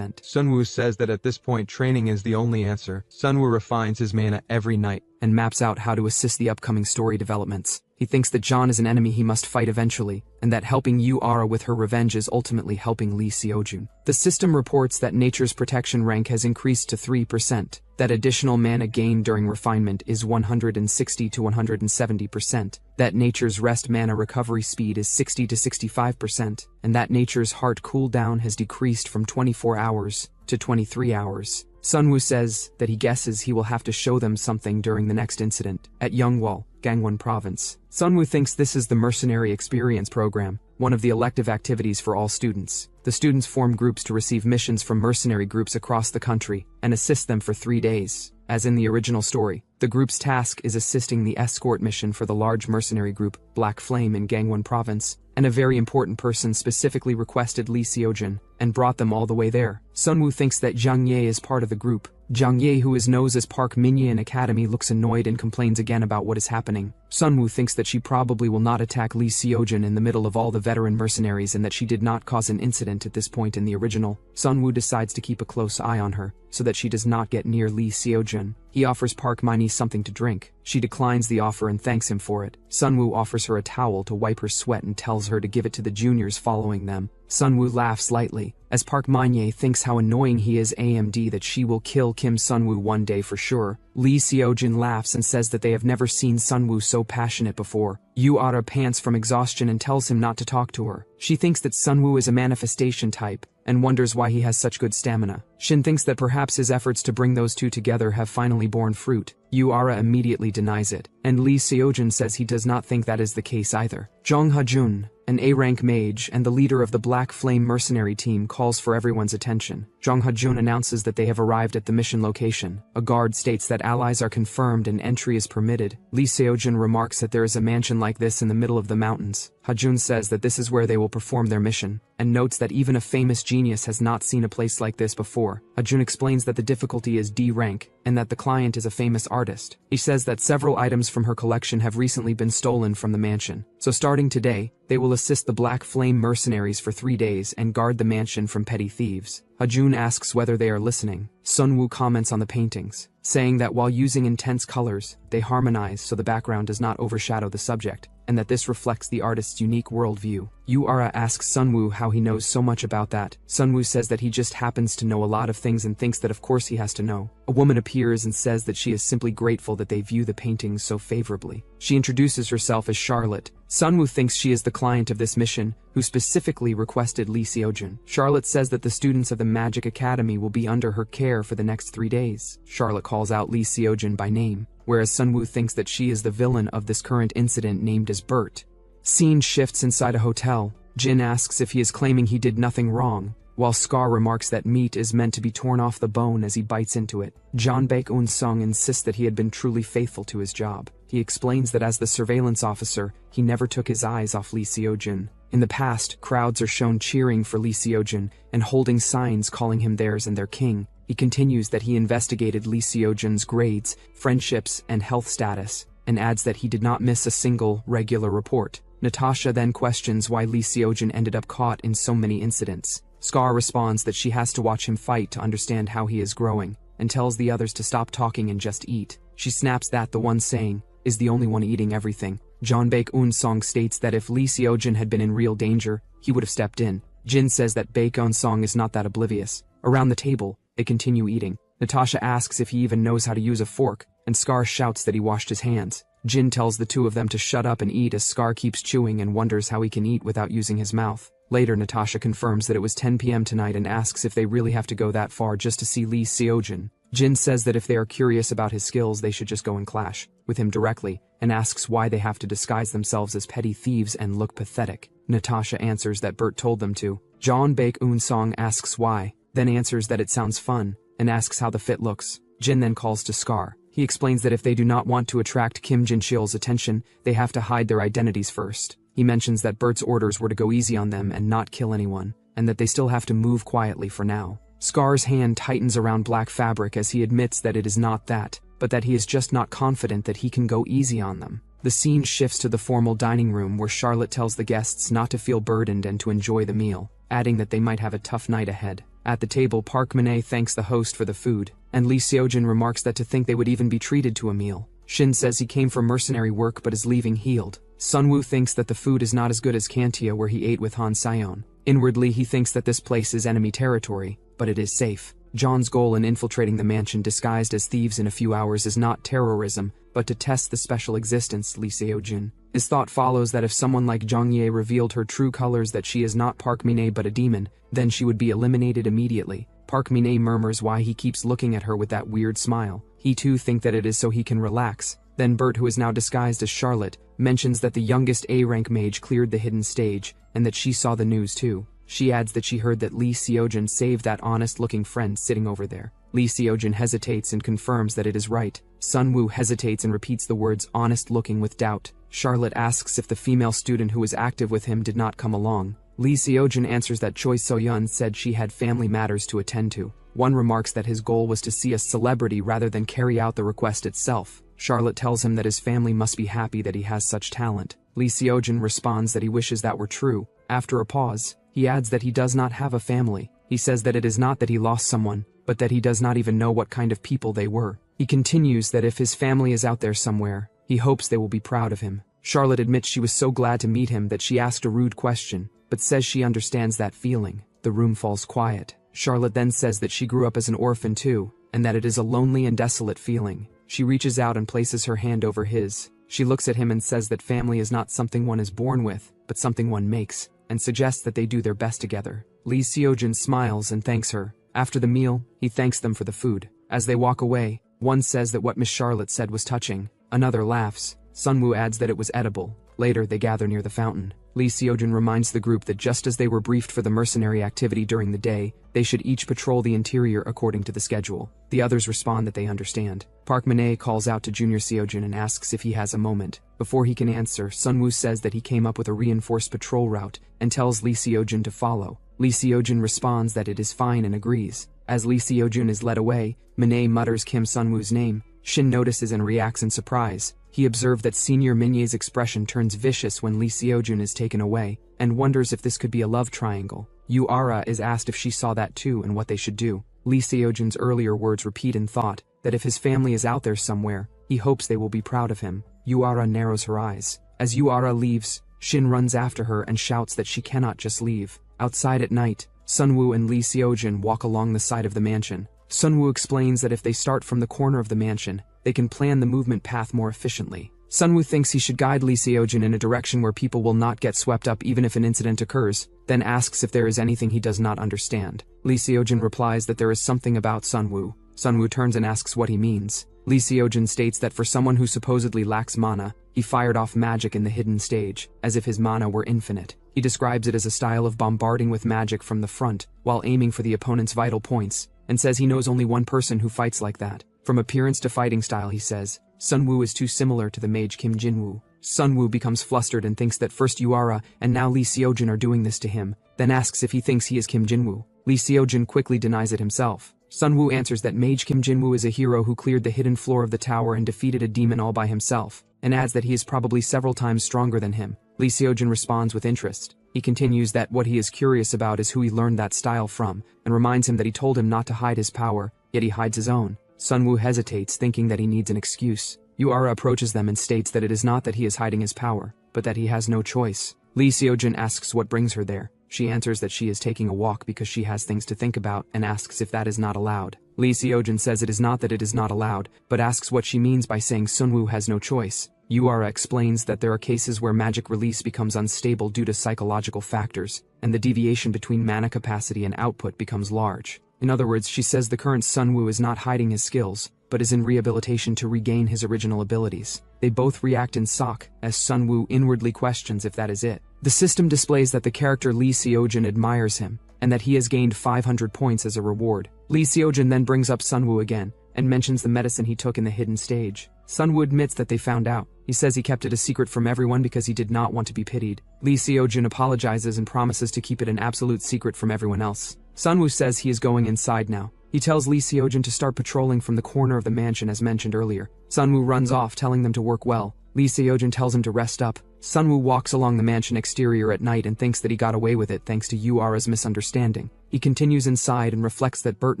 S2: Sunwoo says that at this point training is the only answer. Sunwoo refines his mana every night,
S1: and maps out how to assist the upcoming story developments. He thinks that John is an enemy he must fight eventually, and that helping Yuara with her revenge is ultimately helping Lee Seojun. The system reports that Nature's Protection rank has increased to 3%, that additional mana gained during refinement is 160 to 170%, that Nature's Rest mana recovery speed is 60 to 65%, and that Nature's Heart cooldown has decreased from 24 hours to 23 hours. Sunwoo says that he guesses he will have to show them something during the next incident at Yeongwol, Gangwon Province. Sunwoo thinks this is the Mercenary Experience Program, one of the elective activities for all students. The students form groups to receive missions from mercenary groups across the country and assist them for 3 days. As in the original story, the group's task is assisting the escort mission for the large mercenary group, Black Flame in Gangwon Province, and a very important person specifically requested Lee Seojun and brought them all the way there. Sunwoo thinks that Jang Ye is part of the group. Jang Ye, who is known as Park Minye in Academy, looks annoyed and complains again about what is happening. Sunwoo thinks that she probably will not attack Lee Seojun in the middle of all the veteran mercenaries and that she did not cause an incident at this point in the original. Sunwoo decides to keep a close eye on her, so that she does not get near Lee Seojun. He offers Park Minye something to drink. She declines the offer and thanks him for it. Sunwoo offers her a towel to wipe her sweat and tells her to give it to the juniors following them. Sunwoo laughs lightly, as Park Minye thinks how annoying he is AMD that she will kill Kim Sunwoo one day for sure. Lee Seojun laughs and says that they have never seen Sunwoo so passionate before. Yuara pants from exhaustion and tells him not to talk to her. She thinks that Sunwoo is a manifestation type, and wonders why he has such good stamina. Shin thinks that perhaps his efforts to bring those two together have finally borne fruit. Yuara immediately denies it, and Lee Seojun says he does not think that is the case either. Jong Ha-jun, an A-rank mage and the leader of the Black Flame mercenary team, calls for everyone's attention. Jong Ha-jun announces that they have arrived at the mission location. A guard states that allies are confirmed and entry is permitted. Lee Seojun remarks that there is a mansion like this in the middle of the mountains. Ha-jun says that this is where they will perform their mission, and notes that even a famous genius has not seen a place like this before. Ha-jun explains that the difficulty is D rank, and that the client is a famous artist. He says that several items from her collection have recently been stolen from the mansion. So starting today, they will assist the Black Flame mercenaries for 3 days and guard the mansion from petty thieves. Ha-jun asks whether they are listening. Sunwoo comments on the paintings, saying that while using intense colors, they harmonize so the background does not overshadow the subject, and that this reflects the artist's unique worldview. Yuara asks Sunwoo how he knows so much about that. Sunwoo says that he just happens to know a lot of things and thinks that of course he has to know. A woman appears and says that she is simply grateful that they view the paintings so favorably. She introduces herself as Charlotte. Sunwoo thinks she is the client of this mission, who specifically requested Lee Seojun. Charlotte says that the students of the Magic Academy will be under her care for the next 3 days. Charlotte calls out Lee Seojun by name, whereas Sunwoo thinks that she is the villain of this current incident named as Bert. Scene shifts inside a hotel. Jin asks if he is claiming he did nothing wrong, while Scar remarks that meat is meant to be torn off the bone as he bites into it. John Baek-eun Sung insists that he had been truly faithful to his job. He explains that as the surveillance officer, he never took his eyes off Lee Seojun. In the past, crowds are shown cheering for Lee Seojun and holding signs calling him theirs and their king. He continues that he investigated Lee Seojun's grades, friendships, and health status, and adds that he did not miss a single regular report. Natasha then questions why Lee Seojun ended up caught in so many incidents. Scar responds that she has to watch him fight to understand how he is growing, and tells the others to stop talking and just eat. She snaps that the one saying is the only one eating everything. Jeon Baek-eun-song states that if Lee Seojun had been in real danger, he would have stepped in. Jin says that Baek-eun-song is not that oblivious. Around the table, they continue eating. Natasha asks if he even knows how to use a fork, and Scar shouts that he washed his hands. Jin tells the two of them to shut up and eat as Scar keeps chewing and wonders how he can eat without using his mouth. Later, Natasha confirms that it was 10 p.m. tonight and asks if they really have to go that far just to see Lee Seojun. Jin says that if they are curious about his skills, they should just go and clash with him directly, and asks why they have to disguise themselves as petty thieves and look pathetic. Natasha answers that Bert told them to. Jeon Baek-eun-song asks why, then answers that it sounds fun, and asks how the fit looks. Jin then calls to Scar. He explains that if they do not want to attract Kim Jin-cheol's attention, they have to hide their identities first. He mentions that Bert's orders were to go easy on them and not kill anyone, and that they still have to move quietly for now. Scar's hand tightens around black fabric as he admits that it is not that, but that he is just not confident that he can go easy on them. The scene shifts to the formal dining room where Charlotte tells the guests not to feel burdened and to enjoy the meal, adding that they might have a tough night ahead. At the table, Park Min-ae thanks the host for the food, and Lee Seojun remarks that to think they would even be treated to a meal. Shin says he came for mercenary work but is leaving healed. Sunwoo thinks that the food is not as good as Kantia where he ate with Han Seon. Inwardly, he thinks that this place is enemy territory, but it is safe. John's goal in infiltrating the mansion disguised as thieves in a few hours is not terrorism, but to test the special existence Lee Seojun. His thought follows that if someone like Jong Ye revealed her true colors that she is not Park Min-ae but a demon, then she would be eliminated immediately. Park Min-ae murmurs why he keeps looking at her with that weird smile. He too thinks that it is so he can relax. Then Bert, who is now disguised as Charlotte, mentions that the youngest A-rank mage cleared the hidden stage, and that she saw the news too. She adds that she heard that Lee Seojun saved that honest-looking friend sitting over there. Lee Seojun hesitates and confirms that it is right. Sunwoo hesitates and repeats the words honest-looking with doubt. Charlotte asks if the female student who was active with him did not come along. Lee Seojun answers that Choi So-yeon said she had family matters to attend to. One remarks that his goal was to see a celebrity rather than carry out the request itself. Charlotte tells him that his family must be happy that he has such talent. Lee Seojun responds that he wishes that were true. After a pause, he adds that he does not have a family. He says that it is not that he lost someone, but that he does not even know what kind of people they were. He continues that if his family is out there somewhere, he hopes they will be proud of him. Charlotte admits she was so glad to meet him that she asked a rude question, but says she understands that feeling. The room falls quiet. Charlotte then says that she grew up as an orphan too, and that it is a lonely and desolate feeling. She reaches out and places her hand over his. She looks at him and says that family is not something one is born with, but something one makes, and suggests that they do their best together. Lee Seojun smiles and thanks her. After the meal, he thanks them for the food. As they walk away, one says that what Miss Charlotte said was touching. Another laughs. Sunwoo adds that it was edible. Later, they gather near the fountain. Lee Seojun reminds the group that just as they were briefed for the mercenary activity during the day, they should each patrol the interior according to the schedule. The others respond that they understand. Park Min-ae calls out to Junior Seojun and asks if he has a moment. Before he can answer, Sunwoo says that he came up with a reinforced patrol route and tells Lee Seojun to follow. Lee Seojun responds that it is fine and agrees. As Lee Seojun is led away, Min-ae mutters Kim Sunwoo's name. Shin notices and reacts in surprise. He observed that Senior Min-ae's expression turns vicious when Lee Seojun is taken away, and wonders if this could be a love triangle. Yu-ara is asked if she saw that too and what they should do. Lee Seojun's earlier words repeat in thought, that if his family is out there somewhere, he hopes they will be proud of him. Yu-ara narrows her eyes. As Yu-ara leaves, Shin runs after her and shouts that she cannot just leave. Outside at night, Sunwoo and Lee Seojun walk along the side of the mansion. Sunwoo explains that if they start from the corner of the mansion, they can plan the movement path more efficiently. Sunwoo thinks he should guide Lee Seojun in a direction where people will not get swept up even if an incident occurs, then asks if there is anything he does not understand. Lee Seojun replies that there is something about Sunwoo. Sunwoo turns and asks what he means. Lee Seojun states that for someone who supposedly lacks mana, he fired off magic in the hidden stage, as if his mana were infinite. He describes it as a style of bombarding with magic from the front, while aiming for the opponent's vital points, and says he knows only one person who fights like that. From appearance to fighting style, he says, Sunwoo is too similar to the mage Kim Jinwoo. Sunwoo becomes flustered and thinks that first Yura and now Lee Seojin are doing this to him, then asks if he thinks he is Kim Jinwoo. Lee Seojin quickly denies it himself. Sunwoo answers that mage Kim Jinwoo is a hero who cleared the hidden floor of the tower and defeated a demon all by himself, and adds that he is probably several times stronger than him. Lee Seojin responds with interest. He continues that what he is curious about is who he learned that style from, and reminds him that he told him not to hide his power, yet he hides his own. Sunwoo hesitates, thinking that he needs an excuse. Yura approaches them and states that it is not that he is hiding his power, but that he has no choice. Lee Seojin asks what brings her there. She answers that she is taking a walk because she has things to think about and asks if that is not allowed. Lee Seojin says it is not that it is not allowed, but asks what she means by saying Sunwoo has no choice. Yura explains that there are cases where magic release becomes unstable due to psychological factors, and the deviation between mana capacity and output becomes large. In other words, she says the current Sunwoo is not hiding his skills, but is in rehabilitation to regain his original abilities. They both react in shock, as Sunwoo inwardly questions if that is it. The system displays that the character Lee Seojin admires him, and that he has gained 500 points as a reward. Lee Seojin then brings up Sunwoo again, and mentions the medicine he took in the hidden stage. Sunwoo admits that they found out. He says he kept it a secret from everyone because he did not want to be pitied. Lee Seojin apologizes and promises to keep it an absolute secret from everyone else. Sunwoo says he is going inside now. He tells Lee Seojin to start patrolling from the corner of the mansion as mentioned earlier. Sunwoo runs off, telling them to work well. Lee Seojin tells him to rest up. Sunwoo walks along the mansion exterior at night and thinks that he got away with it thanks to Yura's misunderstanding. He continues inside and reflects that Bert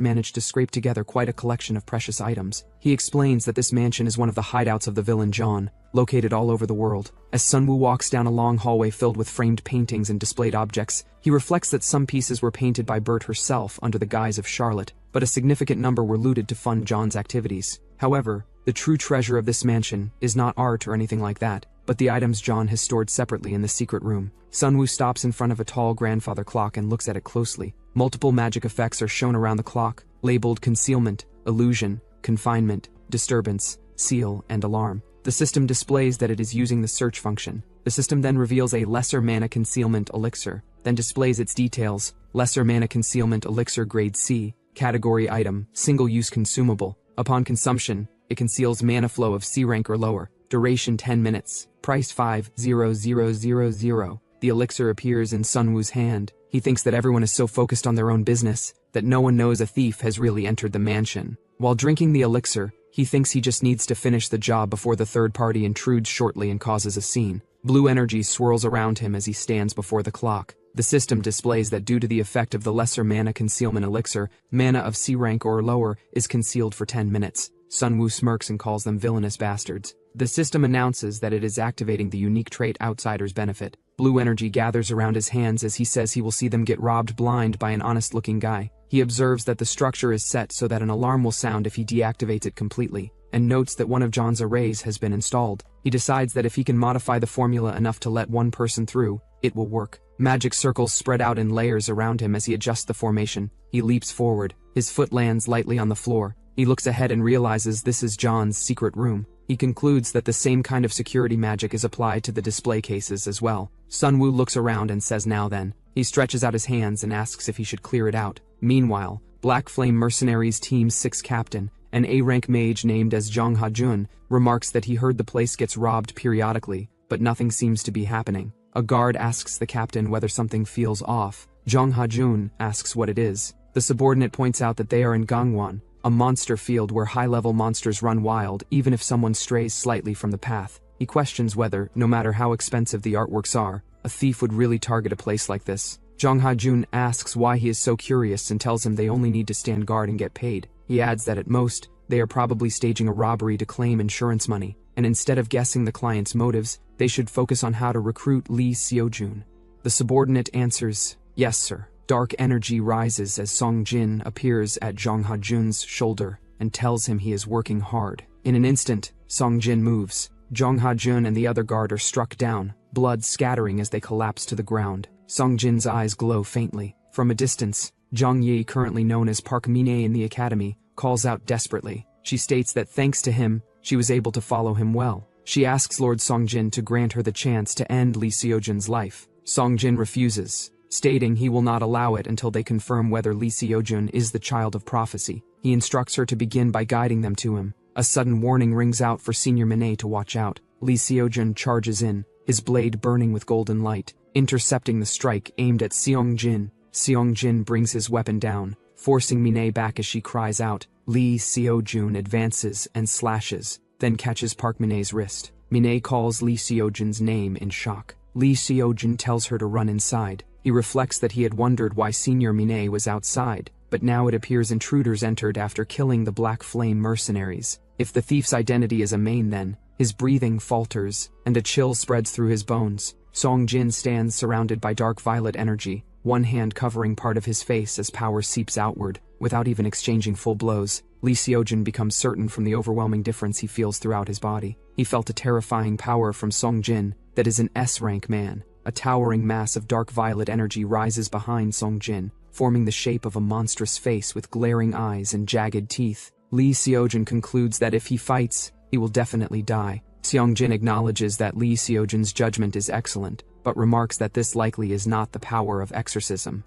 S1: managed to scrape together quite a collection of precious items. He explains that this mansion is one of the hideouts of the villain John, located all over the world. As Sunwoo walks down a long hallway filled with framed paintings and displayed objects, he reflects that some pieces were painted by Bert herself under the guise of Charlotte, but a significant number were looted to fund John's activities. However, the true treasure of this mansion is not art or anything like that, but the items John has stored separately in the secret room. Sunwoo stops in front of a tall grandfather clock and looks at it closely. Multiple magic effects are shown around the clock, labeled concealment, illusion, confinement, disturbance, seal, and alarm. The system displays that it is using the search function. The system then reveals a lesser mana concealment elixir, then displays its details. Lesser mana concealment elixir grade C, category item, single-use consumable. Upon consumption, it conceals mana flow of C rank or lower. Duration 10 minutes. Price 5,000,000. The elixir appears in Sunwoo's hand. He thinks that everyone is so focused on their own business that no one knows a thief has really entered the mansion. While drinking the elixir, he thinks he just needs to finish the job before the third party intrudes shortly and causes a scene. Blue energy swirls around him as he stands before the clock. The system displays that due to the effect of the lesser mana concealment elixir, mana of C rank or lower is concealed for 10 minutes. Sunwoo smirks and calls them villainous bastards. The system announces that it is activating the unique trait Outsider's Benefit. Blue energy gathers around his hands as he says he will see them get robbed blind by an honest-looking guy. He observes that the structure is set so that an alarm will sound if he deactivates it completely, and notes that one of John's arrays has been installed. He decides that if he can modify the formula enough to let one person through, it will work. Magic circles spread out in layers around him as he adjusts the formation. He leaps forward. His foot lands lightly on the floor. He looks ahead and realizes this is John's secret room. He concludes that the same kind of security magic is applied to the display cases as well. Sunwoo looks around and says now then. He stretches out his hands and asks if he should clear it out. Meanwhile, Black Flame Mercenaries Team 6 captain, an A-rank mage named as Jong Ha-jun, remarks that he heard the place gets robbed periodically, but nothing seems to be happening. A guard asks the captain whether something feels off. Jong Ha-jun asks what it is. The subordinate points out that they are in Gangwon, a monster field where high-level monsters run wild even if someone strays slightly from the path. He questions whether, no matter how expensive the artworks are, a thief would really target a place like this. Jong Ha-jun asks why he is so curious and tells him they only need to stand guard and get paid. He adds that at most, they are probably staging a robbery to claim insurance money, and instead of guessing the client's motives, they should focus on how to recruit Lee Seojin. The subordinate answers, "Yes, sir." Dark energy rises as Song Jin appears at Jong Ha-jun's shoulder and tells him he is working hard. In an instant, Song Jin moves. Jong Ha-jun and the other guard are struck down, blood scattering as they collapse to the ground. Song Jin's eyes glow faintly. From a distance, Jong Yi, currently known as Park Min-ae in the academy, calls out desperately. She states that thanks to him, she was able to follow him well. She asks Lord Song Jin to grant her the chance to end Lee Seojin's life. Song Jin refuses, stating he will not allow it until they confirm whether Lee Seojin is the child of prophecy. He instructs her to begin by guiding them to him. A sudden warning rings out for Senior Minay to watch out. Lee Seojun charges in, his blade burning with golden light, intercepting the strike aimed at Seongjin. Seongjin brings his weapon down, forcing Minay back as she cries out. Lee Seojun advances and slashes, then catches Park Minay's wrist. Minay calls Lee Seojun's name in shock. Lee Seojun tells her to run inside. He reflects that he had wondered why Senior Minay was outside, but now it appears intruders entered after killing the Black Flame mercenaries. If the thief's identity is a main, then his breathing falters, and a chill spreads through his bones. Songjin stands surrounded by dark violet energy, one hand covering part of his face as power seeps outward. Without even exchanging full blows, Lee Seojun becomes certain from the overwhelming difference he feels throughout his body. He felt a terrifying power from Songjin that is an S-rank man. A towering mass of dark violet energy rises behind Songjin, forming the shape of a monstrous face with glaring eyes and jagged teeth. Lee Seojun concludes that if he fights, he will definitely die. Seongjin acknowledges that Lee Seojun's judgment is excellent, but remarks that this likely is not the power of exorcism.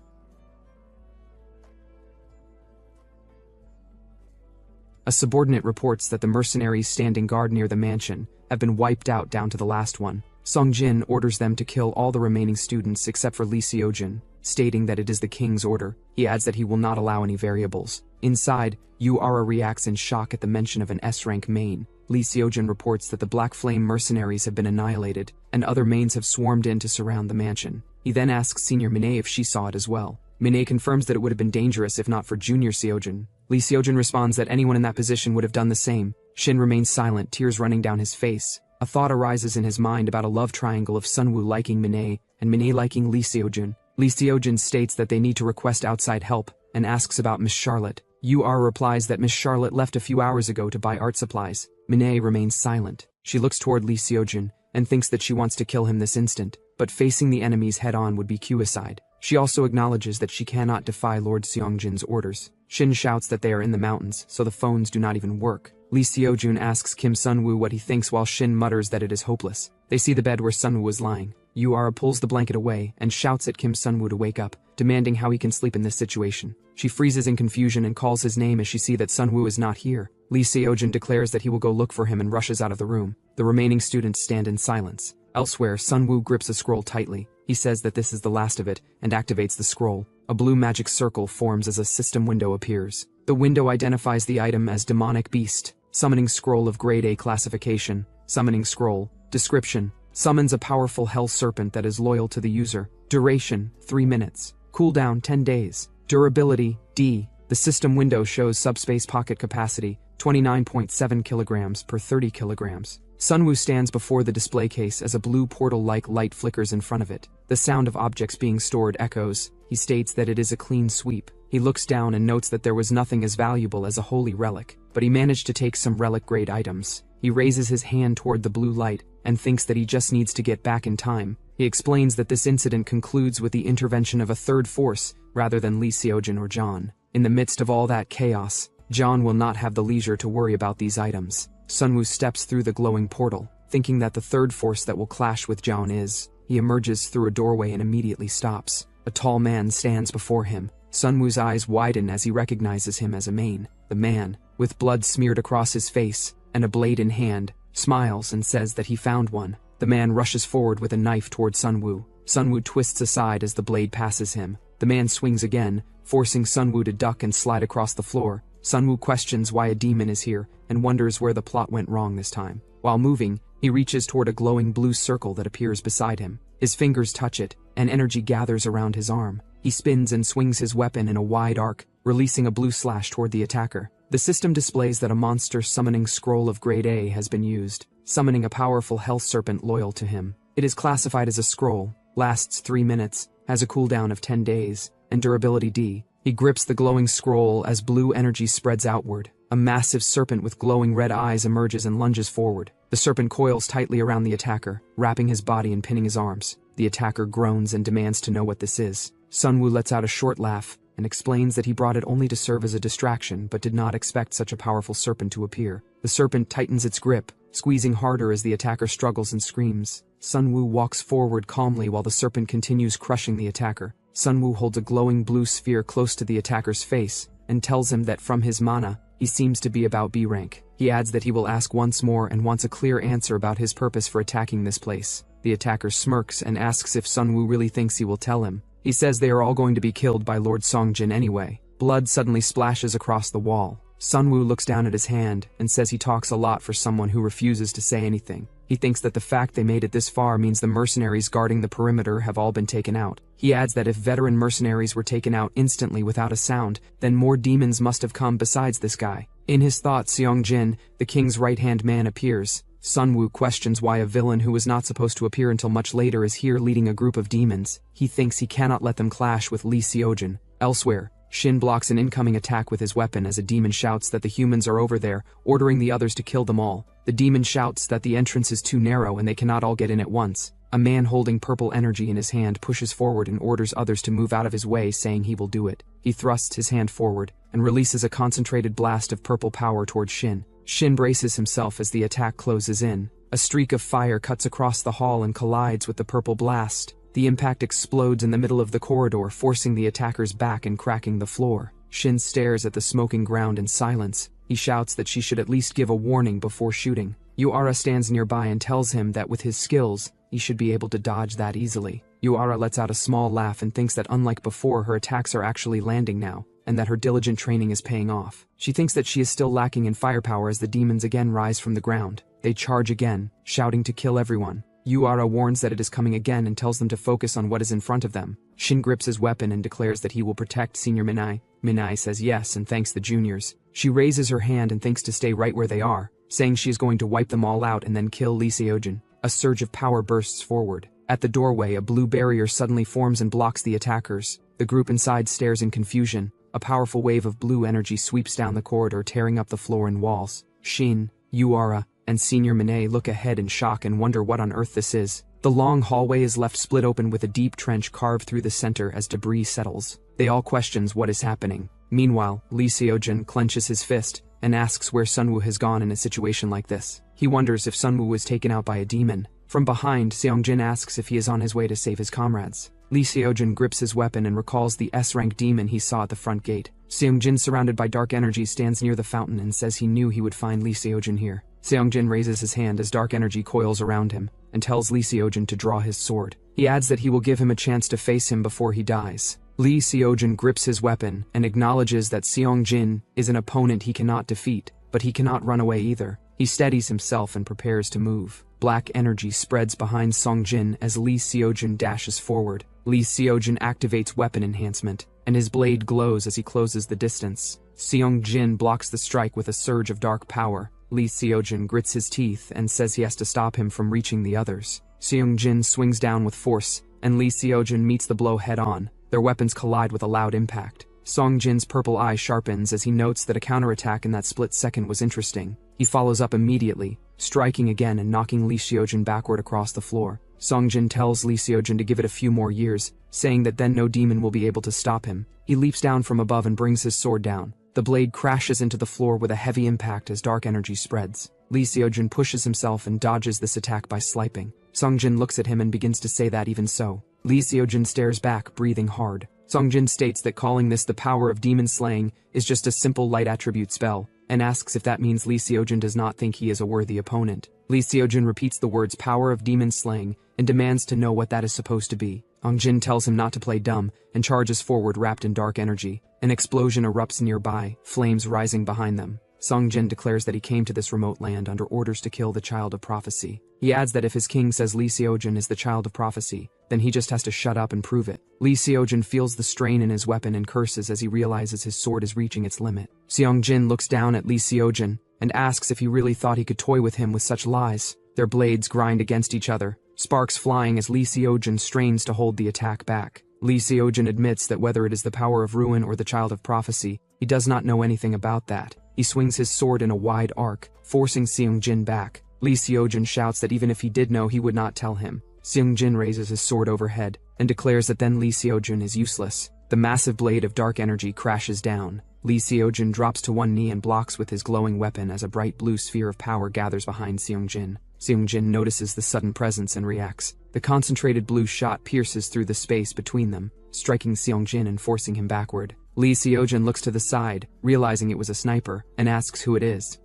S1: A subordinate reports that the mercenaries standing guard near the mansion have been wiped out down to the last one. Songjin orders them to kill all the remaining students except for Lee Seojun, stating that it is the king's order. He adds that he will not allow any variables. Inside, Ura reacts in shock at the mention of an S-rank main. Lee Seojun reports that the Black Flame mercenaries have been annihilated, and other mains have swarmed in to surround the mansion. He then asks Senior Minay if she saw it as well. Minay confirms that it would have been dangerous if not for Junior Seojun. Lee Seojun responds that anyone in that position would have done the same. Shin remains silent, tears running down his face. A thought arises in his mind about a love triangle of Sunwoo liking Minay and Minay liking Lee Seojun. Lee Seojun states that they need to request outside help and asks about Miss Charlotte. Ura replies that Miss Charlotte left a few hours ago to buy art supplies. Minay remains silent. She looks toward Lee Seojun and thinks that she wants to kill him this instant, but facing the enemies head-on would be suicide. She also acknowledges that she cannot defy Lord Seongjin's orders. Shin shouts that they are in the mountains, so the phones do not even work. Lee Seojun asks Kim Sunwoo what he thinks while Shin mutters that it is hopeless. They see the bed where Sunwoo was lying. Ura pulls the blanket away and shouts at Kim Sunwoo to wake up, demanding how he can sleep in this situation. She freezes in confusion and calls his name as she sees that Sunwoo is not here. Lee Seojun declares that he will go look for him and rushes out of the room. The remaining students stand in silence. Elsewhere, Sunwoo grips a scroll tightly. He says that this is the last of it and activates the scroll. A blue magic circle forms as a system window appears. The window identifies the item as Demonic Beast. Summoning Scroll of Grade A classification. Summoning Scroll. Description: summons a powerful hell serpent that is loyal to the user. Duration: 3 minutes. Cooldown: 10 days. Durability: D. The system window shows subspace pocket capacity 29.7 kilograms per 30 kilograms. Sunwoo stands before the display case as a blue portal-like light flickers in front of it. The sound of objects being stored echoes. He states that it is a clean sweep. He looks down and notes that there was nothing as valuable as a holy relic, but he managed to take some relic-grade items. He raises his hand toward the blue light and thinks that he just needs to get back in time. He explains that this incident concludes with the intervention of a third force rather than Lee Seojun or John. In the midst of all that chaos, John will not have the leisure to worry about these items. Sunwoo steps through the glowing portal, thinking that the third force that will clash with John is. He emerges through a doorway and immediately stops. A tall man stands before him. Sunwoo's eyes widen as he recognizes him as a main. The man, with blood smeared across his face and a blade in hand, smiles and says that he found one. The man rushes forward with a knife toward Sunwoo. Sunwoo twists aside as the blade passes him. The man swings again, forcing Sunwoo to duck and slide across the floor. Sunwoo questions why a demon is here and wonders where the plot went wrong this time. While moving, he reaches toward a glowing blue circle that appears beside him. His fingers touch it, and energy gathers around his arm. He spins and swings his weapon in a wide arc, releasing a blue slash toward the attacker. The system displays that a monster summoning scroll of grade A has been used, summoning a powerful hell serpent loyal to him. It is classified as a scroll, lasts 3 minutes, has a cooldown of 10 days, and durability D. He grips the glowing scroll as blue energy spreads outward. A massive serpent with glowing red eyes emerges and lunges forward. The serpent coils tightly around the attacker, wrapping his body and pinning his arms. The attacker groans and demands to know what this is. Sunwoo lets out a short laugh and explains that he brought it only to serve as a distraction but did not expect such a powerful serpent to appear. The serpent tightens its grip, squeezing harder as the attacker struggles and screams. Sunwoo walks forward calmly while the serpent continues crushing the attacker. Sunwoo holds a glowing blue sphere close to the attacker's face and tells him that from his mana, he seems to be about B rank. He adds that he will ask once more and wants a clear answer about his purpose for attacking this place. The attacker smirks and asks if Sunwoo really thinks he will tell him. He says they are all going to be killed by Lord Songjin anyway. Blood suddenly splashes across the wall. Sunwoo looks down at his hand and says he talks a lot for someone who refuses to say anything. He thinks that the fact they made it this far means the mercenaries guarding the perimeter have all been taken out. He adds that if veteran mercenaries were taken out instantly without a sound, then more demons must have come besides this guy. In his thoughts, Seongjin, the king's right-hand man, appears. Sunwoo questions why a villain who was not supposed to appear until much later is here leading a group of demons. He thinks he cannot let them clash with Lee Seojin. Elsewhere, Shin blocks an incoming attack with his weapon as a demon shouts that the humans are over there, ordering the others to kill them all. The demon shouts that the entrance is too narrow and they cannot all get in at once. A man holding purple energy in his hand pushes forward and orders others to move out of his way, saying he will do it. He thrusts his hand forward and releases a concentrated blast of purple power towards Shin. Shin braces himself as the attack closes in. A streak of fire cuts across the hall and collides with the purple blast. The impact explodes in the middle of the corridor, forcing the attackers back and cracking the floor. Shin stares at the smoking ground in silence. He shouts that she should at least give a warning before shooting. Yuara stands nearby and tells him that with his skills, he should be able to dodge that easily. Yuara lets out a small laugh and thinks that unlike before, her attacks are actually landing now, and that her diligent training is paying off. She thinks that she is still lacking in firepower as the demons again rise from the ground. They charge again, shouting to kill everyone. Yuara warns that it is coming again and tells them to focus on what is in front of them. Shin grips his weapon and declares that he will protect Senior Minai. Minai says yes and thanks the juniors. She raises her hand and thinks to stay right where they are, saying she is going to wipe them all out and then kill Lee Seojin. A surge of power bursts forward. At the doorway, a blue barrier suddenly forms and blocks the attackers. The group inside stares in confusion. A powerful wave of blue energy sweeps down the corridor, tearing up the floor and walls. Shin, Yuara, and Senior Minai look ahead in shock and wonder what on earth this is. The long hallway is left split open with a deep trench carved through the center as debris settles. They all questions what is happening. Meanwhile, Lee Seojin clenches his fist and asks where Sunwoo has gone in a situation like this. He wonders if Sunwoo was taken out by a demon. From behind, Seongjin asks if he is on his way to save his comrades. Lee Seojin grips his weapon and recalls the S-rank demon he saw at the front gate. Seongjin, surrounded by dark energy, stands near the fountain and says he knew he would find Lee Seojin here. Seongjin raises his hand as dark energy coils around him and tells Lee Seojin to draw his sword. He adds that he will give him a chance to face him before he dies. Lee Seojin grips his weapon and acknowledges that Seongjin is an opponent he cannot defeat, but he cannot run away either. He steadies himself and prepares to move. Black energy spreads behind Seongjin as Lee Seojin dashes forward. Lee Seojin activates weapon enhancement, and his blade glows as he closes the distance. Seongjin blocks the strike with a surge of dark power. Lee Seojin grits his teeth and says he has to stop him from reaching the others. Seongjin swings down with force, and Lee Seojin meets the blow head-on. Their weapons collide with a loud impact. Seongjin's purple eye sharpens as he notes that a counterattack in that split second was interesting. He follows up immediately, striking again and knocking Lee Seojin backward across the floor. Seongjin tells Lee Seojin to give it a few more years, saying that then no demon will be able to stop him. He leaps down from above and brings his sword down. The blade crashes into the floor with a heavy impact as dark energy spreads. Lee Seojin pushes himself and dodges this attack by sliping. Seongjin looks at him and begins to say that even so. Lee Seojin stares back, breathing hard. Seongjin states that calling this the power of demon slaying is just a simple light attribute spell, and asks if that means Lee Seojin does not think he is a worthy opponent. Lee Seojin repeats the words power of demon slaying and demands to know what that is supposed to be. Seongjin tells him not to play dumb and charges forward wrapped in dark energy. An explosion erupts nearby, flames rising behind them. Seongjin declares that he came to this remote land under orders to kill the child of prophecy. He adds that if his king says Lee Seojin is the child of prophecy, then he just has to shut up and prove it. Lee Seojin feels the strain in his weapon and curses as he realizes his sword is reaching its limit. Seongjin looks down at Lee Seojin and asks if he really thought he could toy with him with such lies. Their blades grind against each other, sparks flying as Lee Seojin strains to hold the attack back. Lee Seojin admits that whether it is the power of ruin or the child of prophecy, he does not know anything about that. He swings his sword in a wide arc, forcing Seongjin back. Lee Seojin shouts that even if he did know, he would not tell him. Seongjin raises his sword overhead and declares that then Lee Seojin is useless. The massive blade of dark energy crashes down. Lee Seojin drops to one knee and blocks with his glowing weapon as a bright blue sphere of power gathers behind Seongjin. Seongjin notices the sudden presence and reacts. The concentrated blue shot pierces through the space between them, striking Seongjin and forcing him backward. Lee Seojin looks to the side, realizing it was a sniper, and asks who it is.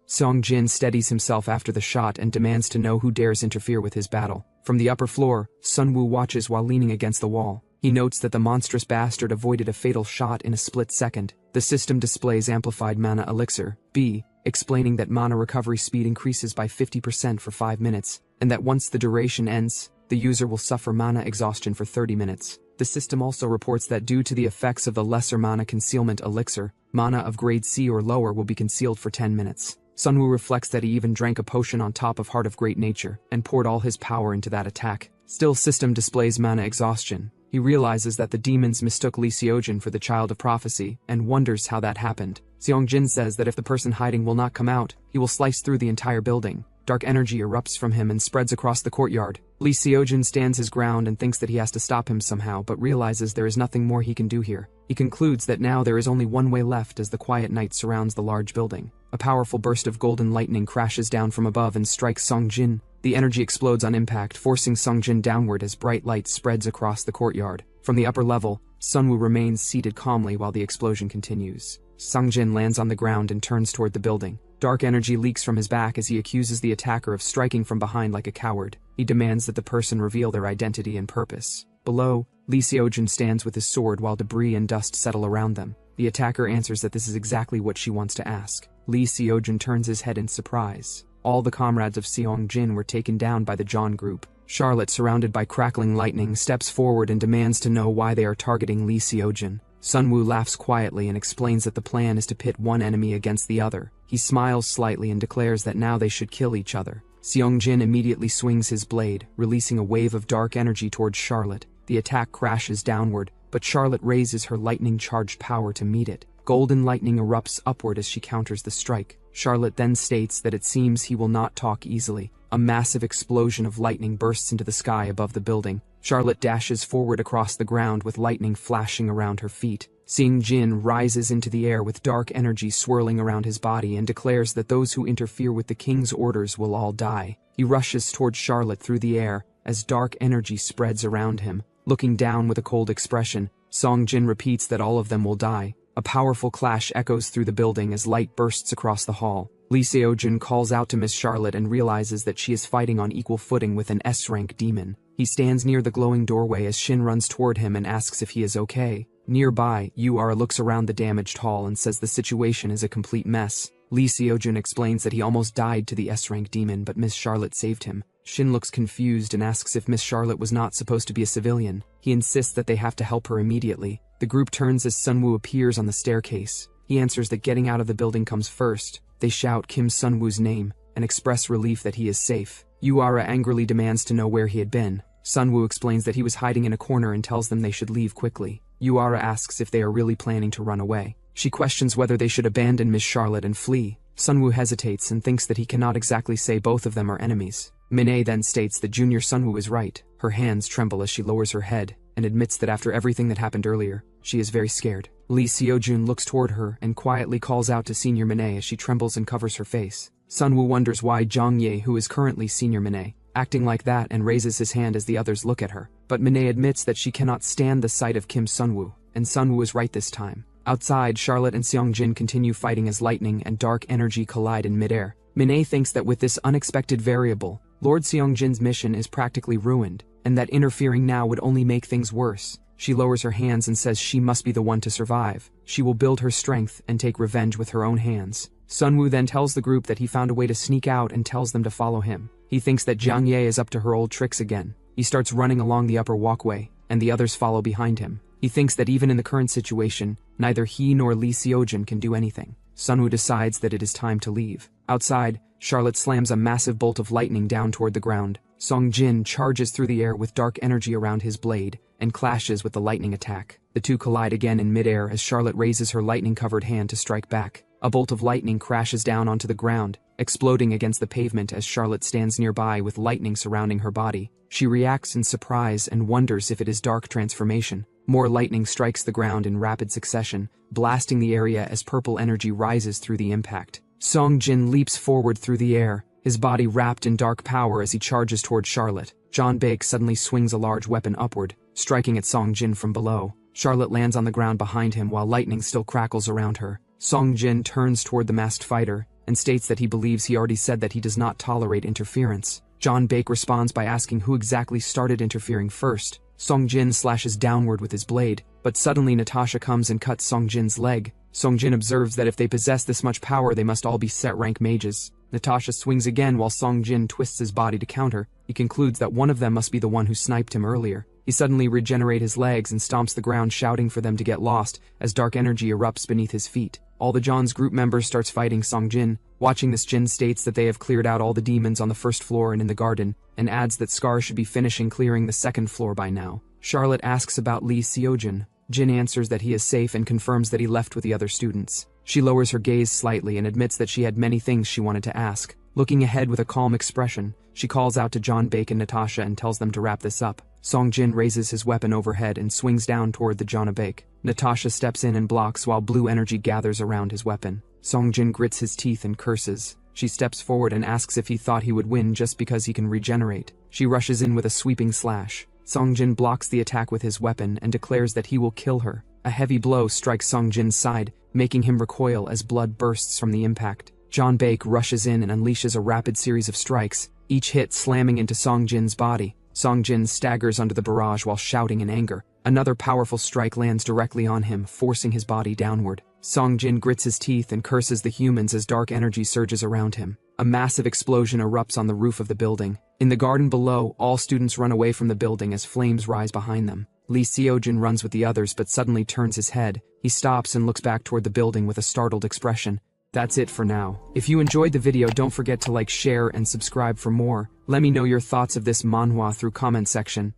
S1: Seong-jin steadies himself after the shot and demands to know who dares interfere with his battle. From the upper floor, Sunwoo watches while leaning against the wall. He notes that the monstrous bastard avoided a fatal shot in a split second. The system displays amplified mana elixir, B, explaining that mana recovery speed increases by 50% for 5 minutes, and that once the duration ends, the user will suffer mana exhaustion for 30 minutes. The system also reports that due to the effects of the lesser mana concealment elixir, mana of grade C or lower will be concealed for 10 minutes. Sunwoo reflects that he even drank a potion on top of Heart of Great Nature, and poured all his power into that attack. Still, system displays mana exhaustion. He realizes that the demons mistook Lee Seojin for the Child of Prophecy, and wonders how that happened. Seong-jin says that if the person hiding will not come out, he will slice through the entire building. Dark energy erupts from him and spreads across the courtyard. Lee Seojin stands his ground and thinks that he has to stop him somehow, but realizes there is nothing more he can do here. He concludes that now there is only one way left as the quiet night surrounds the large building. A powerful burst of golden lightning crashes down from above and strikes Seong-jin. The energy explodes on impact, forcing Seong-jin downward as bright light spreads across the courtyard. From the upper level, Sunwoo remains seated calmly while the explosion continues. Seong-jin lands on the ground and turns toward the building. Dark energy leaks from his back as he accuses the attacker of striking from behind like a coward. He demands that the person reveal their identity and purpose. Below, Lee Seojin stands with his sword while debris and dust settle around them. The attacker answers that this is exactly what she wants to ask. Lee Seojin turns his head in surprise. All the comrades of Seong-jin were taken down by the John group. Charlotte, surrounded by crackling lightning, steps forward and demands to know why they are targeting Lee Seojin. Sunwoo laughs quietly and explains that the plan is to pit one enemy against the other. He smiles slightly and declares that now they should kill each other. Seong-jin immediately swings his blade, releasing a wave of dark energy towards Charlotte. The attack crashes downward, but Charlotte raises her lightning-charged power to meet it. Golden lightning erupts upward as she counters the strike. Charlotte then states that it seems he will not talk easily. A massive explosion of lightning bursts into the sky above the building. Charlotte dashes forward across the ground with lightning flashing around her feet. Seong-jin rises into the air with dark energy swirling around his body and declares that those who interfere with the king's orders will all die. He rushes towards Charlotte through the air as dark energy spreads around him. Looking down with a cold expression, Seong-jin repeats that all of them will die. A powerful clash echoes through the building as light bursts across the hall. Lee Seojin calls out to Miss Charlotte and realizes that she is fighting on equal footing with an S-rank demon. He stands near the glowing doorway as Shin runs toward him and asks if he is okay. Nearby, Yu-ara looks around the damaged hall and says the situation is a complete mess. Lee Seojin explains that he almost died to the S-rank demon, but Miss Charlotte saved him. Shin looks confused and asks if Miss Charlotte was not supposed to be a civilian. He insists that they have to help her immediately. The group turns as Sunwoo appears on the staircase. He answers that getting out of the building comes first. They shout Kim Sunwoo's name and express relief that he is safe. Yu-ara angrily demands to know where he had been. Sunwoo explains that he was hiding in a corner and tells them they should leave quickly. Yu-ara asks if they are really planning to run away. She questions whether they should abandon Miss Charlotte and flee. Sunwoo hesitates and thinks that he cannot exactly say both of them are enemies. Minhwa then states that Junior Sunwoo is right. Her hands tremble as she lowers her head and admits that after everything that happened earlier, she is very scared. Lee Seojin looks toward her and quietly calls out to Senior Minhwa as she trembles and covers her face. Sunwoo wonders why Jong Ye, who is currently Senior Minhwa, acting like that, and raises his hand as the others look at her. But Minhwa admits that she cannot stand the sight of Kim Sunwoo, and Sunwoo is right this time. Outside, Charlotte and Seong-jin continue fighting as lightning and dark energy collide in midair. Minhwa thinks that with this unexpected variable, Lord Seong-jin's mission is practically ruined, and that interfering now would only make things worse. She lowers her hands and says she must be the one to survive. She will build her strength and take revenge with her own hands. Sunwoo then tells the group that he found a way to sneak out and tells them to follow him. He thinks that Jiang Ye is up to her old tricks again. He starts running along the upper walkway, and the others follow behind him. He thinks that even in the current situation, neither he nor Lee Seojin can do anything. Sunwoo decides that it is time to leave. Outside, Charlotte slams a massive bolt of lightning down toward the ground. Seong-jin charges through the air with dark energy around his blade and clashes with the lightning attack. The two collide again in midair as Charlotte raises her lightning-covered hand to strike back. A bolt of lightning crashes down onto the ground, exploding against the pavement as Charlotte stands nearby with lightning surrounding her body. She reacts in surprise and wonders if it is dark transformation. More lightning strikes the ground in rapid succession, blasting the area as purple energy rises through the impact. Seong-jin leaps forward through the air, his body wrapped in dark power as he charges toward Charlotte. John Baek suddenly swings a large weapon upward, striking at Seong-jin from below. Charlotte lands on the ground behind him while lightning still crackles around her. Seong-jin turns toward the masked fighter and states that he believes he already said that he does not tolerate interference. John Bake responds by asking who exactly started interfering first. Songjin slashes downward with his blade, but suddenly Natasha comes and cuts Songjin's leg. Songjin observes that if they possess this much power they must all be set-rank mages. Natasha swings again while Songjin twists his body to counter. He concludes that one of them must be the one who sniped him earlier. He suddenly regenerates his legs and stomps the ground shouting for them to get lost as dark energy erupts beneath his feet. All the John's group members starts fighting Songjin. Watching this, Jin states that they have cleared out all the demons on the first floor and in the garden, and adds that Scar should be finishing clearing the second floor by now. Charlotte asks about Lee Seojin. Jin answers that he is safe and confirms that he left with the other students. She lowers her gaze slightly and admits that she had many things she wanted to ask. Looking ahead with a calm expression, she calls out to John Bake and Natasha and tells them to wrap this up. Songjin raises his weapon overhead and swings down toward the John Bake. Natasha steps in and blocks while blue energy gathers around his weapon. Songjin grits his teeth and curses. She steps forward and asks if he thought he would win just because he can regenerate. She rushes in with a sweeping slash. Songjin blocks the attack with his weapon and declares that he will kill her. A heavy blow strikes Songjin's side, making him recoil as blood bursts from the impact. John Bake rushes in and unleashes a rapid series of strikes, each hit slamming into Songjin's body. Songjin staggers under the barrage while shouting in anger. Another powerful strike lands directly on him, forcing his body downward. Songjin grits his teeth and curses the humans as dark energy surges around him. A massive explosion erupts on the roof of the building. In the garden below, all students run away from the building as flames rise behind them. Lee Seojin runs with the others but suddenly turns his head. He stops and looks back toward the building with a startled expression. That's it for now. If you enjoyed the video, don't forget to like, share, and subscribe for more. Let me know your thoughts of this manhwa through comment section.